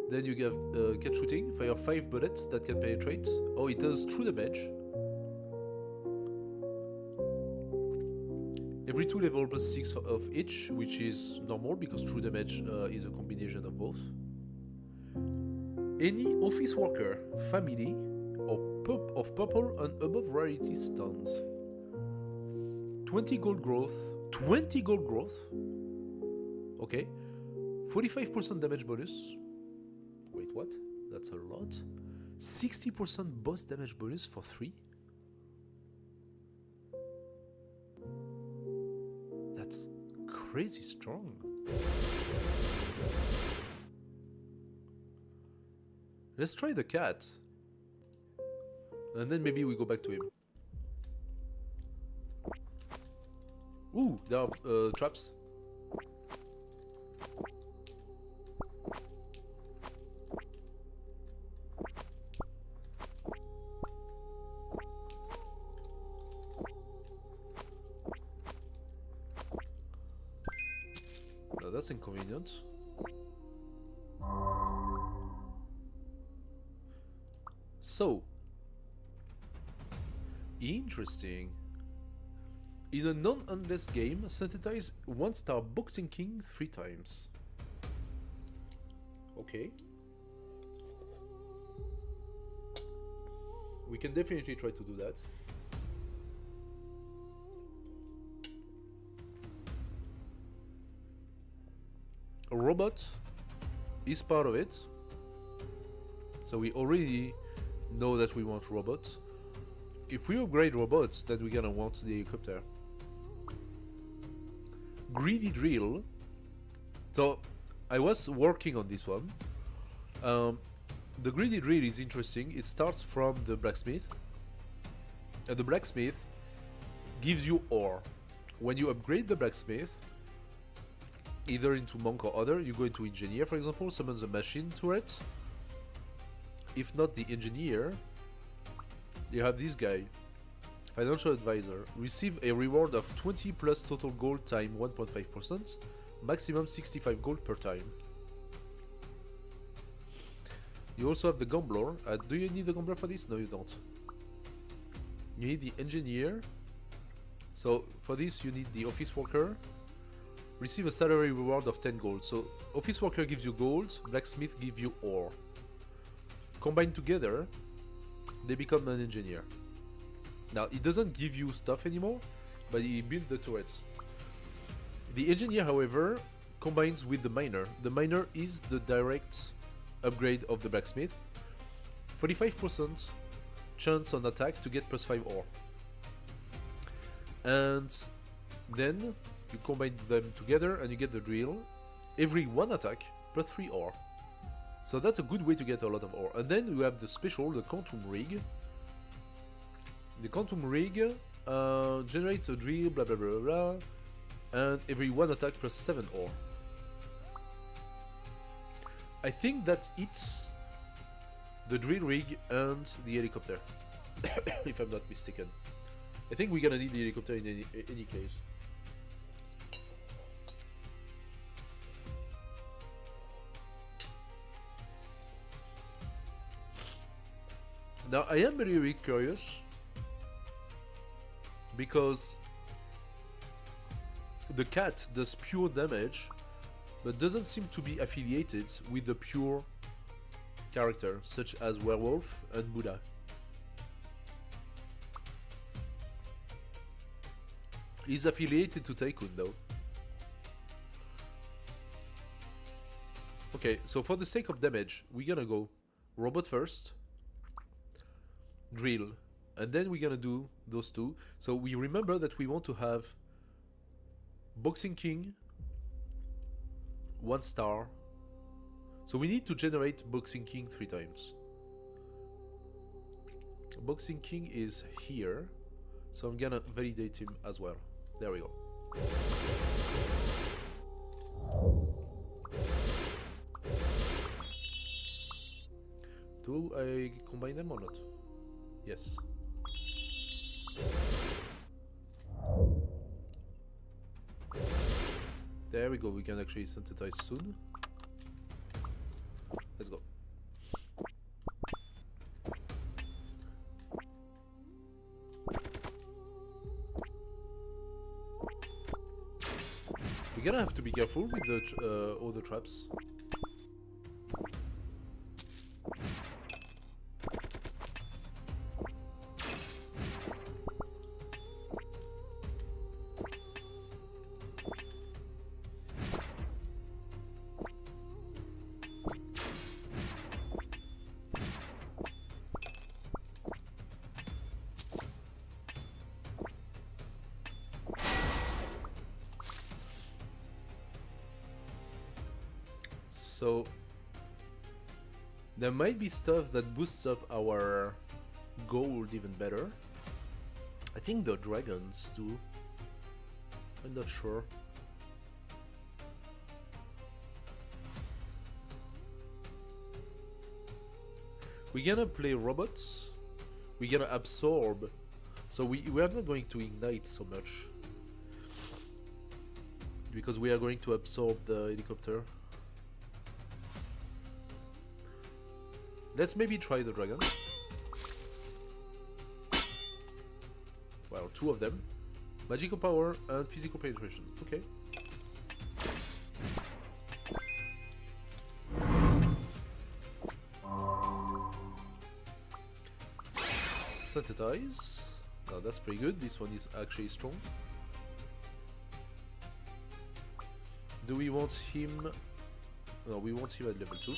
Then you have cat shooting, fire 5 bullets that can penetrate. Oh, it does true damage. Every 2 level plus 6 of each, which is normal because true damage is a combination of both. Any office worker, family, or of purple and above rarity stands. 20 gold growth. 20 gold growth? Okay. 45% damage bonus. Wait, what? That's a lot. 60% boss damage bonus for 3. That's crazy strong. Let's try the cat. And then maybe we go back to him. Ooh, there are traps. No, that's inconvenient. So, interesting. In a non-endless game, synthesize 1-star boxing king 3 times. Okay. We can definitely try to do that. A robot is part of it. So we already know that we want robots. If we upgrade robots, then we're gonna want the helicopter. Greedy drill. So I was working on this one. The greedy drill is interesting. It starts from the blacksmith, and the blacksmith gives you ore. When you upgrade the blacksmith, either into monk or other, you go into engineer, for example, summons a machine turret. If not the engineer, you have this guy, financial advisor. Receive a reward of 20 plus total gold time 1.5%, maximum 65 gold per time. You also have the gambler. Do you need the gambler for this? No, you don't. You need the engineer. So for this, you need the office worker. Receive a salary reward of 10 gold. So office worker gives you gold, blacksmith gives you ore. Combined together, they become an engineer. Now, it doesn't give you stuff anymore, but it builds the turrets. The engineer, however, combines with the miner. The miner is the direct upgrade of the blacksmith. 45% chance on attack to get plus 5 ore. And then You combine them together and you get the drill. Every 1 attack plus 3 ore. So that's a good way to get a lot of ore. And then you have the special, the quantum rig. The quantum rig generates a drill, blah blah blah blah, and every 1 attack plus 7 ore. I think that it's the drill rig and the helicopter, if I'm not mistaken. I think we're gonna need the helicopter in any case. Now I am very, very curious because the cat does pure damage but doesn't seem to be affiliated with the pure character such as Werewolf and Buddha. He's affiliated to Tycoon though. Okay, so for the sake of damage, we're gonna go robot first, drill, and then we're gonna do those two. So we remember that we want to have Boxing King, 1 star. So we need to generate Boxing King 3 times. Boxing King is here, so I'm gonna validate him as well. There we go. Do I combine them or not? Yes. There we go, we can actually synthesize soon. Let's go. We're gonna have to be careful with the all the traps. So there might be stuff that boosts up our gold even better. I think the dragons do. I'm not sure. We're gonna play robots. We're gonna absorb. So we are not going to ignite so much, because we are going to absorb the helicopter. Let's maybe try the dragon. Well, 2 of them. Magical power and physical penetration. Okay. Synthesize. Now that's pretty good. This one is actually strong. Do we want him? No, we want him at level 2.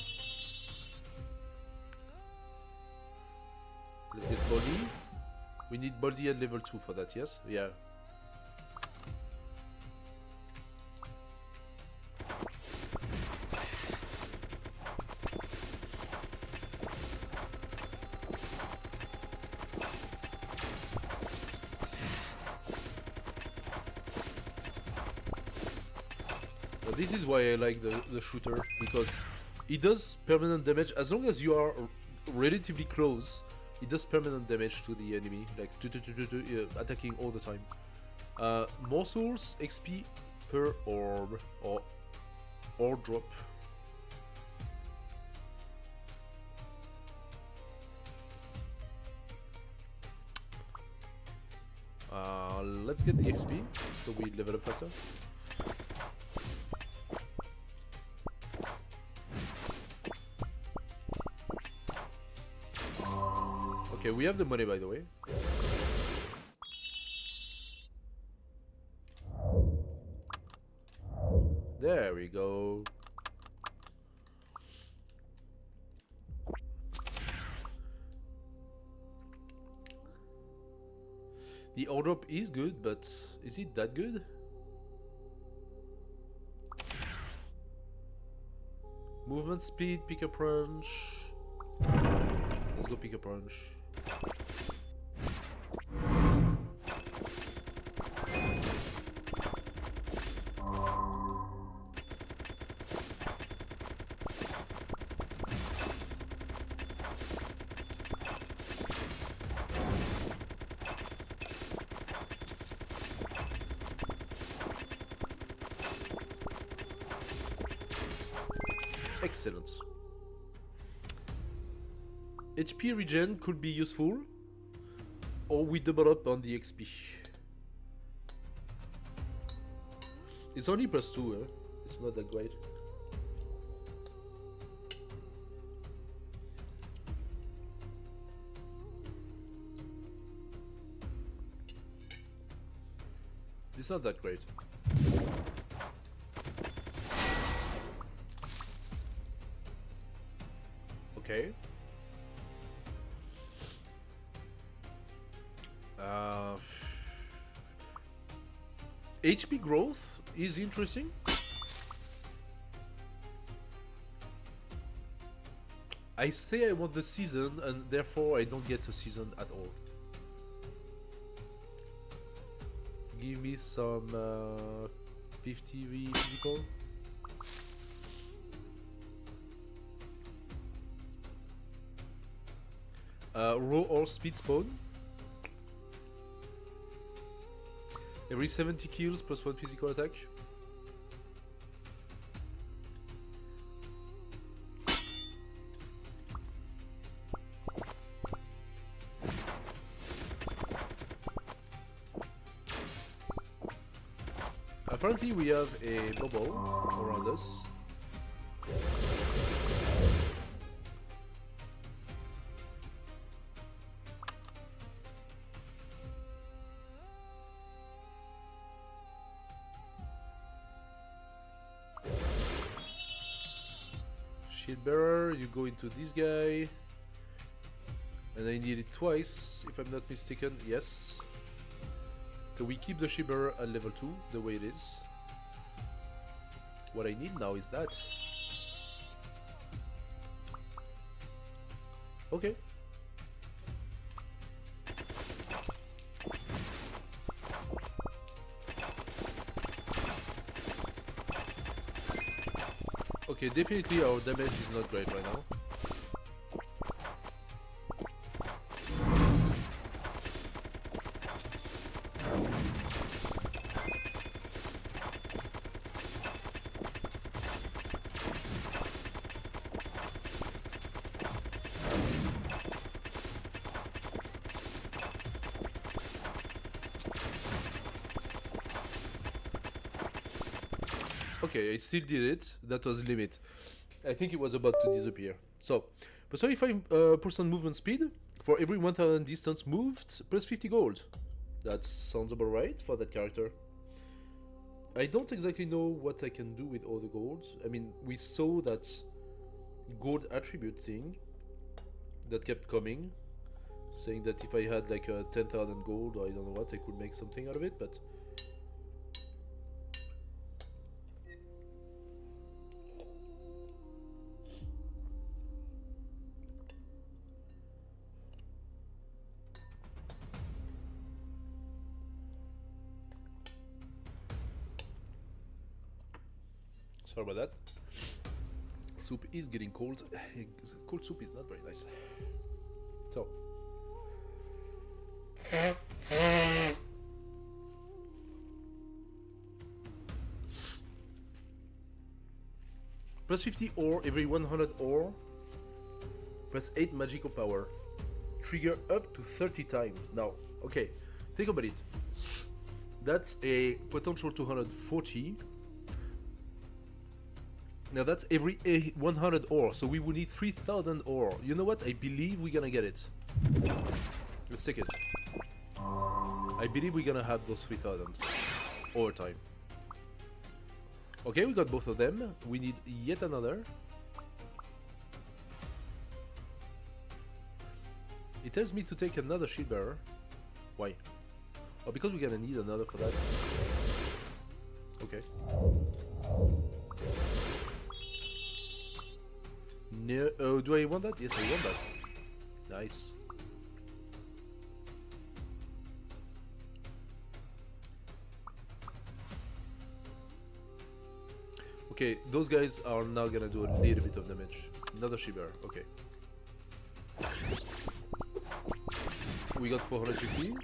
Let's get body. We need body at level 2 for that, yes? Yeah. But this is why I like the shooter, because it does permanent damage as long as you are relatively close. It does permanent damage to the enemy, like attacking all the time. More souls, XP per orb, or orb drop. Let's get the XP, so we level up faster. Okay, we have the money, by the way. There we go. The orb drop is good, but is it that good? Movement speed, pick a punch. Let's go pick a punch. Excellent. HP regen could be useful, or we double up on the XP. It's only +2, eh? It's not that great. It's not that great. Okay. HP growth is interesting. I say I want the season, and therefore I don't get a season at all. Give me some 50 physical. Raw or speed spawn. Every 70 kills plus 1 physical attack. Apparently we have a bubble around us. Shield bearer, you go into this guy. And I need it twice, if I'm not mistaken. Yes. So we keep the shield bearer at level 2, the way it is. What I need now is that. Okay. Okay, definitely our damage is not great right now. Okay, I still did it. That was limit. I think it was about to disappear. So, plus 35% movement speed for every 1000 distance moved, plus 50 gold. That sounds about right for that character. I don't exactly know what I can do with all the gold. I mean, we saw that gold attribute thing that kept coming, saying that if I had like a 10,000 gold, or I don't know what, I could make something out of it, but sorry about that. Soup is getting cold. Cold soup is not very nice. So. Plus 50 ore every 100 ore. Plus 8 magical power. Trigger up to 30 times. Now, okay, think about it. That's a potential 240. Now that's every 100 ore, so we will need 3000 ore. You know what? I believe we're gonna get it. Let's take it. I believe we're gonna have those 3000 over time. Okay, we got both of them. We need yet another. It tells me to take another shield bearer. Why? Oh, because we're gonna need another for that. Okay. No, oh, do I want that? Yes, I want that. Nice. Okay, those guys are now gonna do a little bit of damage. Another Shiver, okay. We got 450.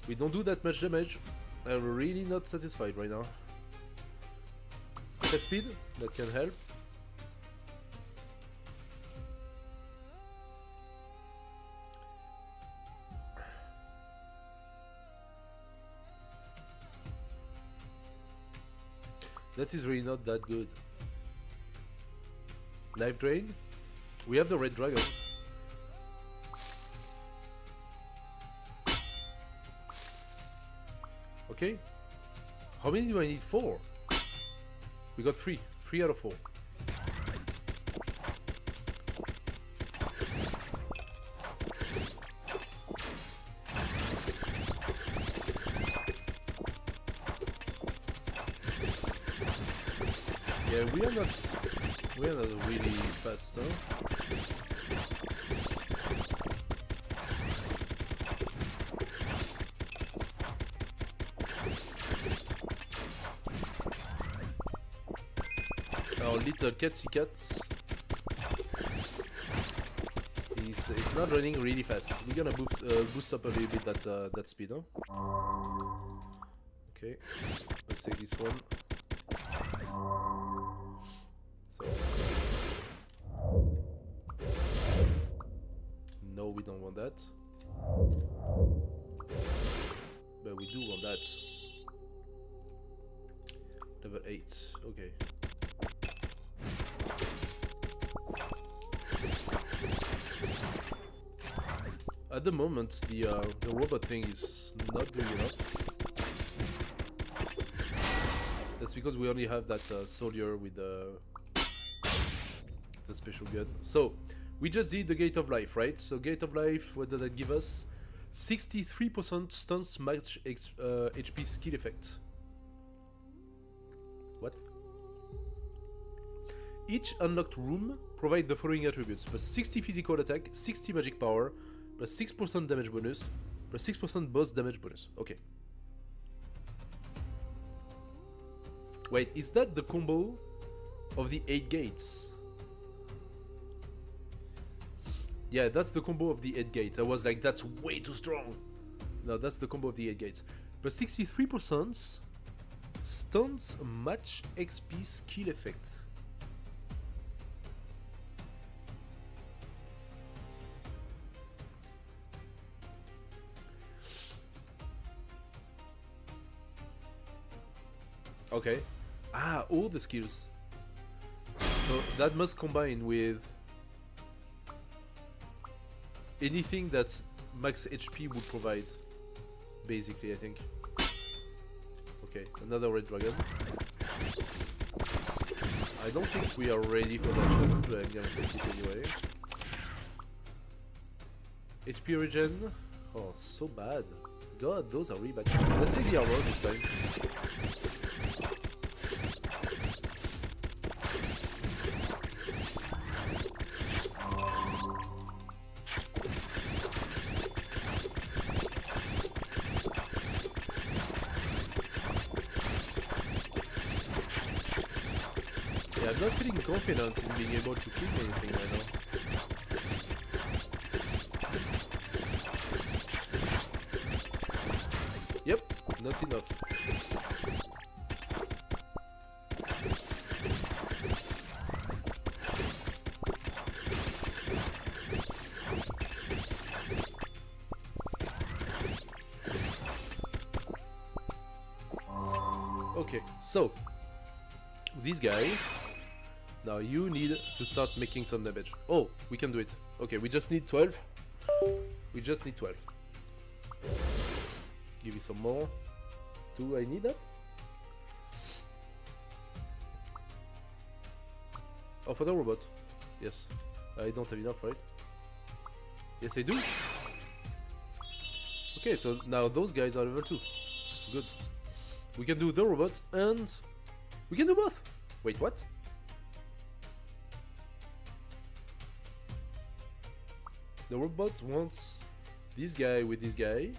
We don't do that much damage. I'm really not satisfied right now. Attack speed, that can help. That is really not that good. Life drain. We have the red dragon. Okay. How many do I need? 4. We got 3. 3 out of 4. Yeah, we are not really fast, huh? Our little catsy cats is not running really fast. We're gonna boost up a little bit that speed, huh? Okay, let's take this one. So no, we don't want that, but we do want that. Level 8. Okay. At the moment, the robot thing is not doing enough. That's because we only have that soldier with the special gun. So we just did the Gate of Life, right? So Gate of Life, what did that give us? 63% stuns match HP skill effect. What? Each unlocked room provides the following attributes: plus 60 physical attack, 60 magic power, plus 6% damage bonus, plus 6% boss damage bonus. Okay. Wait, is that the combo of the 8 gates? Yeah, that's the combo of the 8 gates. I was like, that's way too strong. No, that's the combo of the 8 gates. Plus 63% stuns match XP skill effect. Okay. Ah, all the skills. So that must combine with anything that max HP would provide, basically, I think. Okay, another red dragon. I don't think we are ready for that challenge, but I'm gonna take it anyway. HP regen. Oh, so bad. God, those are really bad. Let's take the armor this time. I'm not feeling confident in being able to kill anything right now. Yep, not enough. Okay, so this guy. Now you need to start making some damage. Oh, we can do it. Okay, we just need 12. We just need 12. Give me some more. Do I need that? Oh, for the robot. Yes. I don't have enough, right? Yes, I do. Okay, so now those guys are level 2. Good. We can do the robot and we can do both. Wait, what? The robot wants this guy with this guy.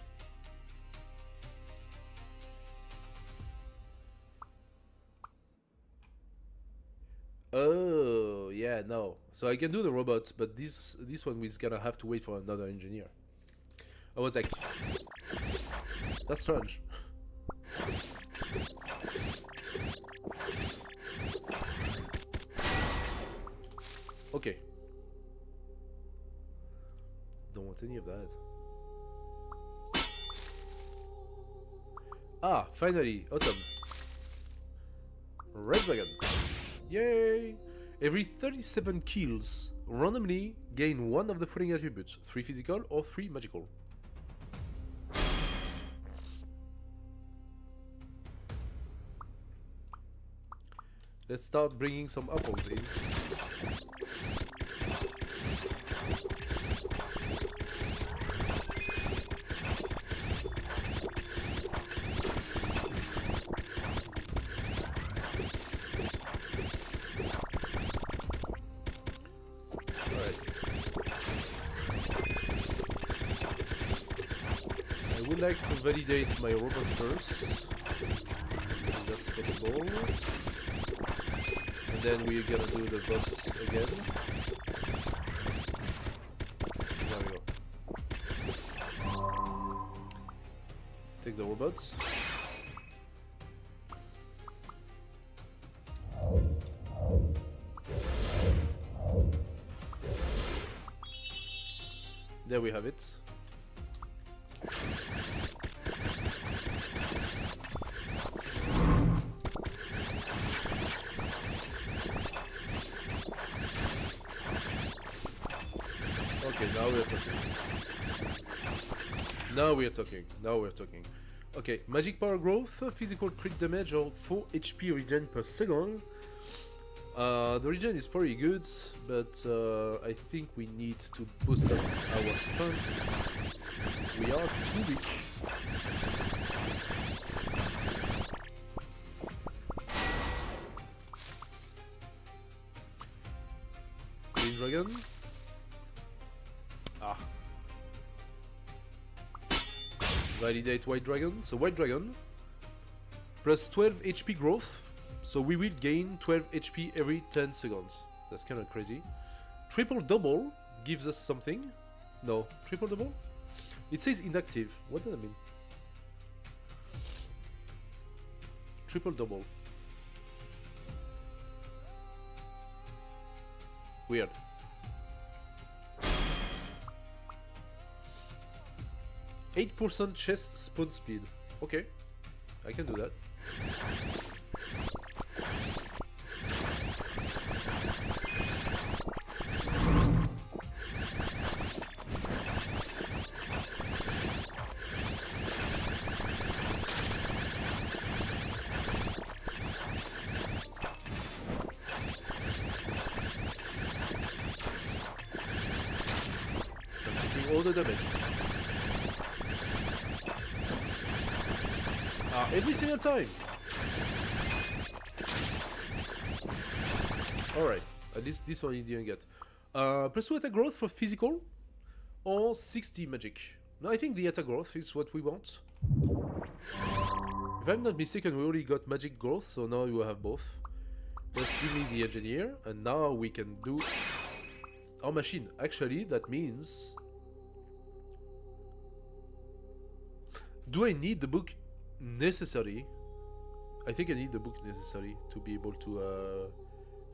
Oh, yeah, no. So I can do the robot, but this one is gonna have to wait for another engineer. I was like, that's strange. Okay. Don't want any of that. Ah, finally, autumn. Red dragon. Yay! Every 37 kills, randomly gain one of the following attributes: 3 physical or 3 magical. Let's start bringing some apples in. I would like to validate my robot first, if that's possible. And then we're gonna do the boss again. There we go. Take the robots. There we have it. Okay, now we're talking. Now we're talking. Okay, magic power growth, physical crit damage or 4 HP regen per second. The regen is pretty good, but I think we need to boost up our strength. We are too weak. Green dragon. Ah. Validate white dragon. So white dragon plus 12 HP growth. So we will gain 12 HP every 10 seconds. That's kind of crazy. Triple double gives us something. No, triple double? It says inactive. What does that mean? Triple double. Weird. %8% chest spawn speed. Okay, I can do that. I'm taking all the damage. Every single time. Alright, at least this one you didn't get. Plus 2 attack growth for physical or 60 magic. No, I think the attack growth is what we want. If I'm not mistaken, we already got magic growth, so now you have both. Just give me the engineer, and now we can do our machine. Actually, that means... Do I need the book necessary? I think I need the book necessary to be able to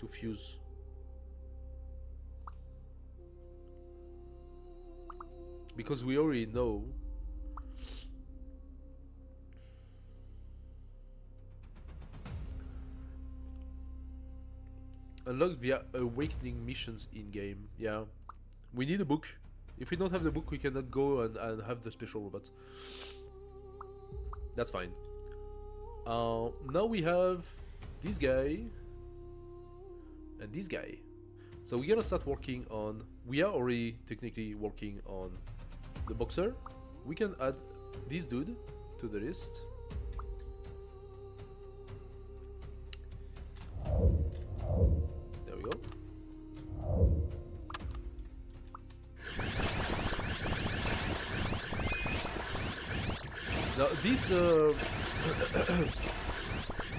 fuse. Because we already know. Unlocked via awakening missions in game. Yeah, we need a book. If we don't have the book, we cannot go and have the special robot. That's fine. Now we have this guy and this guy. So we're gonna start working on... We are already technically working on the boxer. We can add this dude to the list. There we go. Now this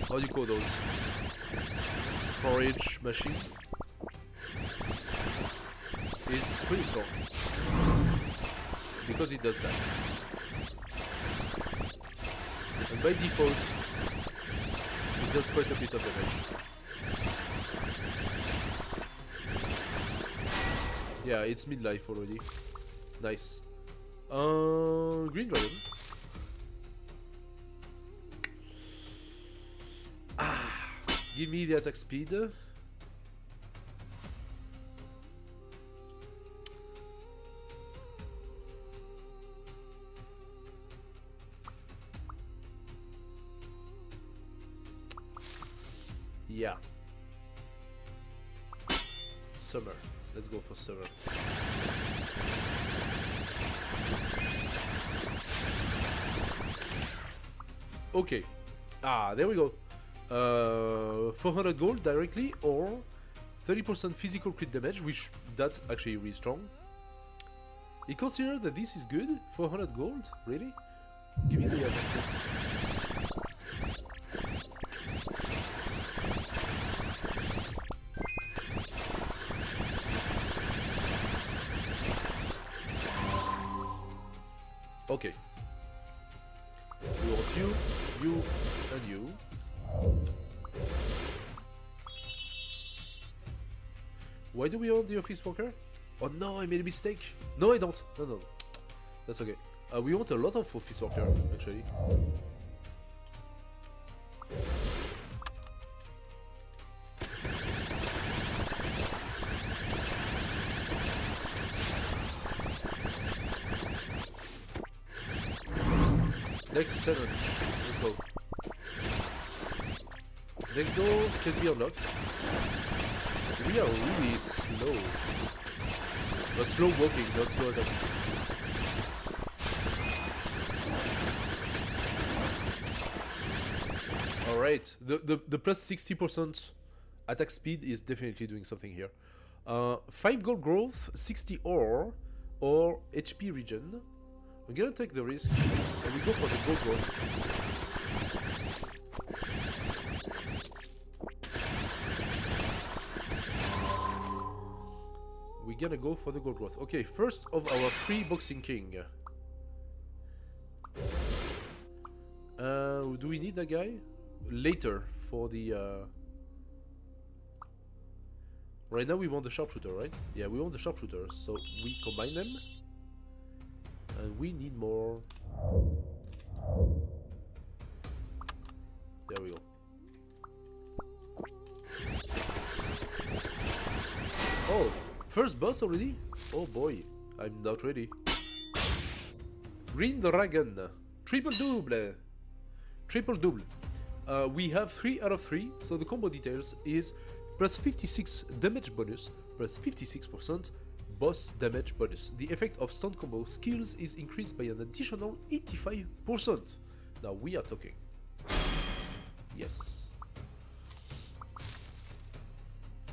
how do you call those? Forage machine is pretty strong because it does that. And by default, it does quite a bit of damage. Yeah, it's midlife already. Nice. Green dragon. Give me the attack speed. Yeah. Summer. Let's go for summer. Okay. Ah, there we go. 400 gold directly or 30% physical crit damage, which that's actually really strong. You consider that this is good? 400 gold? Really? Give me the attack speed. Okay. We want you, and you. Why do we own the office worker? Oh no, I made a mistake. No, I don't. No. That's okay. We want a lot of office worker, actually. Next challenge. Let's go. Next door can be unlocked. We are really slow. Not slow walking, not slow attacking. Alright, the plus 60% attack speed is definitely doing something here. 5 gold growth, 60 ore, or HP regen. I'm gonna take the risk and we go for the gold growth. We're gonna go for the gold growth. Okay, first of our 3 boxing king. Do we need that guy? Later for the right now we want the sharpshooter, right? Yeah, we want the sharpshooter, so we combine them. And we need more. There we go. Oh, first boss already? Oh boy, I'm not ready. Green dragon. Triple double. Triple double. We have 3 out of 3, so the combo details is plus 56 damage bonus, plus 56% boss damage bonus. The effect of stun combo skills is increased by an additional 85%. Now we are talking. Yes.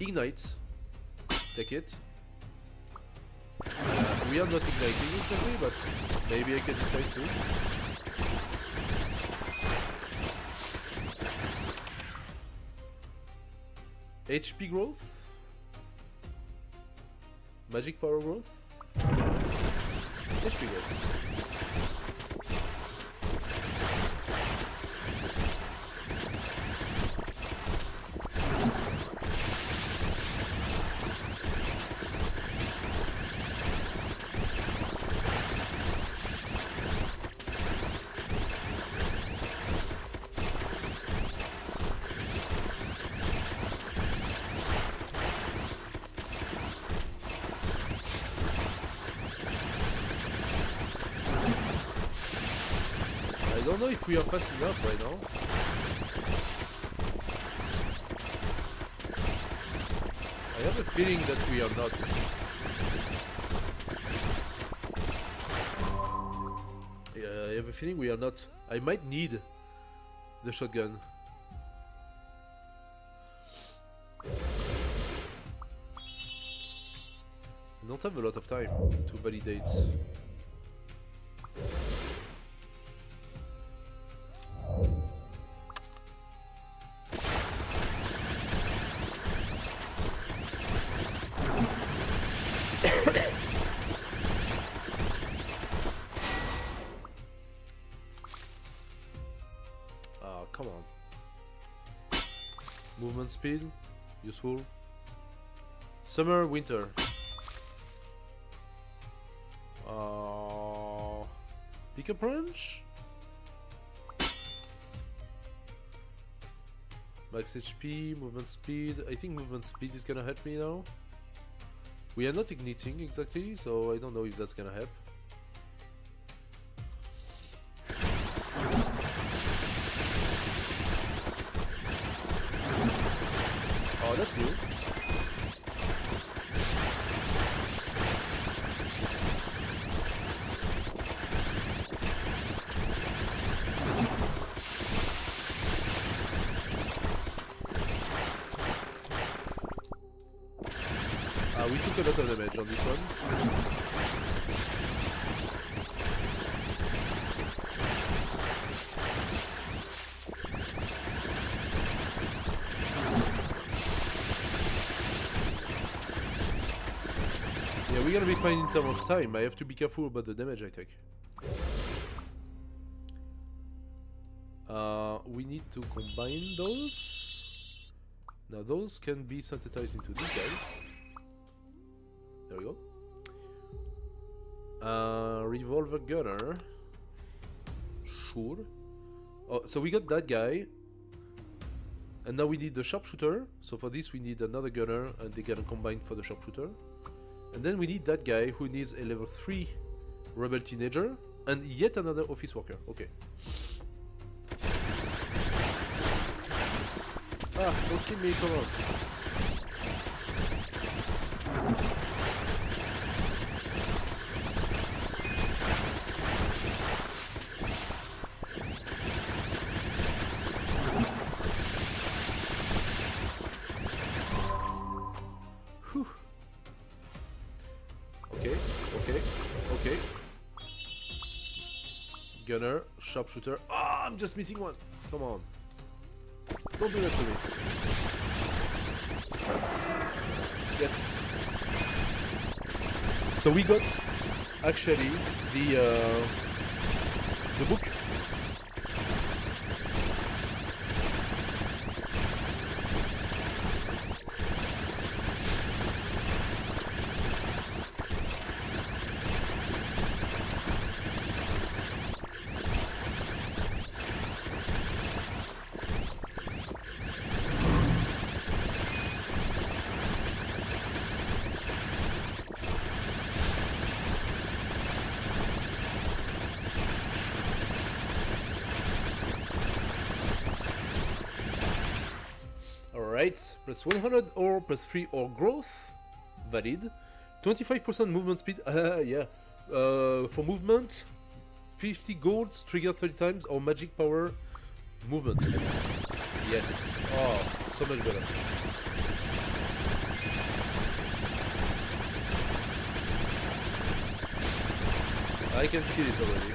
Ignite. Take it. We are not igniting exactly, but maybe I can decide to. HP growth. Magic power growth. HP growth. I don't know if we are fast enough right now. I have a feeling that we are not. I have a feeling we are not. I might need the shotgun. I don't have a lot of time to validate. Come on. Movement speed, useful. Summer, winter. Pick a branch. Max HP, movement speed. I think movement speed is gonna help me now. We are not igniting exactly, so I don't know if that's gonna help. Oh, that's new. We took a lot of damage on this one. Yeah, we're gonna be fine in terms of time. I have to be careful about the damage I take. We need to combine those. Now those can be synthesized into this guy. There we go. Revolver gunner. Sure. Oh, so we got that guy. And now we need the sharpshooter. So for this we need another gunner and they can combine for the sharpshooter. And then we need that guy who needs a level 3 rebel teenager and yet another office worker. Okay. Ah, don't kill me, come on. Whew. Okay. Gunner, sharpshooter. Ah, I'm just missing one. Come on. Don't do that to me. Yes. So we got actually the book. Alright, plus 100 or plus 3 or growth, valid. 25% movement speed, yeah. For movement, 50 gold, trigger 30 times, or magic power, movement. Yes, oh, so much better. I can feel it already.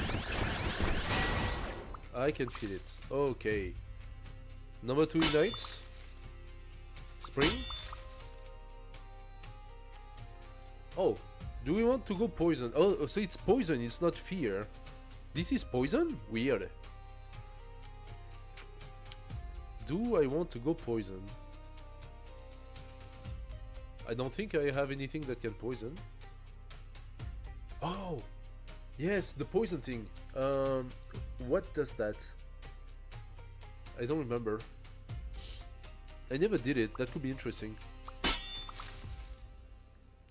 I can feel it. Okay. Number 2 ignites. Spring. Oh, do we want to go poison? Oh, so it's poison, it's not fear. This is poison? Weird. Do I want to go poison? I don't think I have anything that can poison. Oh! Yes, the poison thing. What does that? I don't remember. I never did it. That could be interesting.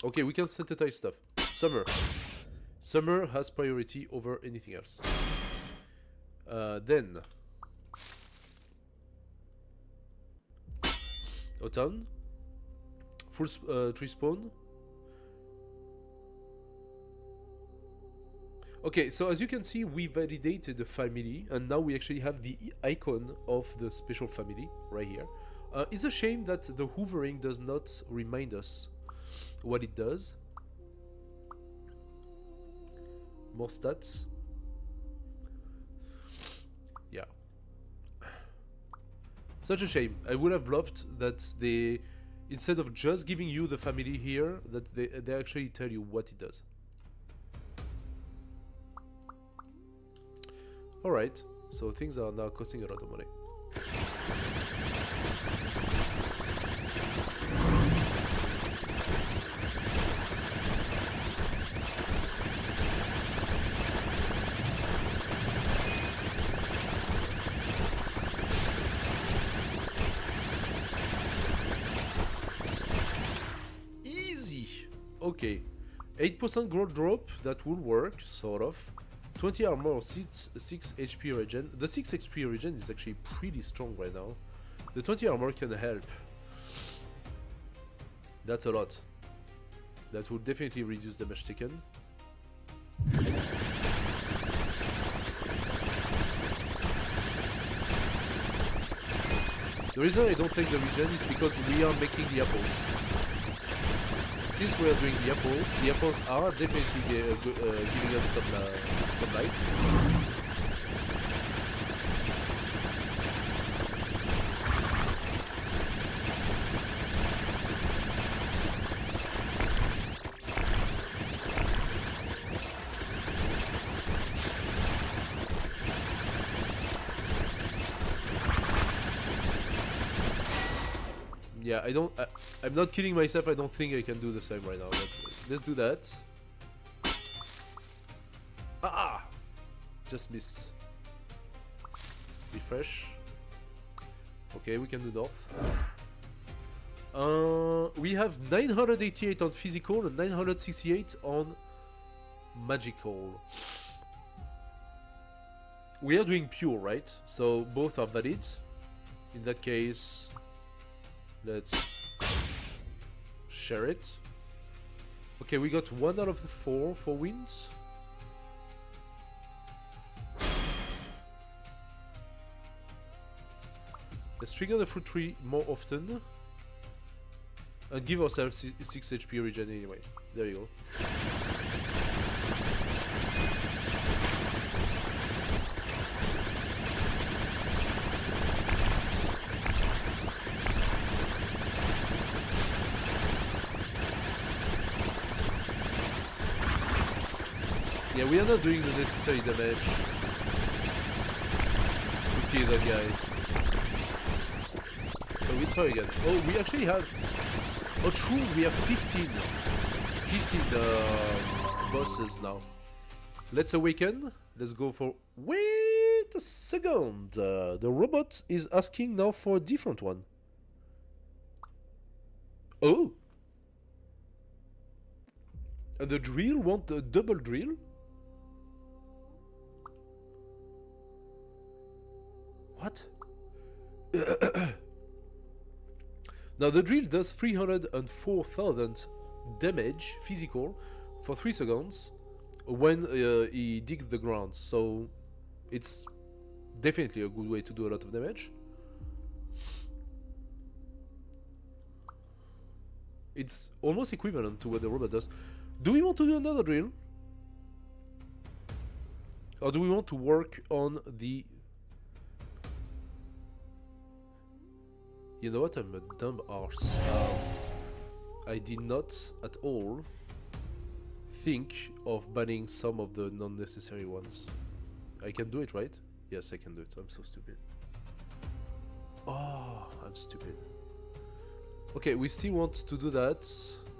Okay, we can synthesize stuff. Summer. Summer has priority over anything else. Then autumn. Full tree spawn. Okay, so as you can see, we validated the family, and now we actually have the icon of the special family right here. It's a shame that the hoovering does not remind us what it does. More stats. Yeah. Such a shame. I would have loved that they, instead of just giving you the family here, that they actually tell you what it does. Alright, so things are now costing a lot of money. Easy! Okay. 8% growth drop, that will work, sort of. 20 armor, 6 HP regen. The 6 HP regen is actually pretty strong right now. The 20 armor can help. That's a lot. That will definitely reduce damage taken. The reason I don't take the regen is because we are making the apples. Since we are doing the apples are definitely giving us some life. Yeah, I'm not kidding myself, I don't think I can do the same right now. Let's do that. Ah! Just missed. Refresh. Okay, we can do north. We have 988 on physical and 968 on magical. We are doing pure, right? So both are valid. In that case, let's share it. Okay, we got 1 out of the 4 for wins. Let's trigger the fruit tree more often. And give ourselves 6 HP regen anyway. There you go. Yeah, we are not doing the necessary damage to kill that guy. So we try again. Oh, we actually have... Oh, true, we have 15 bosses now. Let's awaken. Let's go for... Wait a second. The robot is asking now for a different one. Oh. And the drill want a double drill? What? Now the drill does 304,000 damage physical for 3 seconds when he digs the ground, so it's definitely a good way to do a lot of damage. It's almost equivalent to what the robot does. Do we want to do another drill? Or do we want to work on the... You know what, I'm a dumb arse. I did not at all think of banning some of the non-necessary ones. I can do it, right? Yes, I can do it. I'm so stupid. Oh, I'm stupid. Okay, we still want to do that.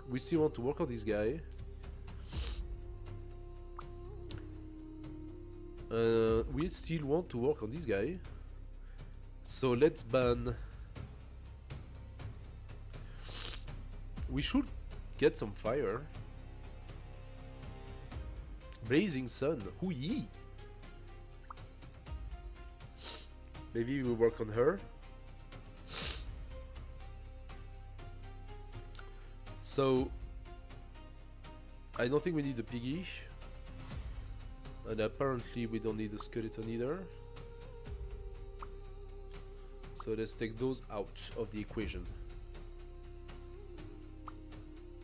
We still want to work on this guy. We still want to work on this guy. So let's ban... We should get some fire. Blazing Sun. Hoo-yee! Maybe we work on her. So I don't think we need the piggy. And apparently we don't need a skeleton either. So let's take those out of the equation.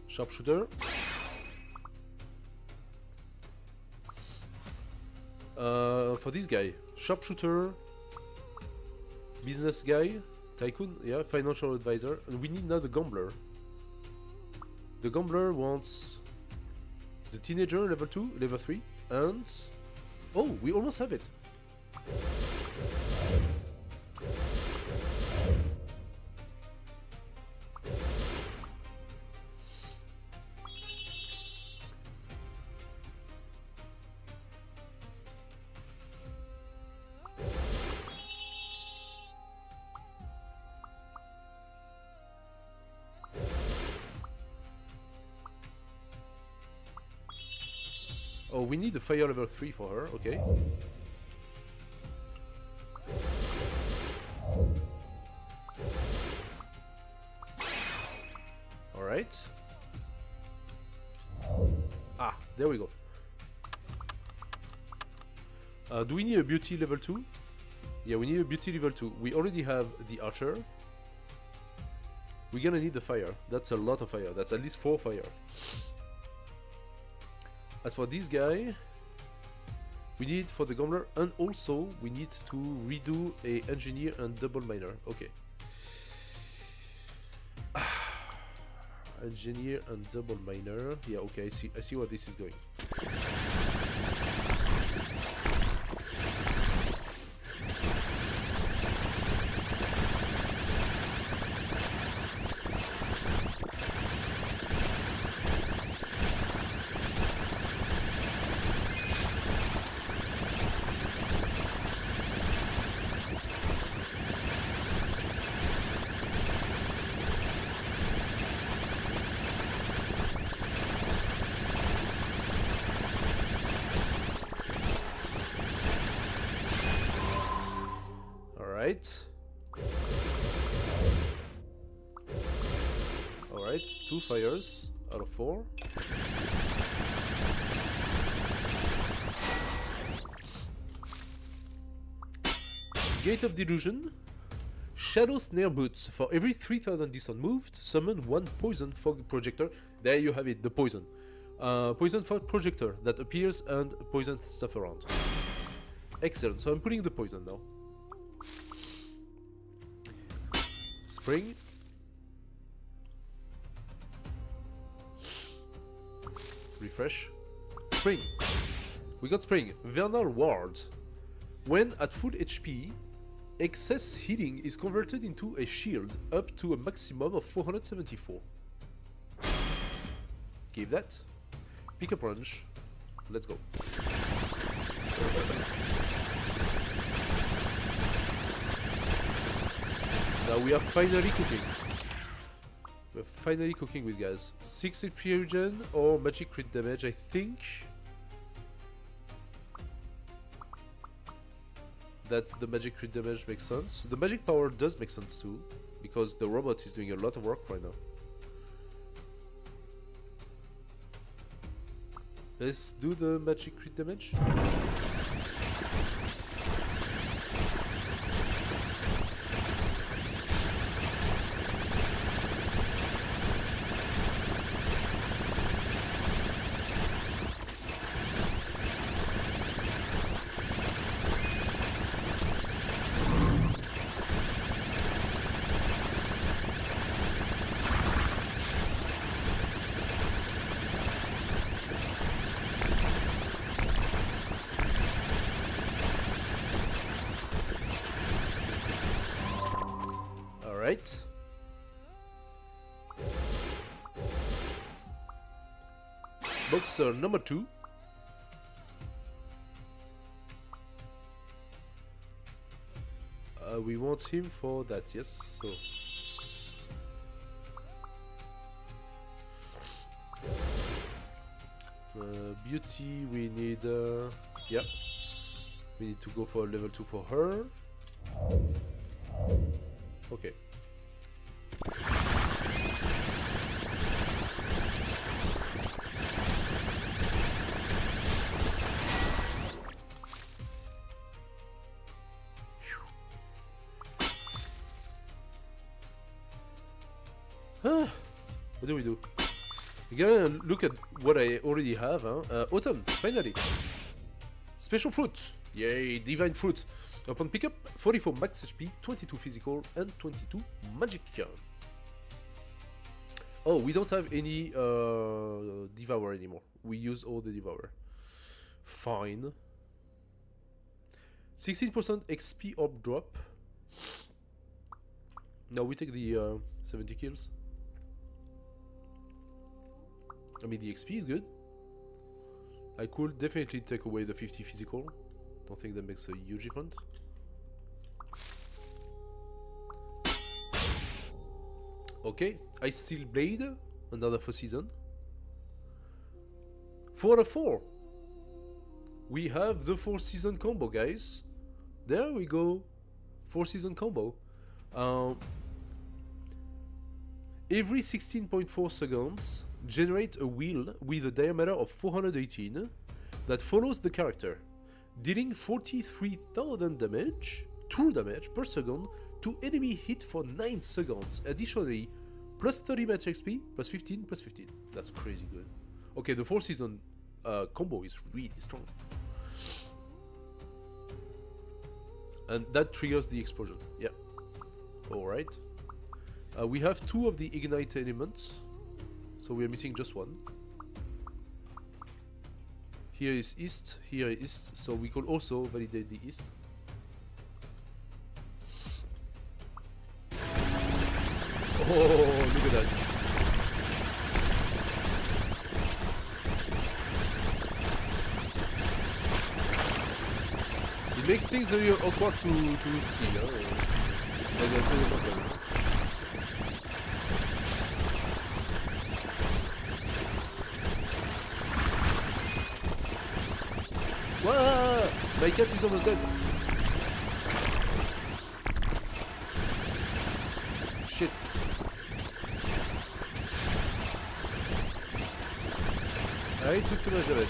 Sharpshooter. For this guy, sharpshooter, business guy, tycoon, yeah, financial advisor, and we need now the gambler. The gambler wants the teenager, level 2, level 3, and oh, we almost have it. Oh, we need the fire level 3 for her, okay. Alright. Ah, there we go. Do we need a beauty level 2? Yeah, we need a beauty level 2. We already have the archer. We're gonna need the fire. That's a lot of fire. That's at least 4 fire. As for this guy, we need for the gambler, and also we need to redo a engineer and double miner. Okay. Engineer and double miner. Yeah, okay, I see where this is going. Alright, 2 fires out of 4. Gate of Delusion. Shadow Snare Boots. For every 3000 distance moved, summon 1 poison fog projector. There you have it, the poison. Poison fog projector that appears and poisons stuff around. Excellent, so I'm putting the poison now. Spring. Refresh. Spring. We got Spring. Vernal Ward. When at full HP, excess healing is converted into a shield up to a maximum of 474. Give that. Pick up range. Let's go. Now we are finally cooking. We're finally cooking with guys. 6 HP regen or magic crit damage, I think. That the magic crit damage makes sense. The magic power does make sense too, because the robot is doing a lot of work right now. Let's do the magic crit damage. Alright. Boxer number 2. We want him for that, yes. So beauty, we need yeah, we need to go for level 2 for her. Okay. What do we do? We're gonna look at what I already have, huh? Autumn, finally. Special fruit. Yay, divine fruit. Upon pickup, 44 max HP, 22 physical, and 22 magic. Oh, we don't have any Devour anymore. We use all the Devour. Fine. 16% XP orb drop. Now we take the 70 kills. I mean, the XP is good. I could definitely take away the 50 physical. Don't think that makes a huge difference. Okay, Ice Steel Blade, another 4 season. 4 out of 4. We have the 4 season combo, guys. There we go. 4 season combo. Every 16.4 seconds, generate a wheel with a diameter of 418 that follows the character, dealing 43,000 damage, true damage per second to enemy hit for 9 seconds. Additionally, plus 30 match XP, plus 15, plus 15. That's crazy good. Okay, the 4 season combo is really strong. And that triggers the explosion. Yeah. Alright. We have 2 of the ignite elements. So we are missing just 1. Here is east, here is east. So we could also validate the east. Oh, look at that. It makes things very awkward to see, like I said before. Whoa! My cat is almost dead. Shit. I took too much damage.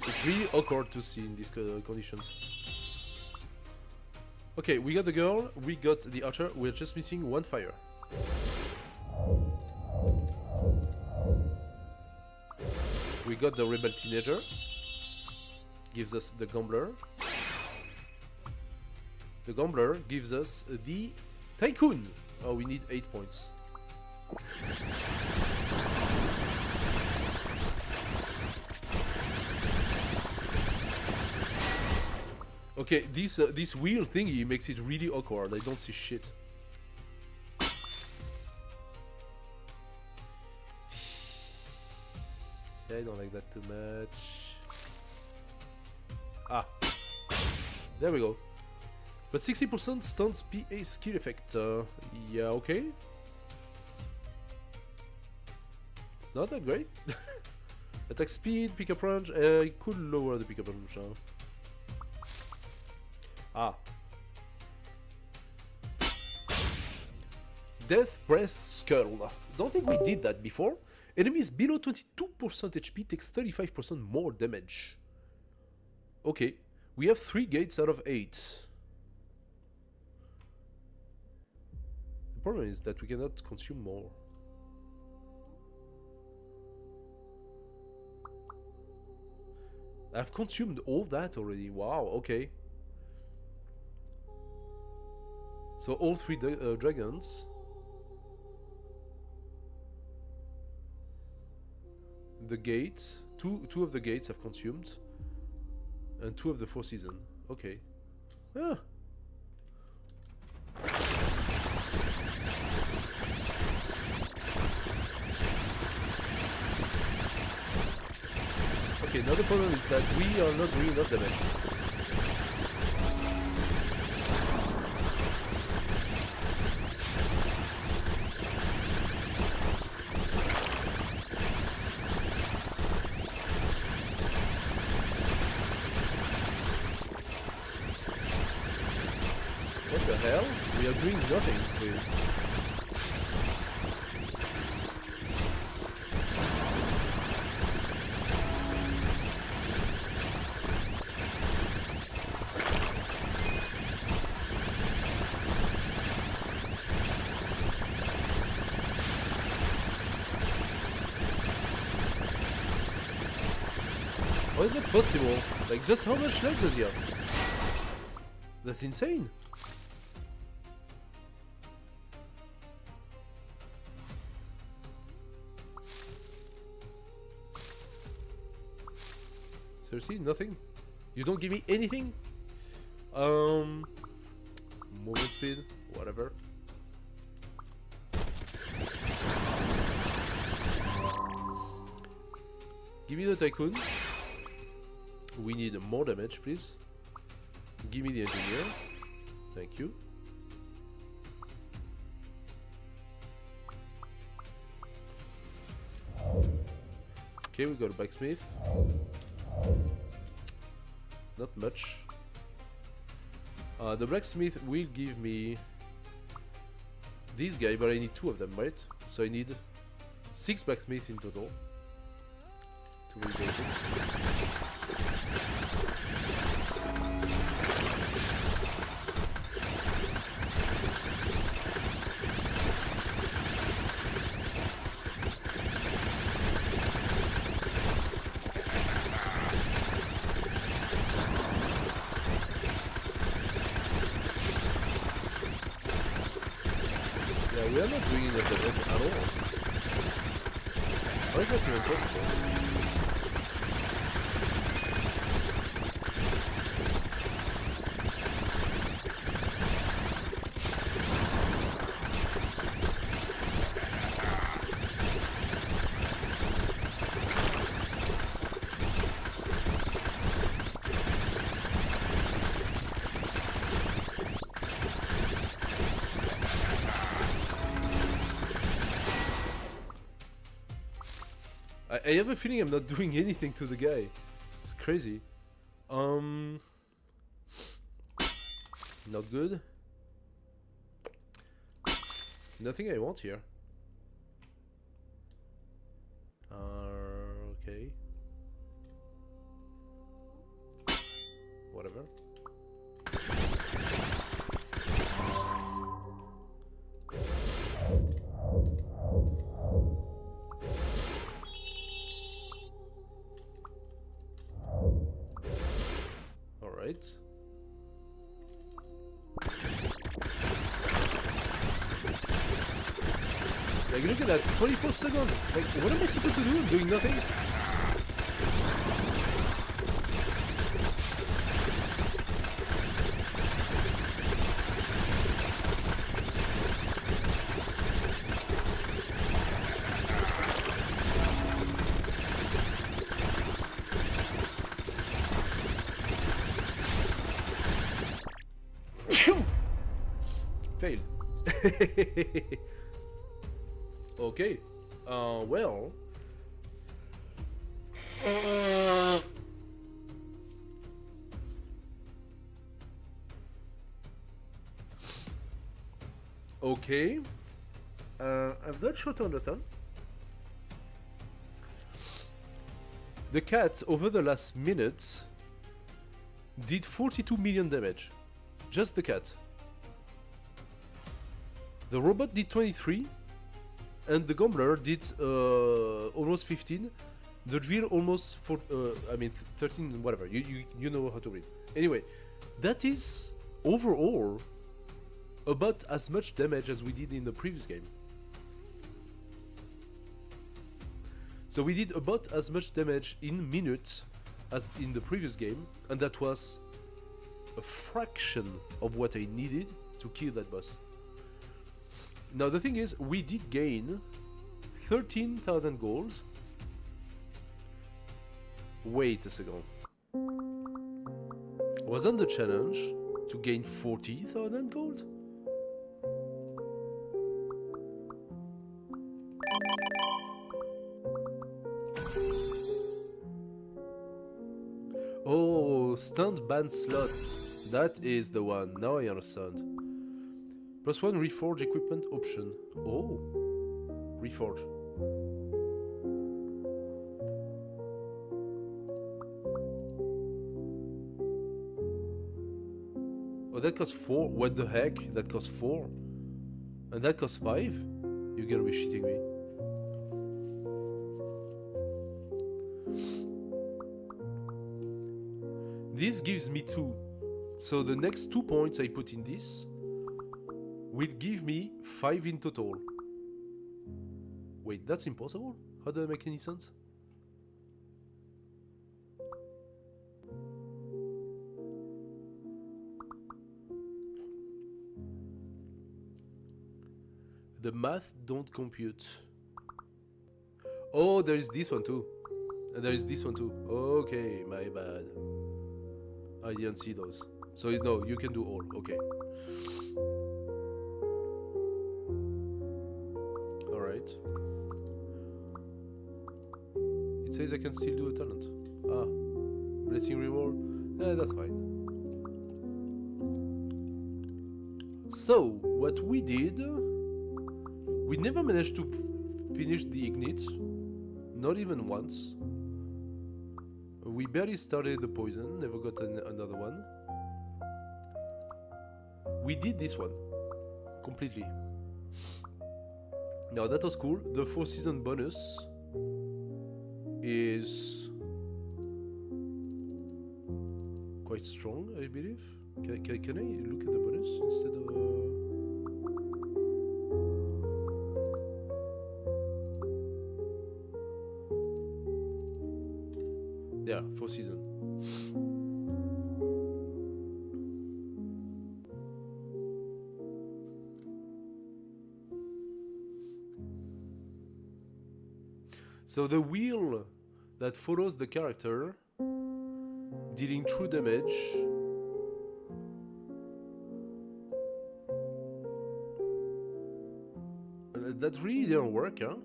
It's really awkward to see in these conditions. Okay, we got the girl, we got the archer, we're just missing 1 fire. We got the rebel teenager, gives us the gambler. The gambler gives us the tycoon. Oh, we need 8 points. Okay, this wheel thingy makes it really awkward. I don't see shit. I don't like that too much. Ah, there we go. But 60% stuns PA skill effect. Yeah, okay. It's not that great. Attack speed, pickup range. I could lower the pickup range now. Ah. Death Breath Skull. Don't think we did that before. Enemies below 22% HP takes 35% more damage. Okay. We have 3 gates out of 8. The problem is that we cannot consume more. I've consumed all that already. Wow, okay. So all 3 dragons. The gate, two of the gates have consumed, and 2 of the 4 season. Okay. Ah. Okay, now the problem is that we are not doing enough damage. hell? We are doing nothing with... How is that possible? Like, just how much life does he have? That's insane. Seriously, nothing? You don't give me anything? Movement speed, whatever. Give me the tycoon. We need more damage, please. Give me the engineer. Thank you. Okay, we got a blacksmith. Not much. The blacksmith will give me this guy, but I need 2 of them, right? So I need 6 blacksmiths in total to rebuild it. We are not doing it at all. How is that even possible? I have a feeling I'm not doing anything to the guy. It's crazy. Not good. Nothing I want here. Okay. Whatever. Alright. Like, look at that, 24 seconds! Like, what am I supposed to do? I'm doing nothing? Failed. Okay. Well. Okay. I'm not sure to understand. The cat, over the last minute, did 42 million damage. Just the cat. The robot did 23, and the gambler did almost 15. The drill almost 13, whatever. You know how to read. Anyway, that is overall about as much damage as we did in the previous game. So we did about as much damage in minutes as in the previous game, and that was a fraction of what I needed to kill that boss. Now the thing is, we did gain 13,000 gold. Wait a second. Wasn't the challenge to gain 40,000 gold? Oh, stunned ban slot. That is the one. Now I understand. +1 reforge equipment option. Oh, reforge. Oh, that costs 4. What the heck? That costs 4. And that costs 5? You're gonna be shitting me. This gives me 2. So the next 2 points I put in this will give me 5 in total. Wait, that's impossible? How does that make any sense? The math don't compute. Oh, there is this one too. And there is this one too. Okay, my bad. I didn't see those. So no, you can do all. Okay. Alright. It says I can still do a talent. Ah. Blessing reward. That's fine. So, what we did... We never managed to finish the ignite. Not even once. We barely started the poison, never got another one. We did this one. Completely. Now that was cool. The 4-season bonus is quite strong, I believe. Can I look at the bonus instead of... Yeah, 4-season. So the wheel that follows the character dealing true damage that really didn't work, huh?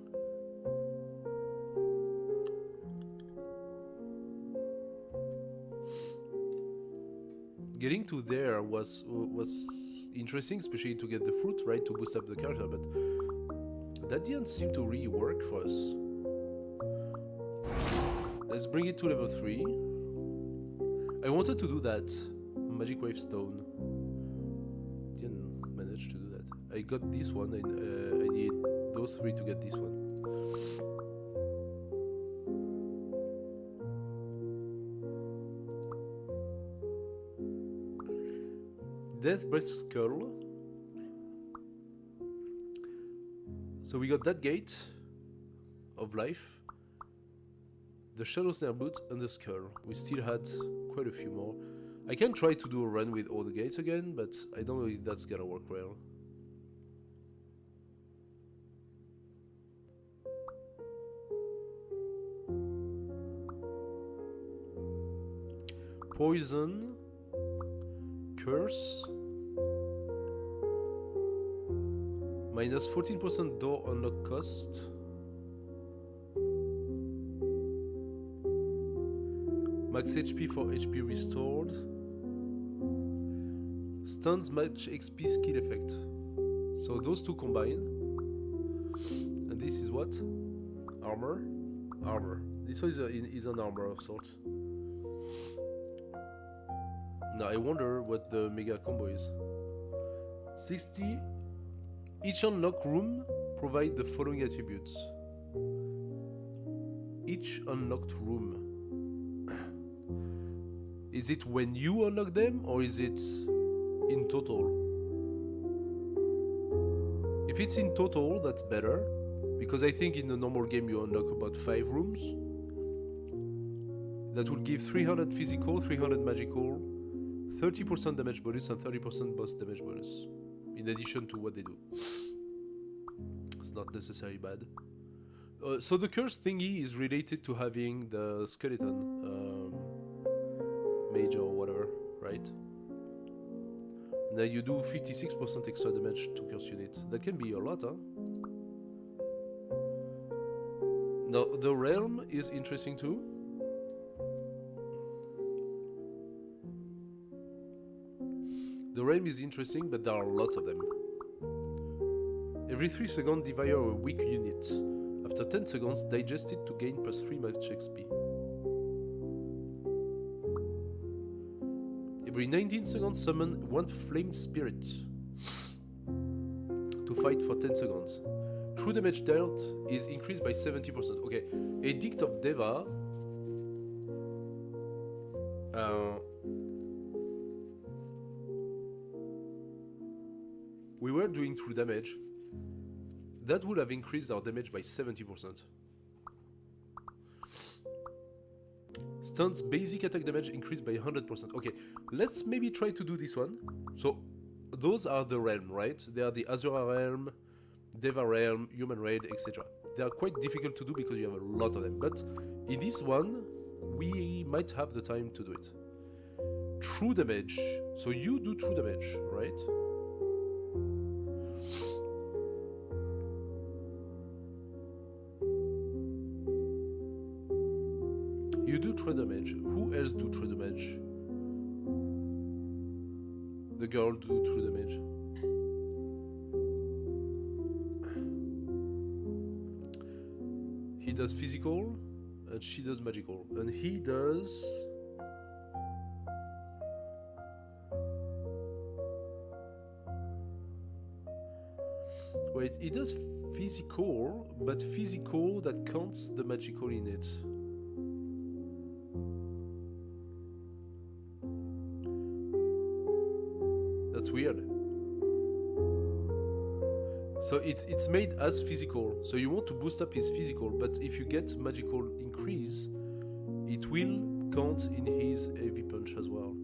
Getting to there was interesting, especially to get the fruit, right, to boost up the character, but that didn't seem to really work for us. Let's bring it to level 3. I wanted to do that. Magic Wave Stone. Didn't manage to do that. I got this one, and I need those 3 to get this one. Death Breath Skull. So we got that gate of life, the Shadow Snare Boot, and the Skull. We still had quite a few more. I can try to do a run with all the gates again, but I don't know if that's gonna work well. Poison. Curse. Minus 14% door unlock cost. Max HP for HP restored. Stuns match XP skill effect. So those two combine. And this is what? Armor? Armor. This one is an armor of sorts. Now I wonder what the mega combo is. 60. Each unlocked room provide the following attributes. Each unlocked room. Is it when you unlock them, or is it in total? If it's in total, that's better, because I think in the normal game you unlock about 5 rooms. That would give 300 physical, 300 magical, 30% damage bonus and 30% boss damage bonus, in addition to what they do. It's not necessarily bad. So the curse thingy is related to having the skeleton mage or whatever, right? And then you do 56% extra damage to curse unit. That can be a lot, huh? Now the realm is interesting too. The realm is interesting, but there are lots of them. Every 3 seconds, devour a weak unit. After 10 seconds, digest it to gain +3 match XP. Every 19 seconds, summon 1 flame spirit to fight for 10 seconds. True damage dealt is increased by 70%. Okay, Edict of Deva. We were doing true damage. That would have increased our damage by 70%. Stun's basic attack damage increased by 100%. Okay, let's maybe try to do this one. So, those are the realm, right? They are the Azura realm, Deva realm, Human Raid, etc. They are quite difficult to do because you have a lot of them. But in this one, we might have the time to do it. True damage. So you do true damage, right? You do true damage. Who else do true damage? The girl do true damage. He does physical, and she does magical. And he does... Wait, he does physical, but physical that counts the magical in it. That's weird. So it's made as physical. So you want to boost up his physical, but if you get magical increase, it will count in his heavy punch as well.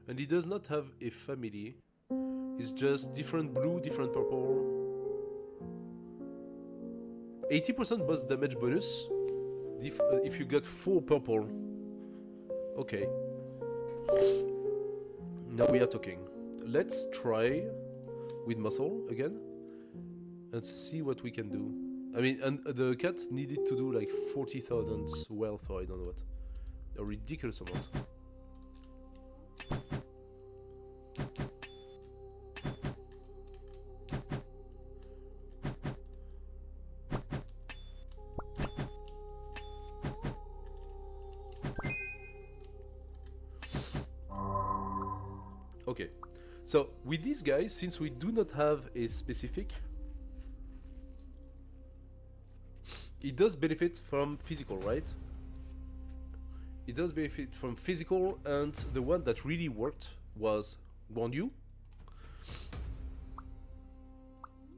And he does not have a family. It's just different blue, different purple. 80% boss damage bonus if you got 4 purple. Okay. Now we are talking. Let's try with muscle again and see what we can do. I mean, and the cat needed to do like 40,000 wealth or I don't know what. A ridiculous amount. Okay, so with these guys, since we do not have a specific, it does benefit from physical, right? It does benefit from physical, and the one that really worked was Guan.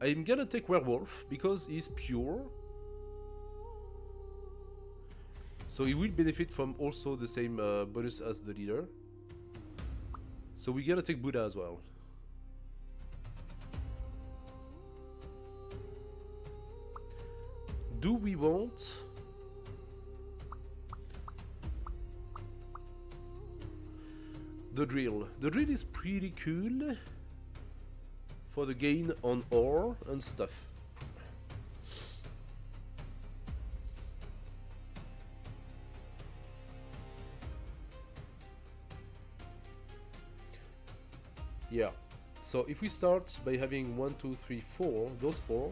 I'm gonna take werewolf because he's pure, so he will benefit from also the same bonus as the leader. So we gotta take Buddha as well. Do we want... the drill? The drill is pretty cool for the gain on ore and stuff. Yeah, so if we start by having 1, 2, 3, 4, those 4,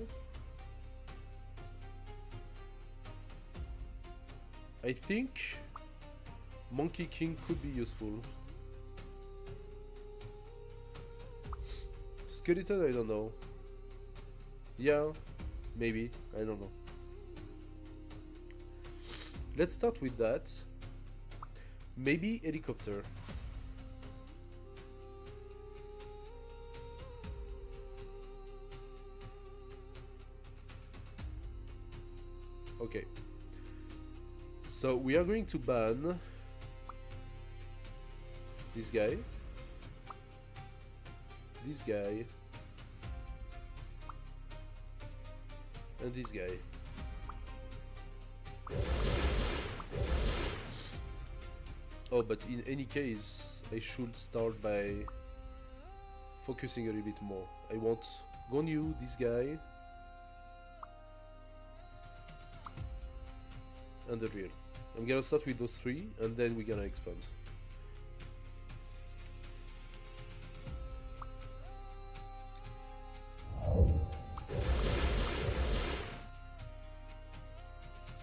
I think Monkey King could be useful. Skeleton, I don't know. Yeah, maybe, I don't know. Let's start with that. Maybe helicopter. Okay, so we are going to ban this guy, and this guy. Oh, but in any case, I should start by focusing a little bit more. I want Gonyu, this guy, and the drill. I'm gonna start with those 3, and then we're gonna expand.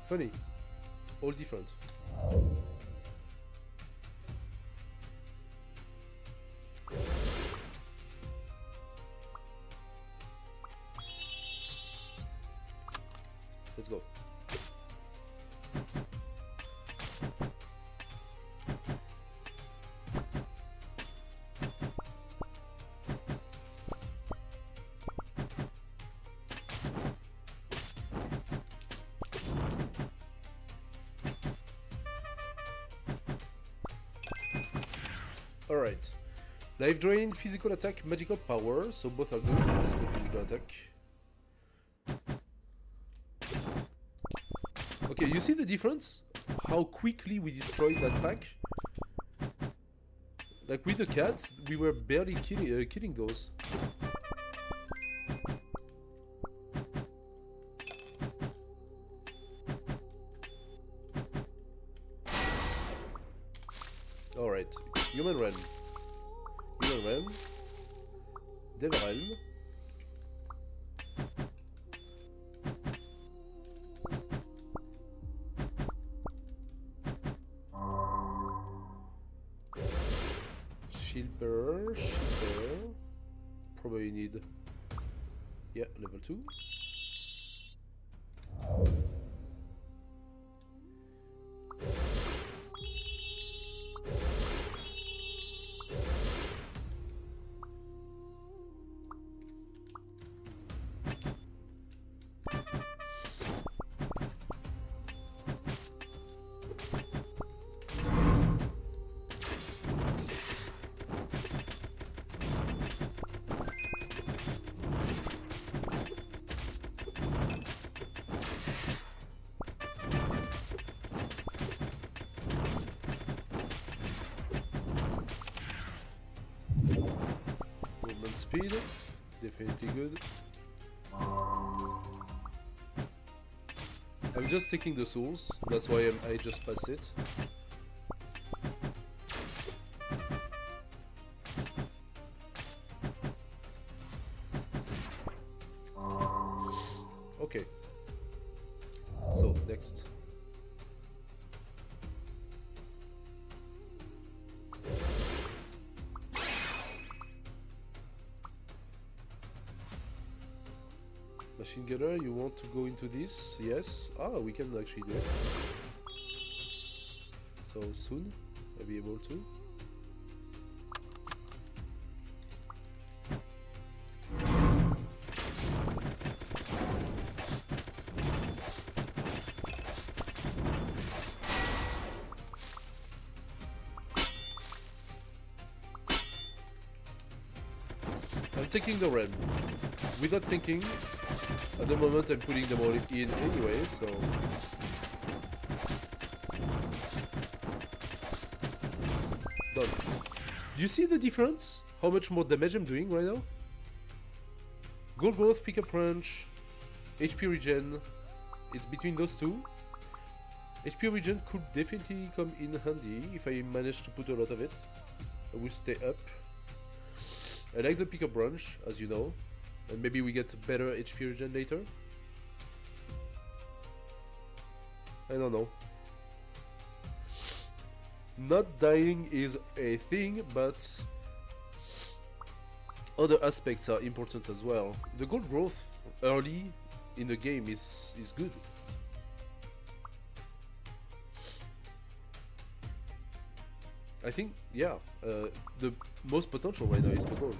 Funny. All different. Let's go. Alright. Life drain, physical attack, magical power, so both are good. Let's go physical attack. Okay, you see the difference? How quickly we destroyed that pack? Like with the cats, we were barely killing those. Alright, human realm. Human realm. Devil realm. Shield bearer. Probably need, yeah, level 2. Speed, definitely good. I'm just taking the souls, that's why I just pass it. Okay. So, next. Machine gunner, you want to go into this? Yes. Ah, we can actually do it. So soon, I'll be able to. I'm taking the realm. Without thinking, at the moment I'm putting them all in anyway, so... Done. Do you see the difference? How much more damage I'm doing right now? Gold growth, pickup range, HP regen, it's between those two. HP regen could definitely come in handy if I manage to put a lot of it. I will stay up. I like the pickup range, as you know. And maybe we get better HP regen later. I don't know. Not dying is a thing, but other aspects are important as well. The gold growth early in the game is good. I think, yeah, the most potential right now is the gold.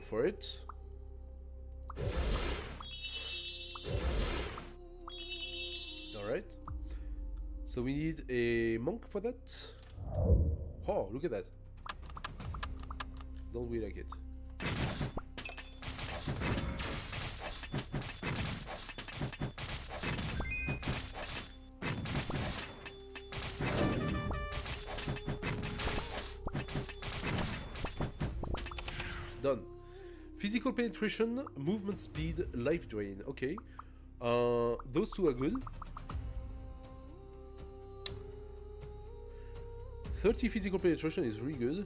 For it. So we need a monk for that. Oh, look at that. Don't we like it? Done. Physical penetration, movement speed, life drain. Okay. Those two are good. 30 physical penetration is really good.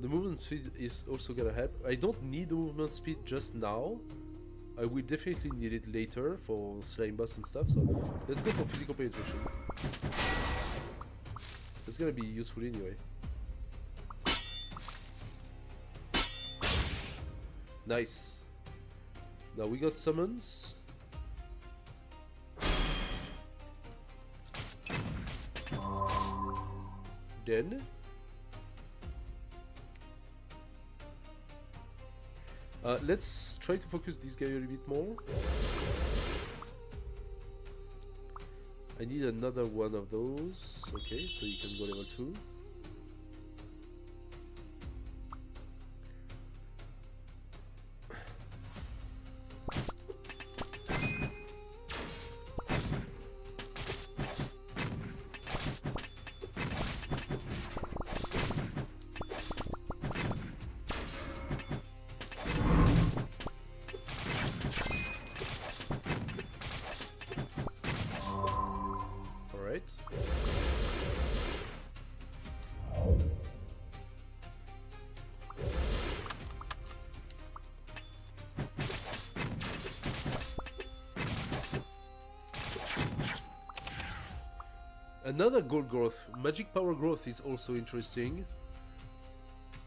The movement speed is also gonna help. I don't need the movement speed just now. I will definitely need it later for slime boss and stuff. So let's go for physical penetration. It's gonna be useful anyway. Nice. Now we got summons. Then let's try to focus this guy a little bit more. I need another one of those. Okay, so you can go level 2. Another gold growth. Magic power growth is also interesting.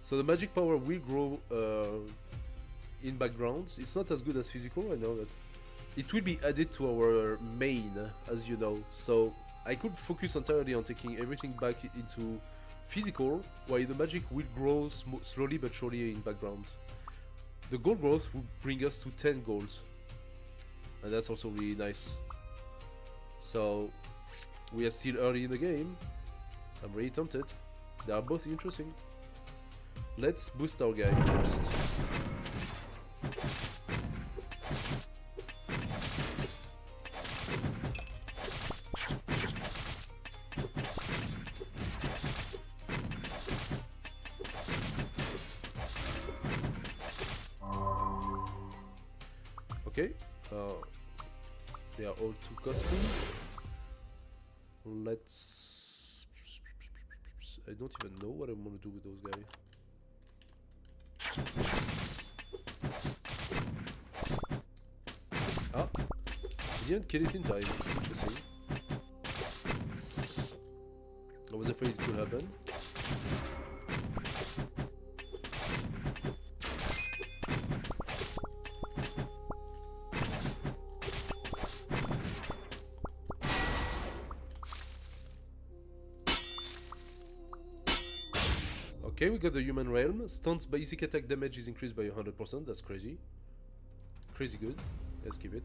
So the magic power will grow in backgrounds. It's not as good as physical, I know that. It will be added to our main, as you know. So I could focus entirely on taking everything back into physical, while the magic will grow slowly but surely in background. The gold growth will bring us to 10 golds. And that's also really nice. So we are still early in the game. I'm really tempted. They are both interesting. Let's boost our guy first. Okay. They are all too costly. Let's... I don't even know what I want to do with those guys. Ah! I didn't kill it in time. Interesting. I was afraid it could happen. Okay, we got the human realm. Stuns basic attack damage is increased by 100%. That's crazy. Crazy good. Let's keep it.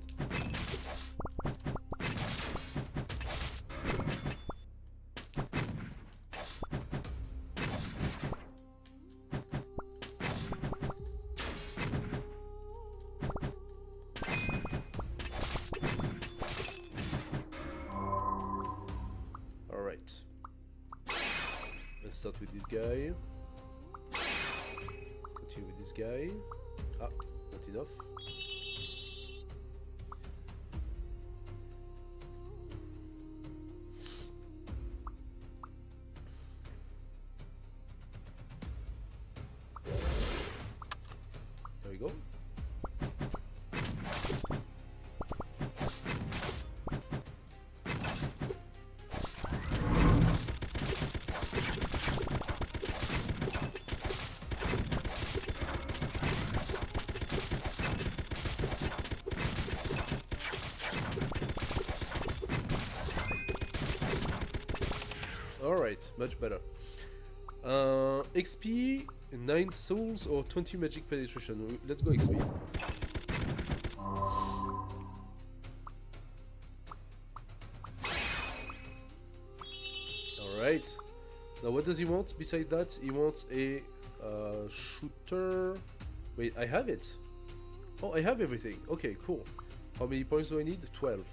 Alright. Let's start with this guy. Continue with this guy. Ah, not enough. There we go. Alright, much better. XP, 9 souls or 20 magic penetration. Let's go XP. Alright. Now what does he want besides that? He wants a shooter. Wait, I have it. Oh, I have everything. Okay, cool. How many points do I need? 12.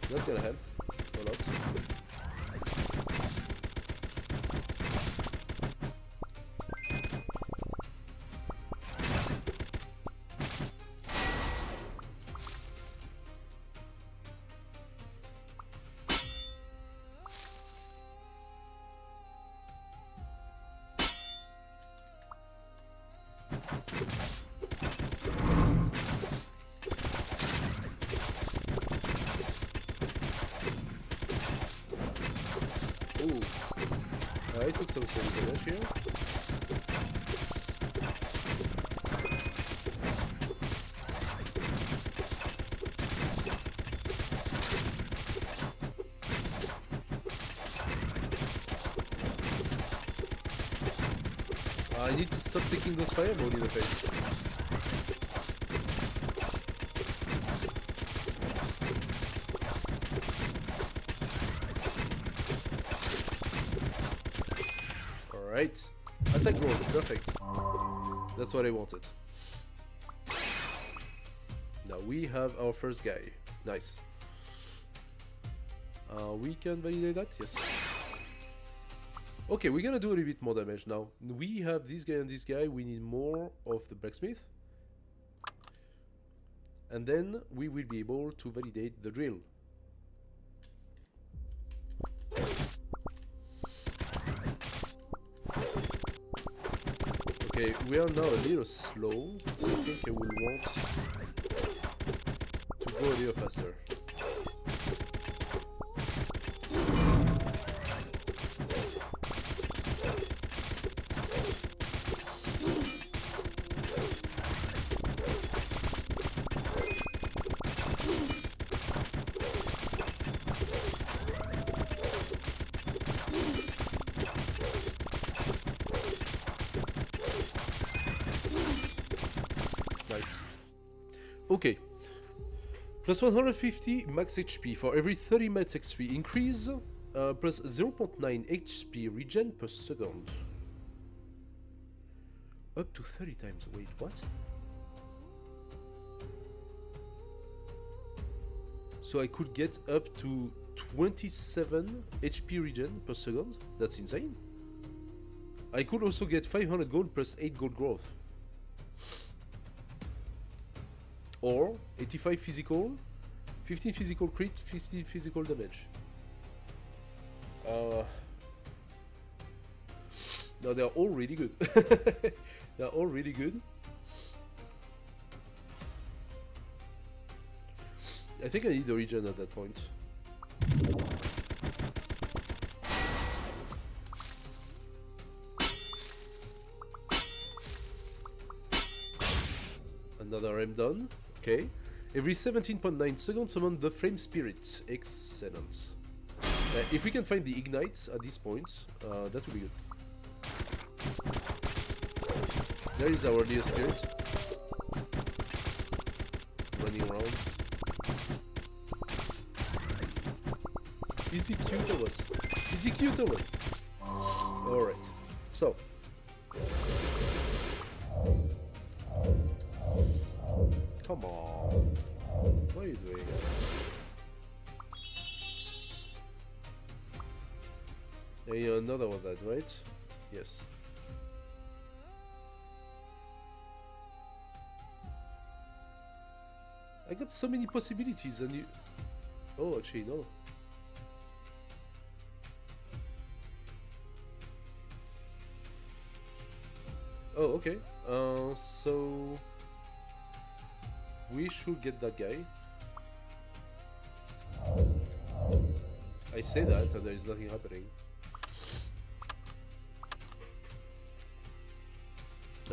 That's gonna help a lot. Ooh. I took some serious damage here. I need to stop taking those fireball in the face. Alright. Attack roll, perfect. That's what I wanted. Now we have our first guy. Nice. We can validate that? Yes. Okay, we're gonna do a little bit more damage now. We have this guy and this guy. We need more of the blacksmith. And then we will be able to validate the drill. Okay, we are now a little slow. I think I will want to go a little faster. Nice. Okay. Plus 150 max HP for every 30 max XP increase, plus 0.9 HP regen per second. Up to 30 times. Wait, what? So I could get up to 27 HP regen per second? That's insane. I could also get 500 gold plus 8 gold growth. Or 85 physical, 15 physical crit, 50 physical damage. No, they're all really good. They're all really good. I think I need the regen at that point. Another M done. Okay. Every 17.9 seconds, summon the Flame Spirit. Excellent. If we can find the Ignite at this point, that would be good. There is our Leo Spirit. Running around. Is he cute or what? Is he cute or what? Alright. So. Come on. What are you doing? Another one that, right? Yes. I got so many possibilities and you... Oh, actually, no. Oh, okay. So... we should get that guy. I say that and there is nothing happening.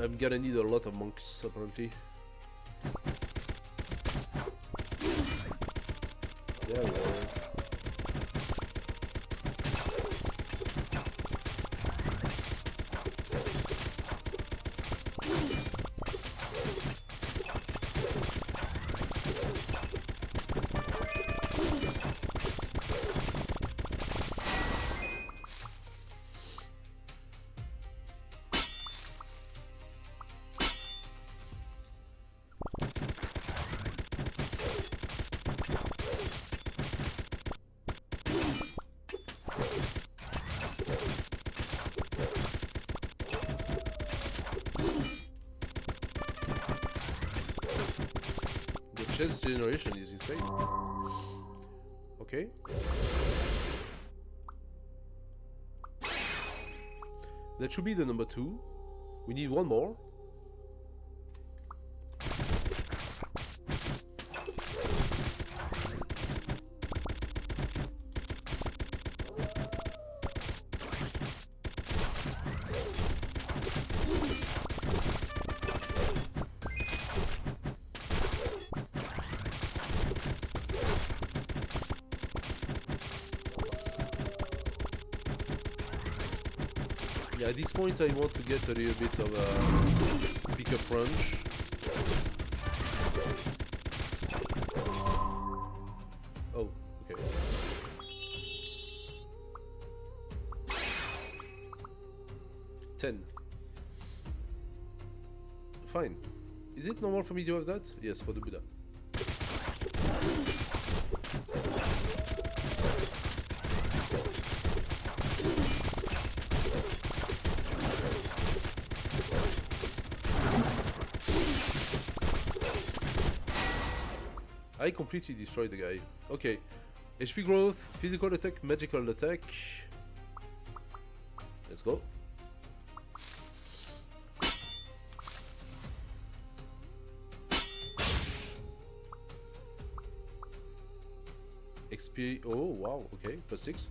I'm gonna need a lot of monks, apparently. There we go. chance generation is insane. Okay. That should be the number 2. We need one more. Yeah, at this point I want to get a little bit of a pickup crunch. Oh, okay. $10. Fine. Is it normal for me to have that? Yes, for the Buddha. I completely destroyed the guy. Okay. HP growth, physical attack, magical attack. Let's go. XP. Oh, wow. Okay. +6.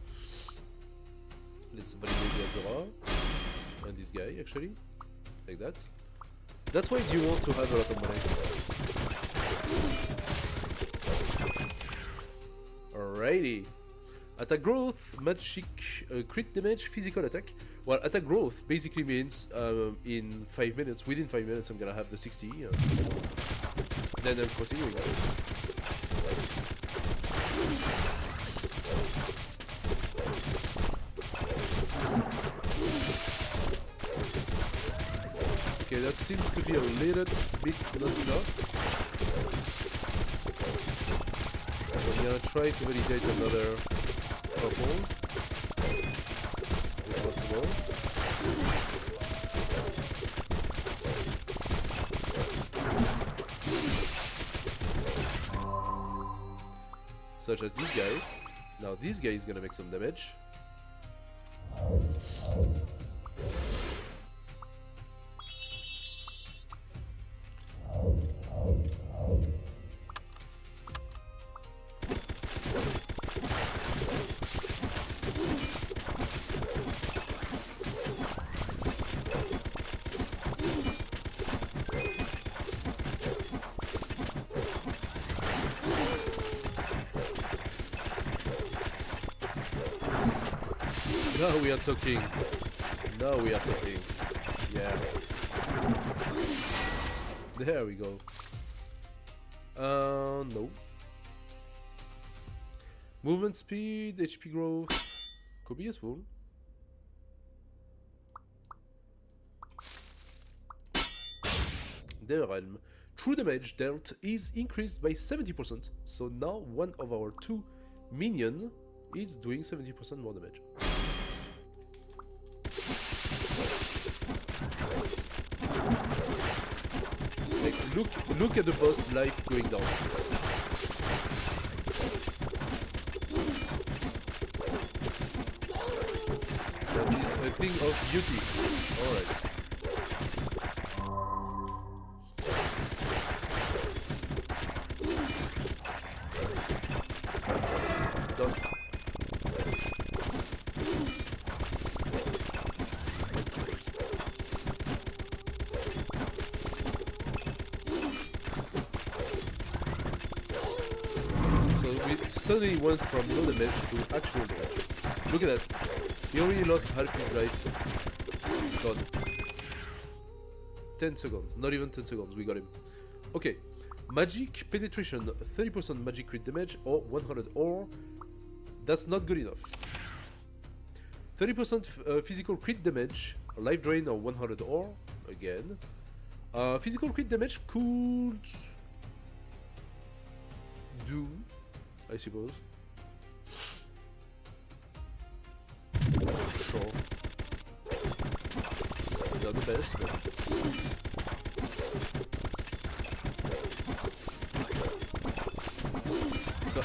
Let's validate the Azura. And this guy, actually. Like that. That's why you want to have a lot of money. Alrighty. Attack growth, magic, crit damage, physical attack. Well, attack growth basically means in 5 minutes, within 5 minutes, I'm gonna have the 60. Then I'm continuing. Okay, that seems to be a little bit not enough. I'm gonna try to validate another couple, if possible. Such as this guy. Now this guy is gonna make some damage. Now we are talking. Now we are talking. Yeah. There we go. No. Movement speed, HP growth. Could be useful. The realm. True damage dealt is increased by 70%. So now one of our 2 minions is doing 70% more damage. Look at the boss life going down. That is a thing of beauty. Alright. Done. Suddenly went from no damage to actual damage. Look at that. He already lost half his life. Gone. 10 seconds. Not even 10 seconds. We got him. Okay. Magic penetration. 30% magic crit damage or 100 ore. That's not good enough. 30% physical crit damage. Life drain or 100 ore. Again. Physical crit damage could do, I suppose. Sure. Not the best, but...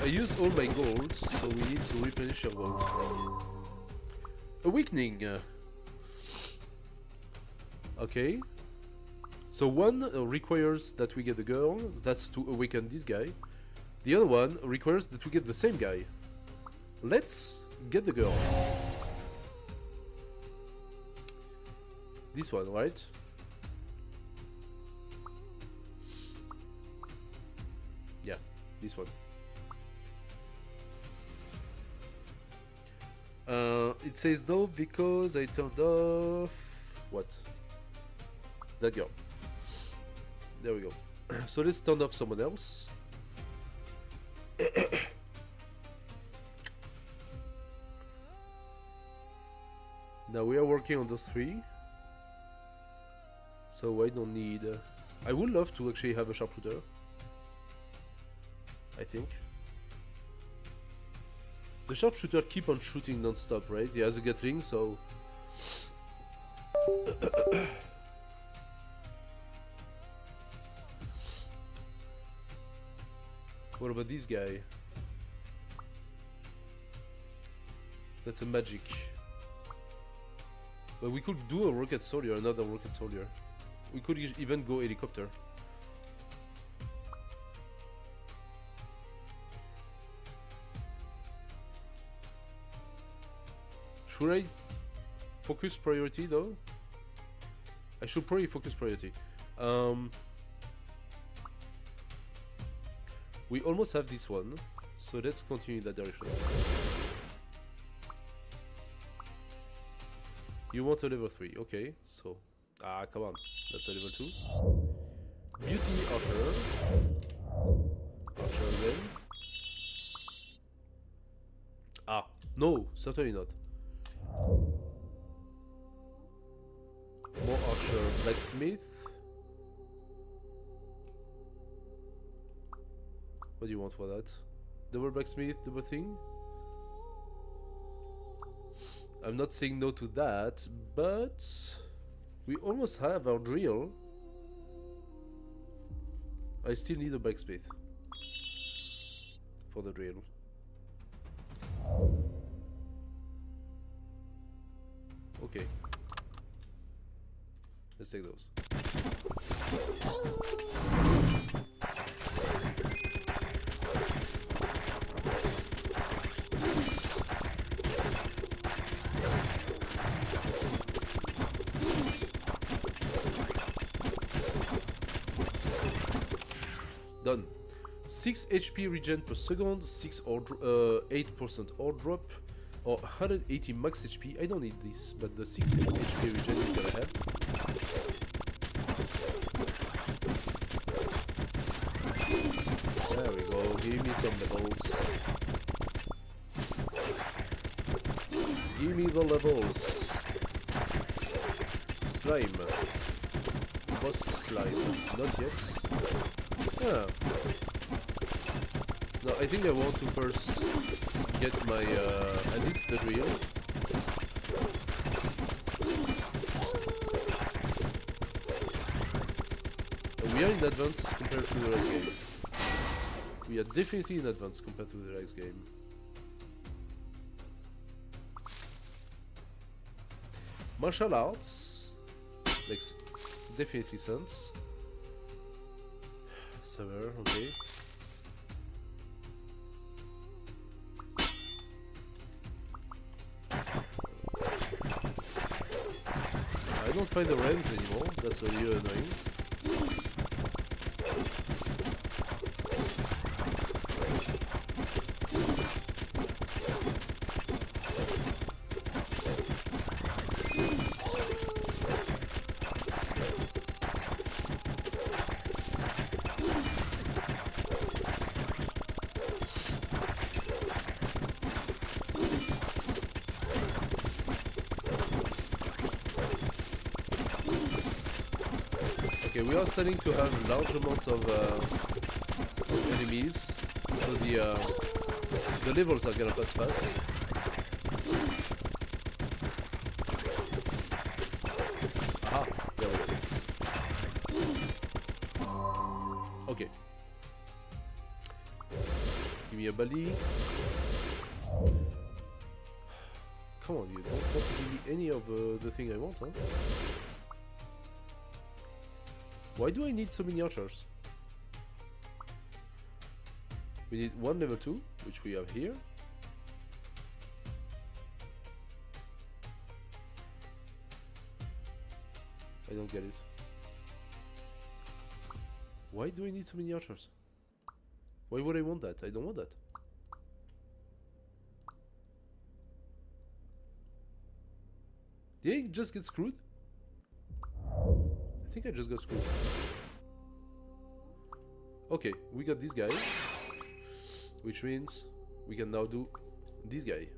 I used all my gold, so we need to replenish our gold. Awakening. Okay. So one requires that we get the girl, that's to awaken this guy. The other one requires that we get the same guy. Let's get the girl. This one, right? Yeah, this one. It says no because I turned off... What? That girl. There we go. So let's turn off someone else. Now we are working on those three. So I don't need... I would love to actually have a sharpshooter. I think. The sharpshooter keep on shooting non-stop, right? He has a Gatling, so... What about this guy? That's a magic. But we could do a rocket soldier, another rocket soldier. We could even go helicopter. Should I focus priority though? I should probably focus priority. We almost have this one, so let's continue in that direction. You want a level 3, okay, so... Ah, come on, that's a level 2. Beauty Archer. Archer again. Ah, no, certainly not. More Archer. Blacksmith. What do you want for that? Double blacksmith, double thing? I'm not saying no to that, but we almost have our drill. I still need a blacksmith for the drill. Okay. Let's take those. Done. 6 HP regen per second, 8% ore drop, or 180 max HP. I don't need this, but the 6 HP regen is gonna help. There we go, give me some levels. Give me the levels. Slime. Boss slime. Not yet. Yeah. No, I think I want to first get my, at least the drill. We are in advance compared to the last game. We are definitely in advance compared to the last game. Martial arts makes definitely sense. Summer, okay. I don't find the ranks anymore, that's really annoying. Okay, we are starting to have large amounts of enemies, so the levels are gonna pass fast. Aha, there we go. Okay. Give me a Bali. Come on, you don't want to give me any of the thing I want, huh? Why do I need so many archers? We need one level 2, which we have here. I don't get it. Why do I need so many archers? Why would I want that? I don't want that. Did I just get screwed? I think I just got screwed. Okay, we got this guy. Which means we can now do this guy.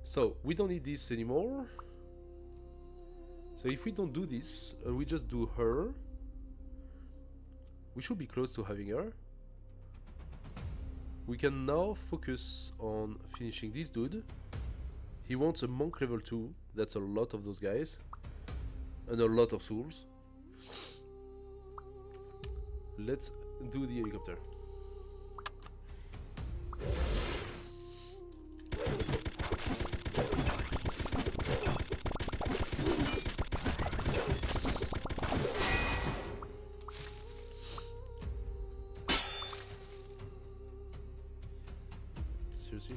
So, we don't need this anymore. So if we don't do this, we just do her. We should be close to having her. We can now focus on finishing this dude. He wants a monk level 2. That's a lot of those guys. And a lot of souls. Let's do the helicopter. Seriously?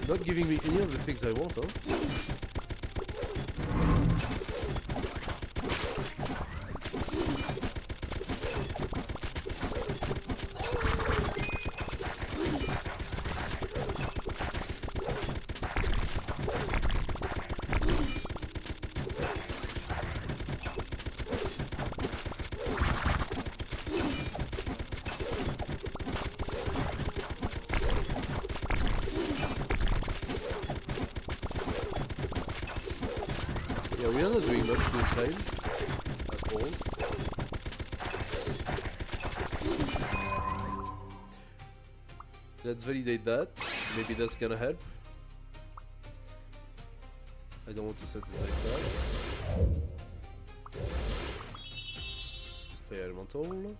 Not giving me any of the things I want, huh? Yeah, we are not doing much this time at all. Let's validate that. Maybe that's gonna help. I don't want to set aside that. Fire elemental.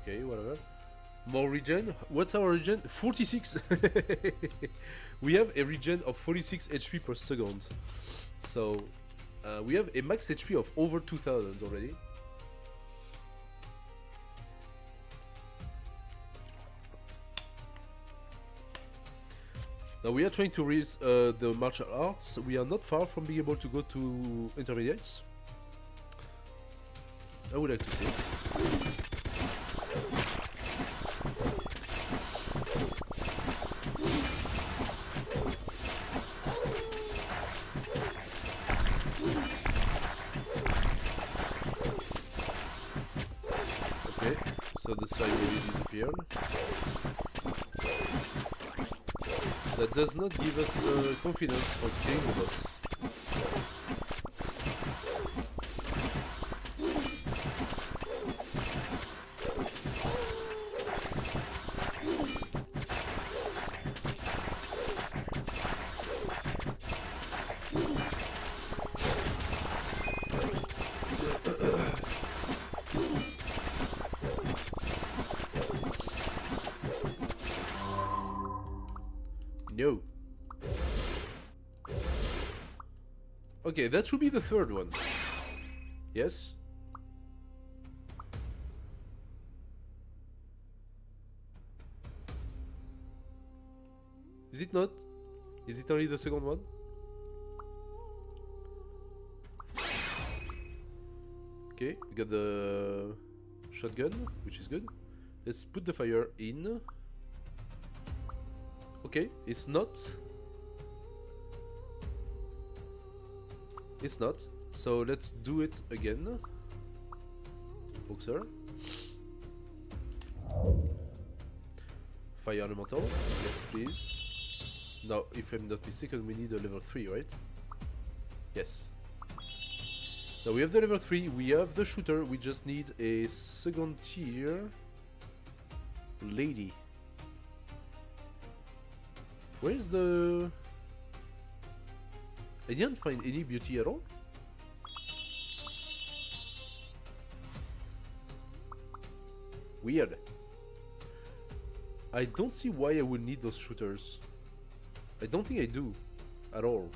Okay, whatever. More regen. What's our regen? 46. We have a regen of 46 HP per second. So we have a max HP of over 2000 already. Now we are trying to raise the martial arts. We are not far from being able to go to intermediates. I would like to see it. So the slide really disappeared. That does not give us confidence for killing the boss. No. Okay, that should be the third one. Yes? Is it not? Is it only the second one? Okay, we got the shotgun, which is good. Let's put the fire in. Okay, it's not. It's not. So let's do it again. Boxer. Fire elemental. Yes, please. Now, if I'm not mistaken, we need a level 3, right? Yes. Now we have the level 3, we have the shooter, we just need a second tier lady. Where's the... I didn't find any beauty at all. Weird. I don't see why I would need those shooters. I don't think I do at all.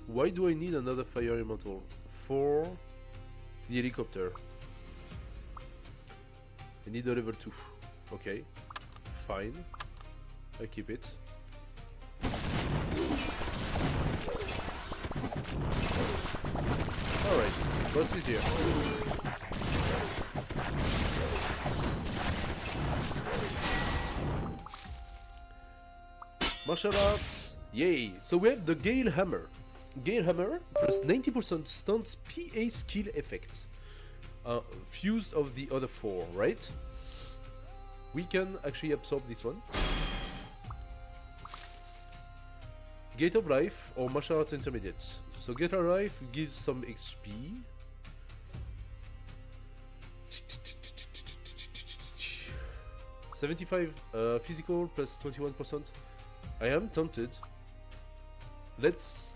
Why do I need another fire elemental? For the helicopter. I need a level 2. Okay. Fine. I keep it. Alright. Boss is here. Martial arts. Yay. So we have the Gale Hammer. Gale Hammer plus 90% stunts PA skill effects. Fused of the other 4, right? We can actually absorb this one. Gate of Life or Martial Arts Intermediate. So Gate of Life gives some XP. $75 physical plus 21%. I am tempted. Let's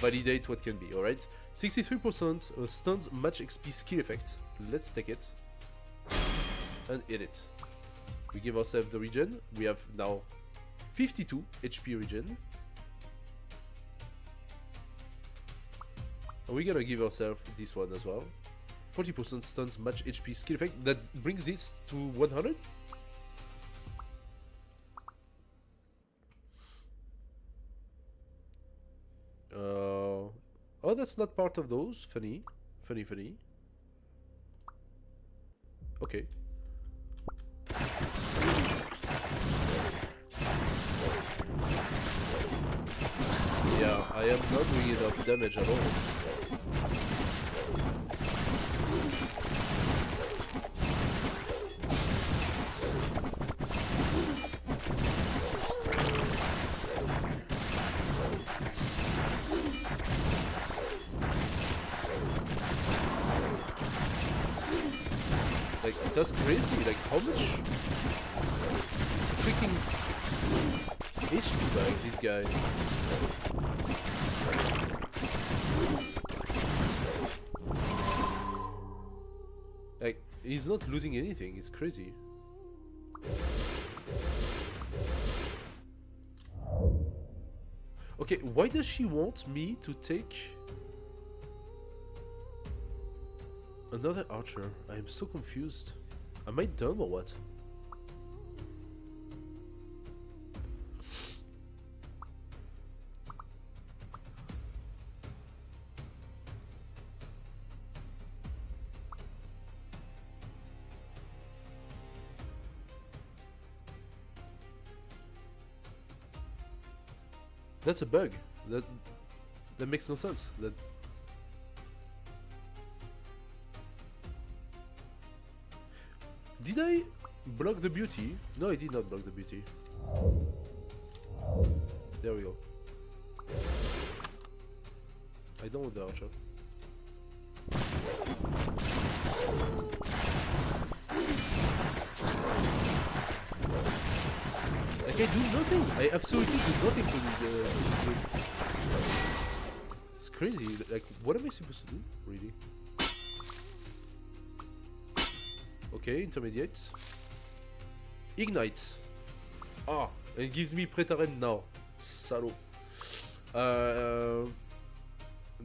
validate what can be, alright? 63% stuns match XP skill effect. Let's take it and hit it. We give ourselves the regen. We have now 52 HP regen. And we're gonna give ourselves this one as well. 40% stuns match HP skill effect. That brings this to 100. Oh, that's not part of those. Funny. Funny, funny. Okay. Yeah, I am not doing enough damage at all. Like, that's crazy. Like, how much? It's a freaking HP bag, this guy. Like, he's not losing anything. It's crazy. Okay, why does she want me to take another archer? I am so confused. Am I dumb or what? That's a bug. That makes no sense. Did I block the beauty? No, I did not block the beauty. There we go. I don't want the archer. Like, I do nothing. I absolutely do nothing to the zoom. It's crazy. Like, what am I supposed to do, really? Okay, intermediate. Ignite. Ah, it gives me Pretarem now. Salaud.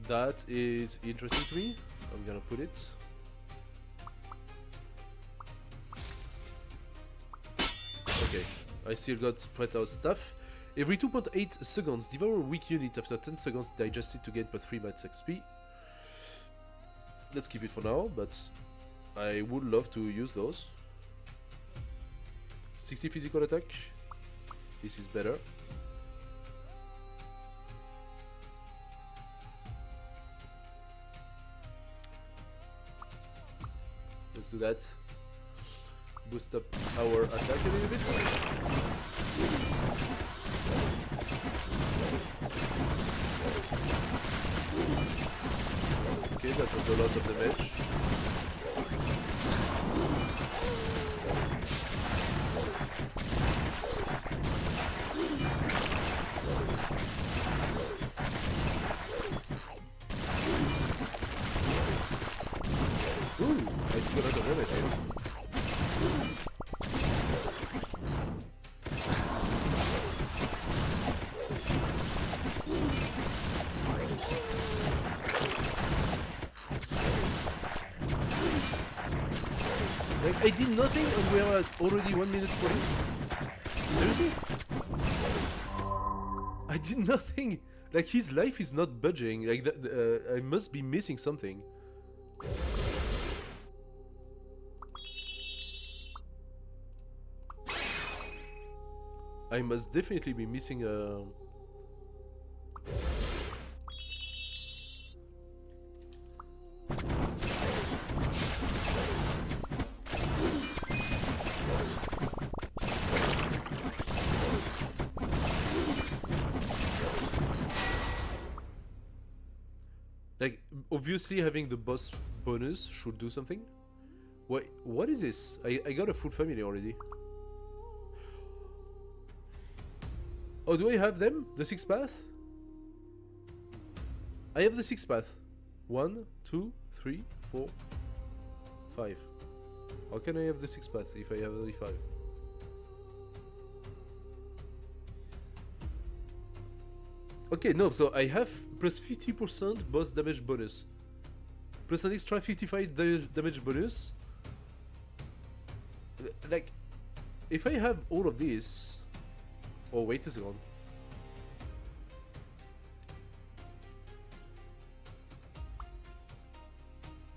That is interesting to me. I'm gonna put it. Okay, I still got put out stuff. Every 2.8 seconds, devour a weak unit. After 10 seconds, digest it to gain +3 max XP. Let's keep it for now, but I would love to use those. 60 physical attack. This is better. Let's do that. Boost up our attack a little bit. Okay, that was a lot of damage. Ooh, I took a lot of damage here. Like, I did nothing and we are at already 1 minute 40. Seriously? I did nothing. Like, his life is not budging. Like, I must be missing something. I must definitely be missing a... Like, obviously having the boss bonus should do something. What is this? I got a full family already. Oh, do I have them? The 6 path? I have the 6 path. 1, 2, 3, 4, 5. How can I have the 6 path if I have only 5? Okay, no, so I have plus 50% boss damage bonus. Plus an extra 55 damage bonus. Like, if I have all of this... Oh, wait a second.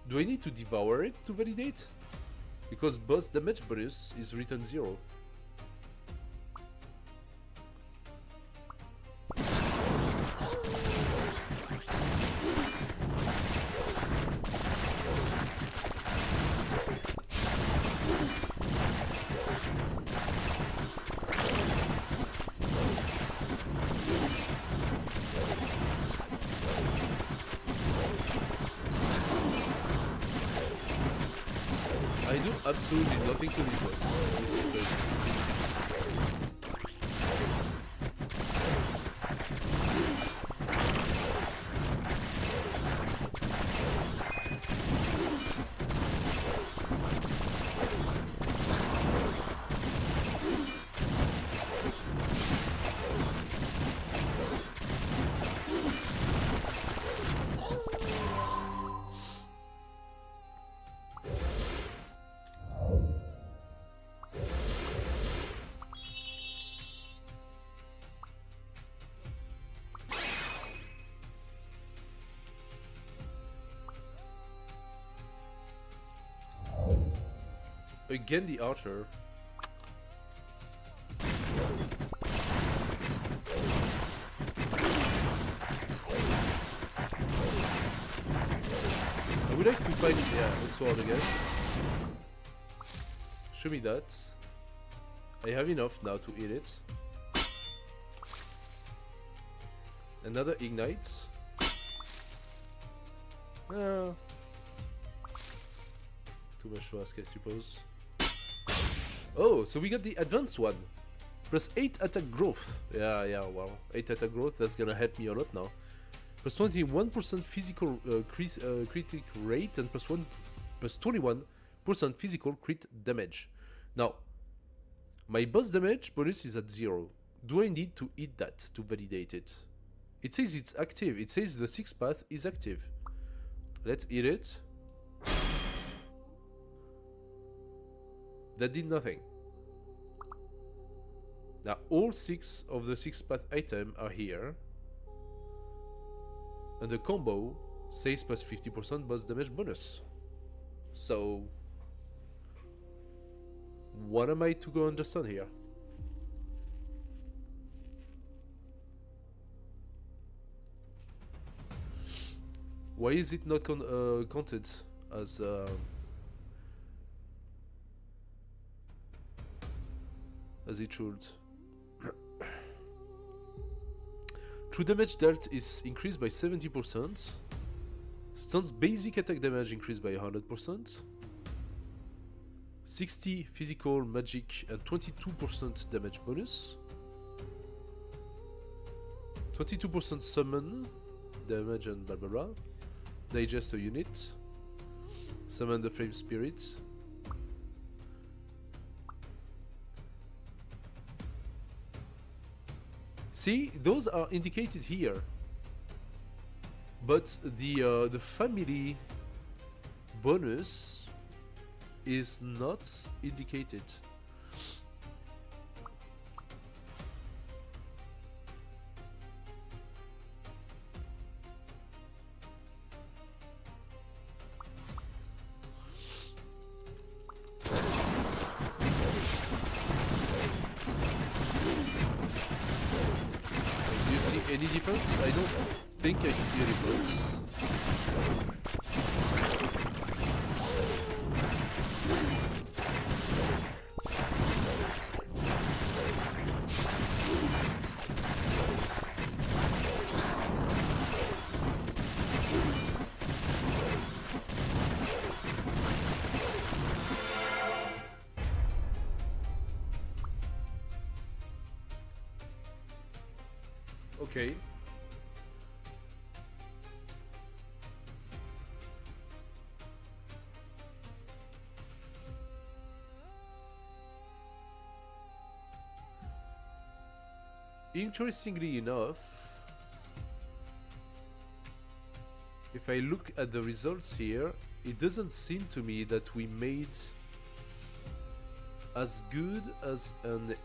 Do I need to devour it to validate? Because boss damage bonus is written 0. I do absolutely nothing to this boss. This is crazy. Again, the archer. I would like to find, yeah, a sword again. Show me that. I have enough now to eat it. Another ignite. Too much to ask, I suppose. Oh, so we got the advanced one. Plus 8 attack growth. Yeah, wow. 8 attack growth, that's gonna help me a lot now. Plus 21% physical critic rate and plus 21% physical crit damage. Now, my boss damage bonus is at 0. Do I need to eat that to validate it? It says it's active. It says the 6th path is active. Let's eat it. That did nothing. Now all 6 of the 6th path items are here. And the combo says plus 50% boss damage bonus. So what am I to go understand here? Why is it not counted as it should? True damage dealt is increased by 70%. Stun's basic attack damage increased by 100%. 60 physical, magic, and 22% damage bonus. 22% summon damage and blah blah blah. Digest a unit. Summon the flame spirit. See, those are indicated here, but the family bonus is not indicated. Any difference? I don't think I see a difference. Okay. Interestingly enough, if I look at the results here, it doesn't seem to me that we made as good as an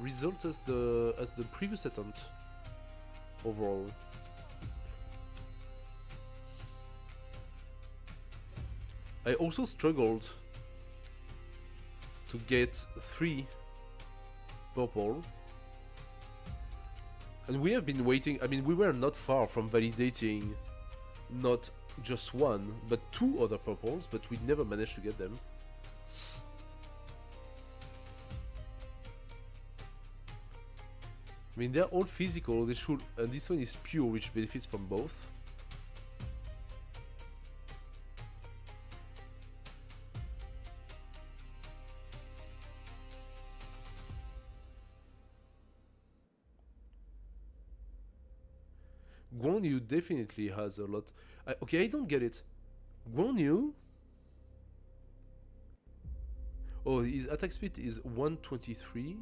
result as the previous attempt overall. I also struggled to get 3 purple. And we have been waiting. I mean, we were not far from validating not just 1, but 2 other purples, but we never managed to get them. I mean, they're all physical, they should, and this one is pure, which benefits from both. Guan Yu definitely has a lot. Okay, I don't get it. Guan Yu? Oh, his attack speed is 123.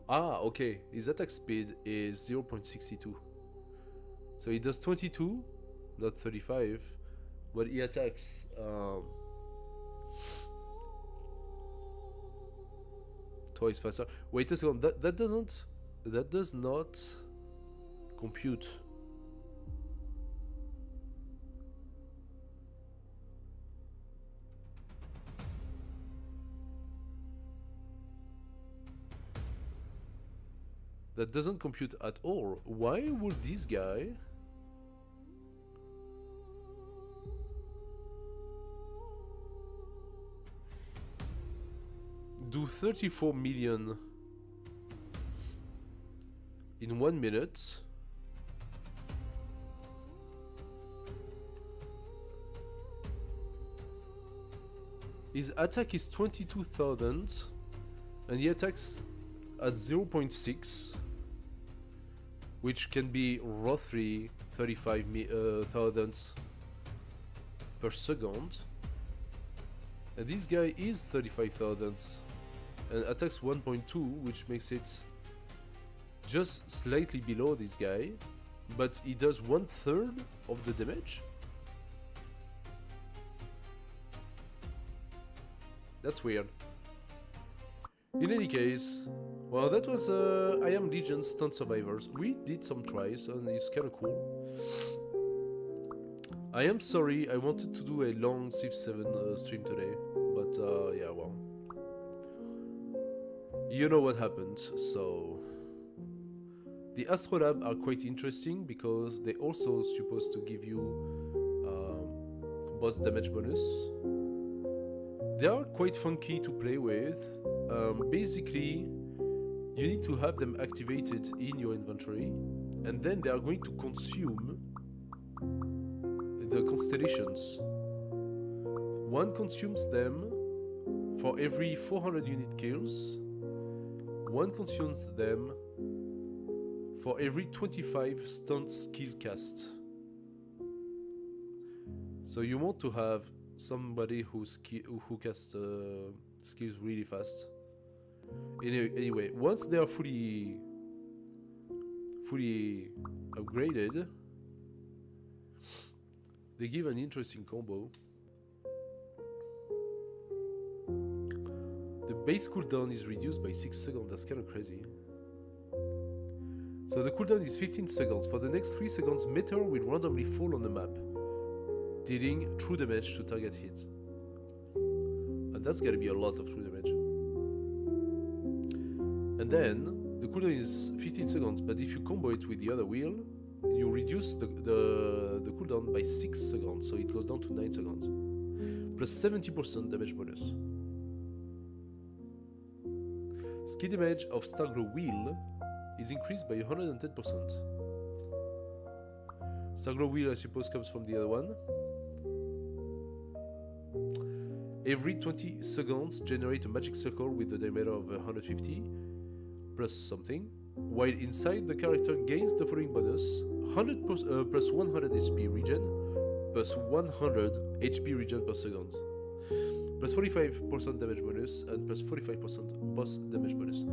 Ah, okay. His attack speed is 0.62. So he does 22, not 35. But he attacks twice faster. Wait a second. That does not compute. That doesn't compute at all. Why would this guy do 34 million in 1 minute? His attack is 22,000 and he attacks at 0.6, which can be roughly 35,000 per second. And this guy is 35,000 and attacks 1.2, which makes it just slightly below this guy, but he does 1/3 of the damage. That's weird. In any case, well, that was I Am Legion Stunt Survivors. We did some tries and it's kind of cool. I am sorry, I wanted to do a long Civ 7 stream today, but yeah, well, you know what happened. So the Astrolab are quite interesting because they also supposed to give you boss damage bonus. They are quite funky to play with. Basically, you need to have them activated in your inventory, and then they are going to consume the constellations. One consumes them for every 400 unit kills. One consumes them for every 25 stunt skill cast. So you want to have somebody who casts skills really fast. Anyway, once they are fully upgraded, they give an interesting combo. The base cooldown is reduced by 6 seconds. That's kind of crazy. So the cooldown is 15 seconds. For the next 3 seconds, meteor will randomly fall on the map, dealing true damage to target hits. And that's gonna be a lot of true damage. And then the cooldown is 15 seconds, but if you combo it with the other wheel, you reduce the cooldown by 6 seconds, so it goes down to 9 seconds. Plus 70% damage bonus. Skill damage of Starglow Wheel is increased by 110%. Starglow Wheel, I suppose, comes from the other one. Every 20 seconds, generate a magic circle with a diameter of 150 plus something, while inside the character gains the following bonus: 100 plus 100 HP regen, plus 100 HP regen per second, plus 45% damage bonus, and plus 45% boss damage bonus.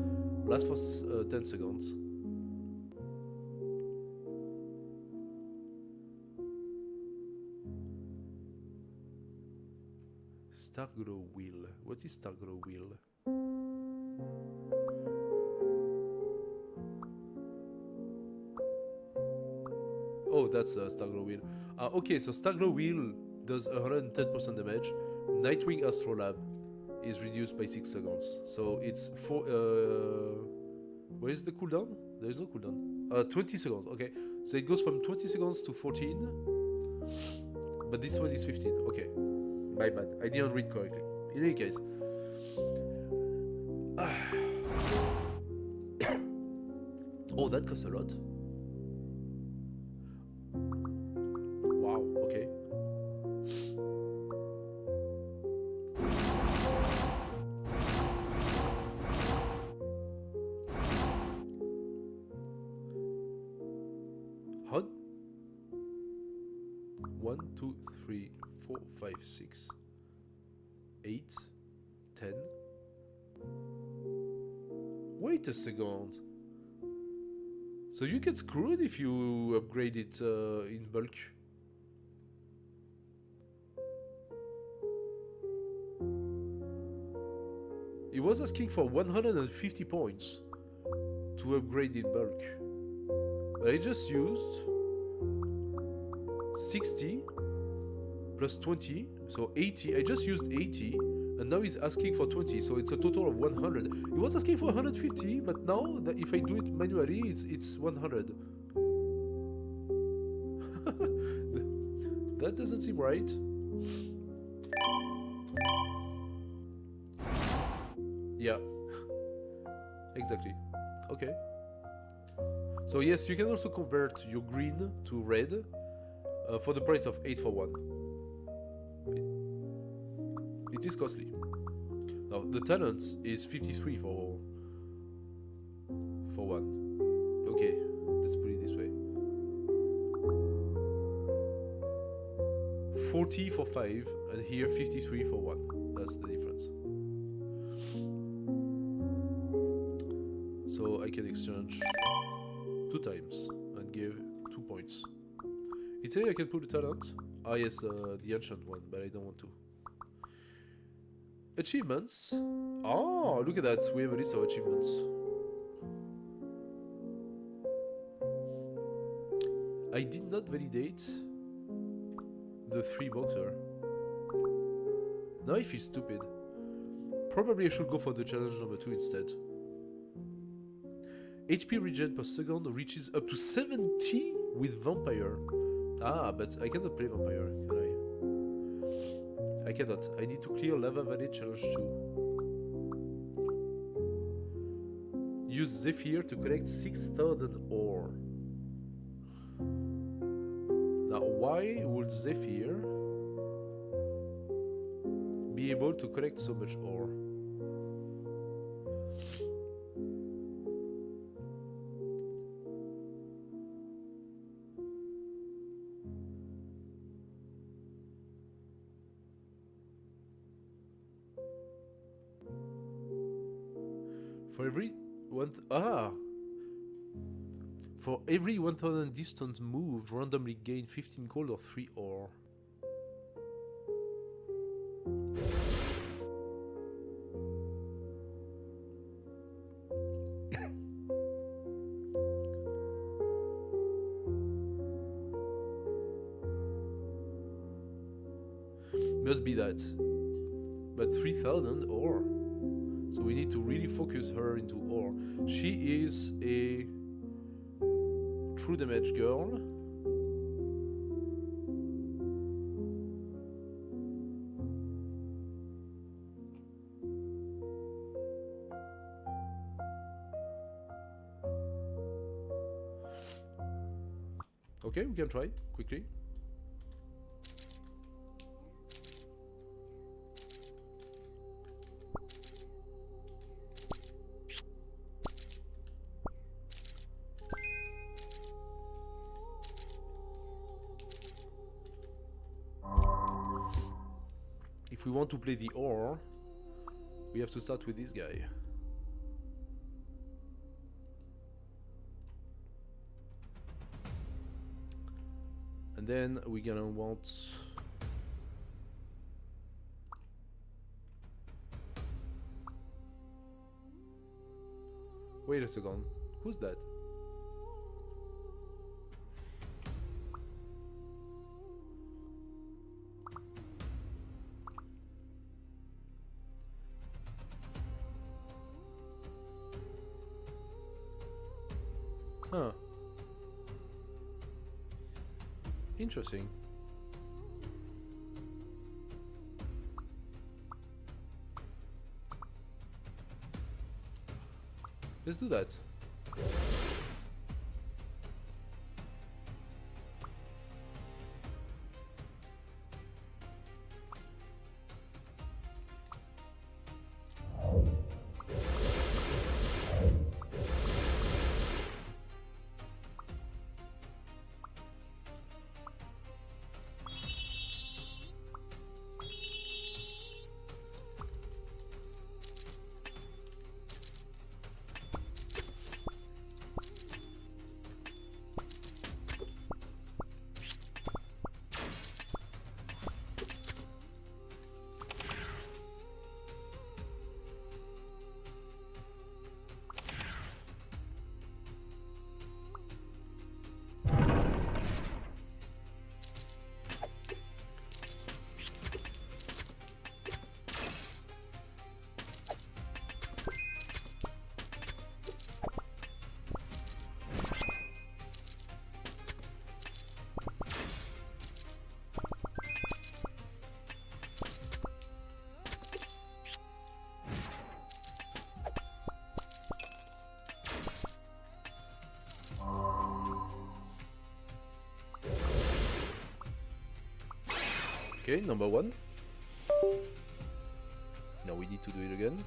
Lasts for 10 seconds. Starglow Wheel. What is Starglow Wheel? Oh, that's Starglow Wheel. Okay, so Starglow Wheel does 110% damage. Nightwing Astrolab is reduced by 6 seconds. So it's where is the cooldown? There is no cooldown. 20 seconds. Okay, so it goes from 20 seconds to 14. But this one is 15. Okay, my bad. I didn't read correctly. In any case. Oh, that costs a lot. Wow, okay. How? 1, 2, 3, 4, 5, 6, 8, 10. Wait a second. So you get screwed if you upgrade it in bulk. It was asking for 150 points to upgrade in bulk. I just used 60 plus 20, so 80. I just used 80, and now he's asking for 20, so it's a total of 100. He was asking for 150, but now that if I do it manually, it's 100. That doesn't seem right. Yeah, exactly. Okay. So yes, you can also convert your green to red for the price of 8 for 1. It is costly. Now the talents is 53 for 1. Okay, let's put it this way. 40 for 5, and here 53 for 1. That's the difference. So I can exchange 2 times and give 2 points. It says I can put a talent. Ah yes, the ancient one, but I don't want to. Achievements. Oh, look at that. We have a list of achievements. I did not validate the 3 boxer. Now I feel stupid. Probably I should go for the challenge number 2 instead. HP regen per second reaches up to 70 with vampire. Ah, but I cannot play vampire, can I? I cannot. I need to clear lava valley challenge 2. Use Zephyr to collect 6,000 ore. Now, why would Zephyr be able to collect so much ore? For every For every 1000 distance moved, randomly gain 15 gold or 3 ore. Must be that. But 3000 ore. So we need to really focus her into ore. She is a true damage girl. Okay, we can try quickly. If we want to play the ore, we have to start with this guy. And then we're gonna want... Wait a second, who's that? Huh. Interesting. Let's do that. Okay, number 1. Now we need to do it again.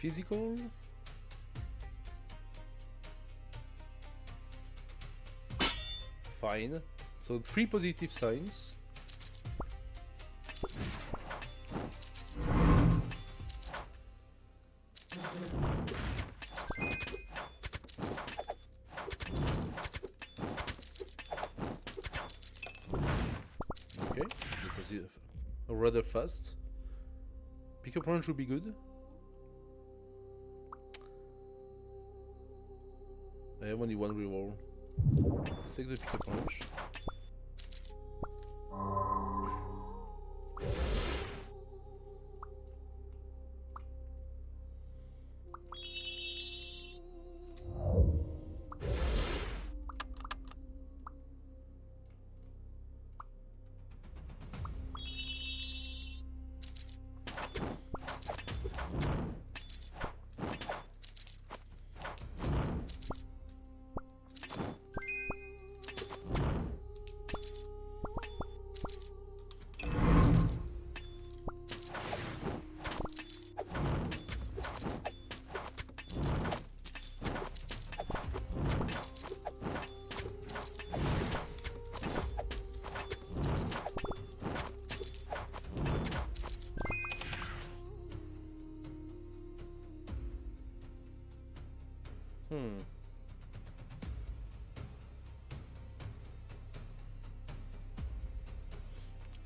Physical. Fine. So 3 positive signs. Okay, that was rather fast. Pickup punch would be good. I have only one reroll. Let's take the pickup punch.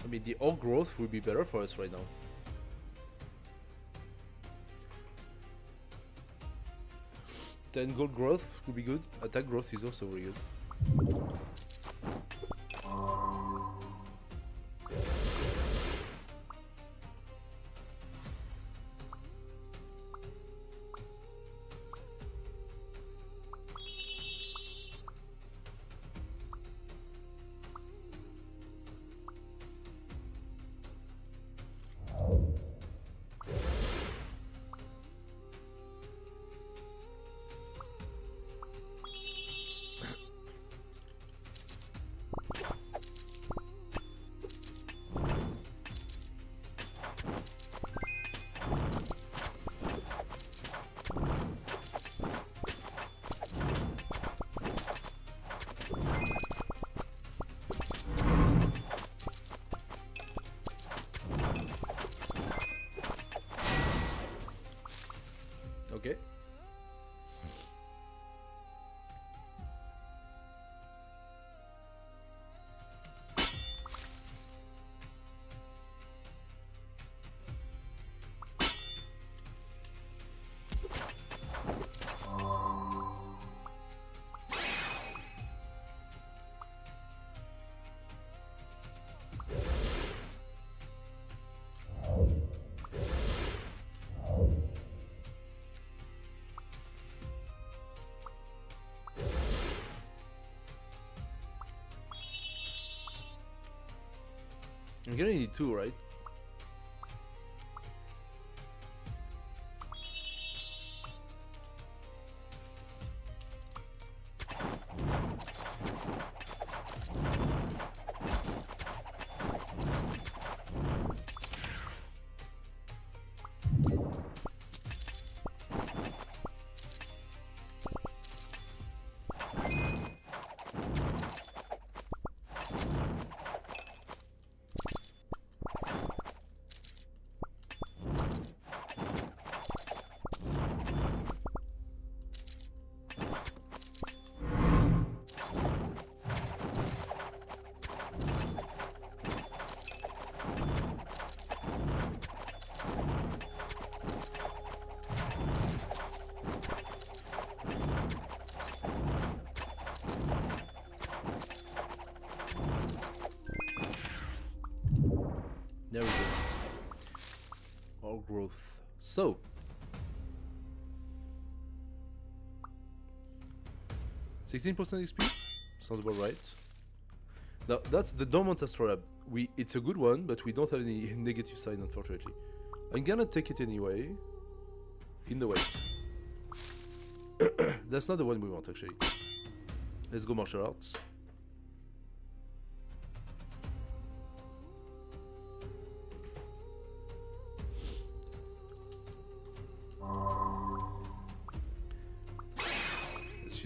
I mean, the orc growth would be better for us right now. Then gold growth would be good. Attack growth is also very good. Okay. I'm gonna need 2, right? There we go. All growth. So, 16% XP? Sounds about right. Now, that's the Dormant Astrolabe. It's a good one, but we don't have any negative sign, unfortunately. I'm gonna take it anyway. In the wait. That's not the one we want, actually. Let's go martial arts.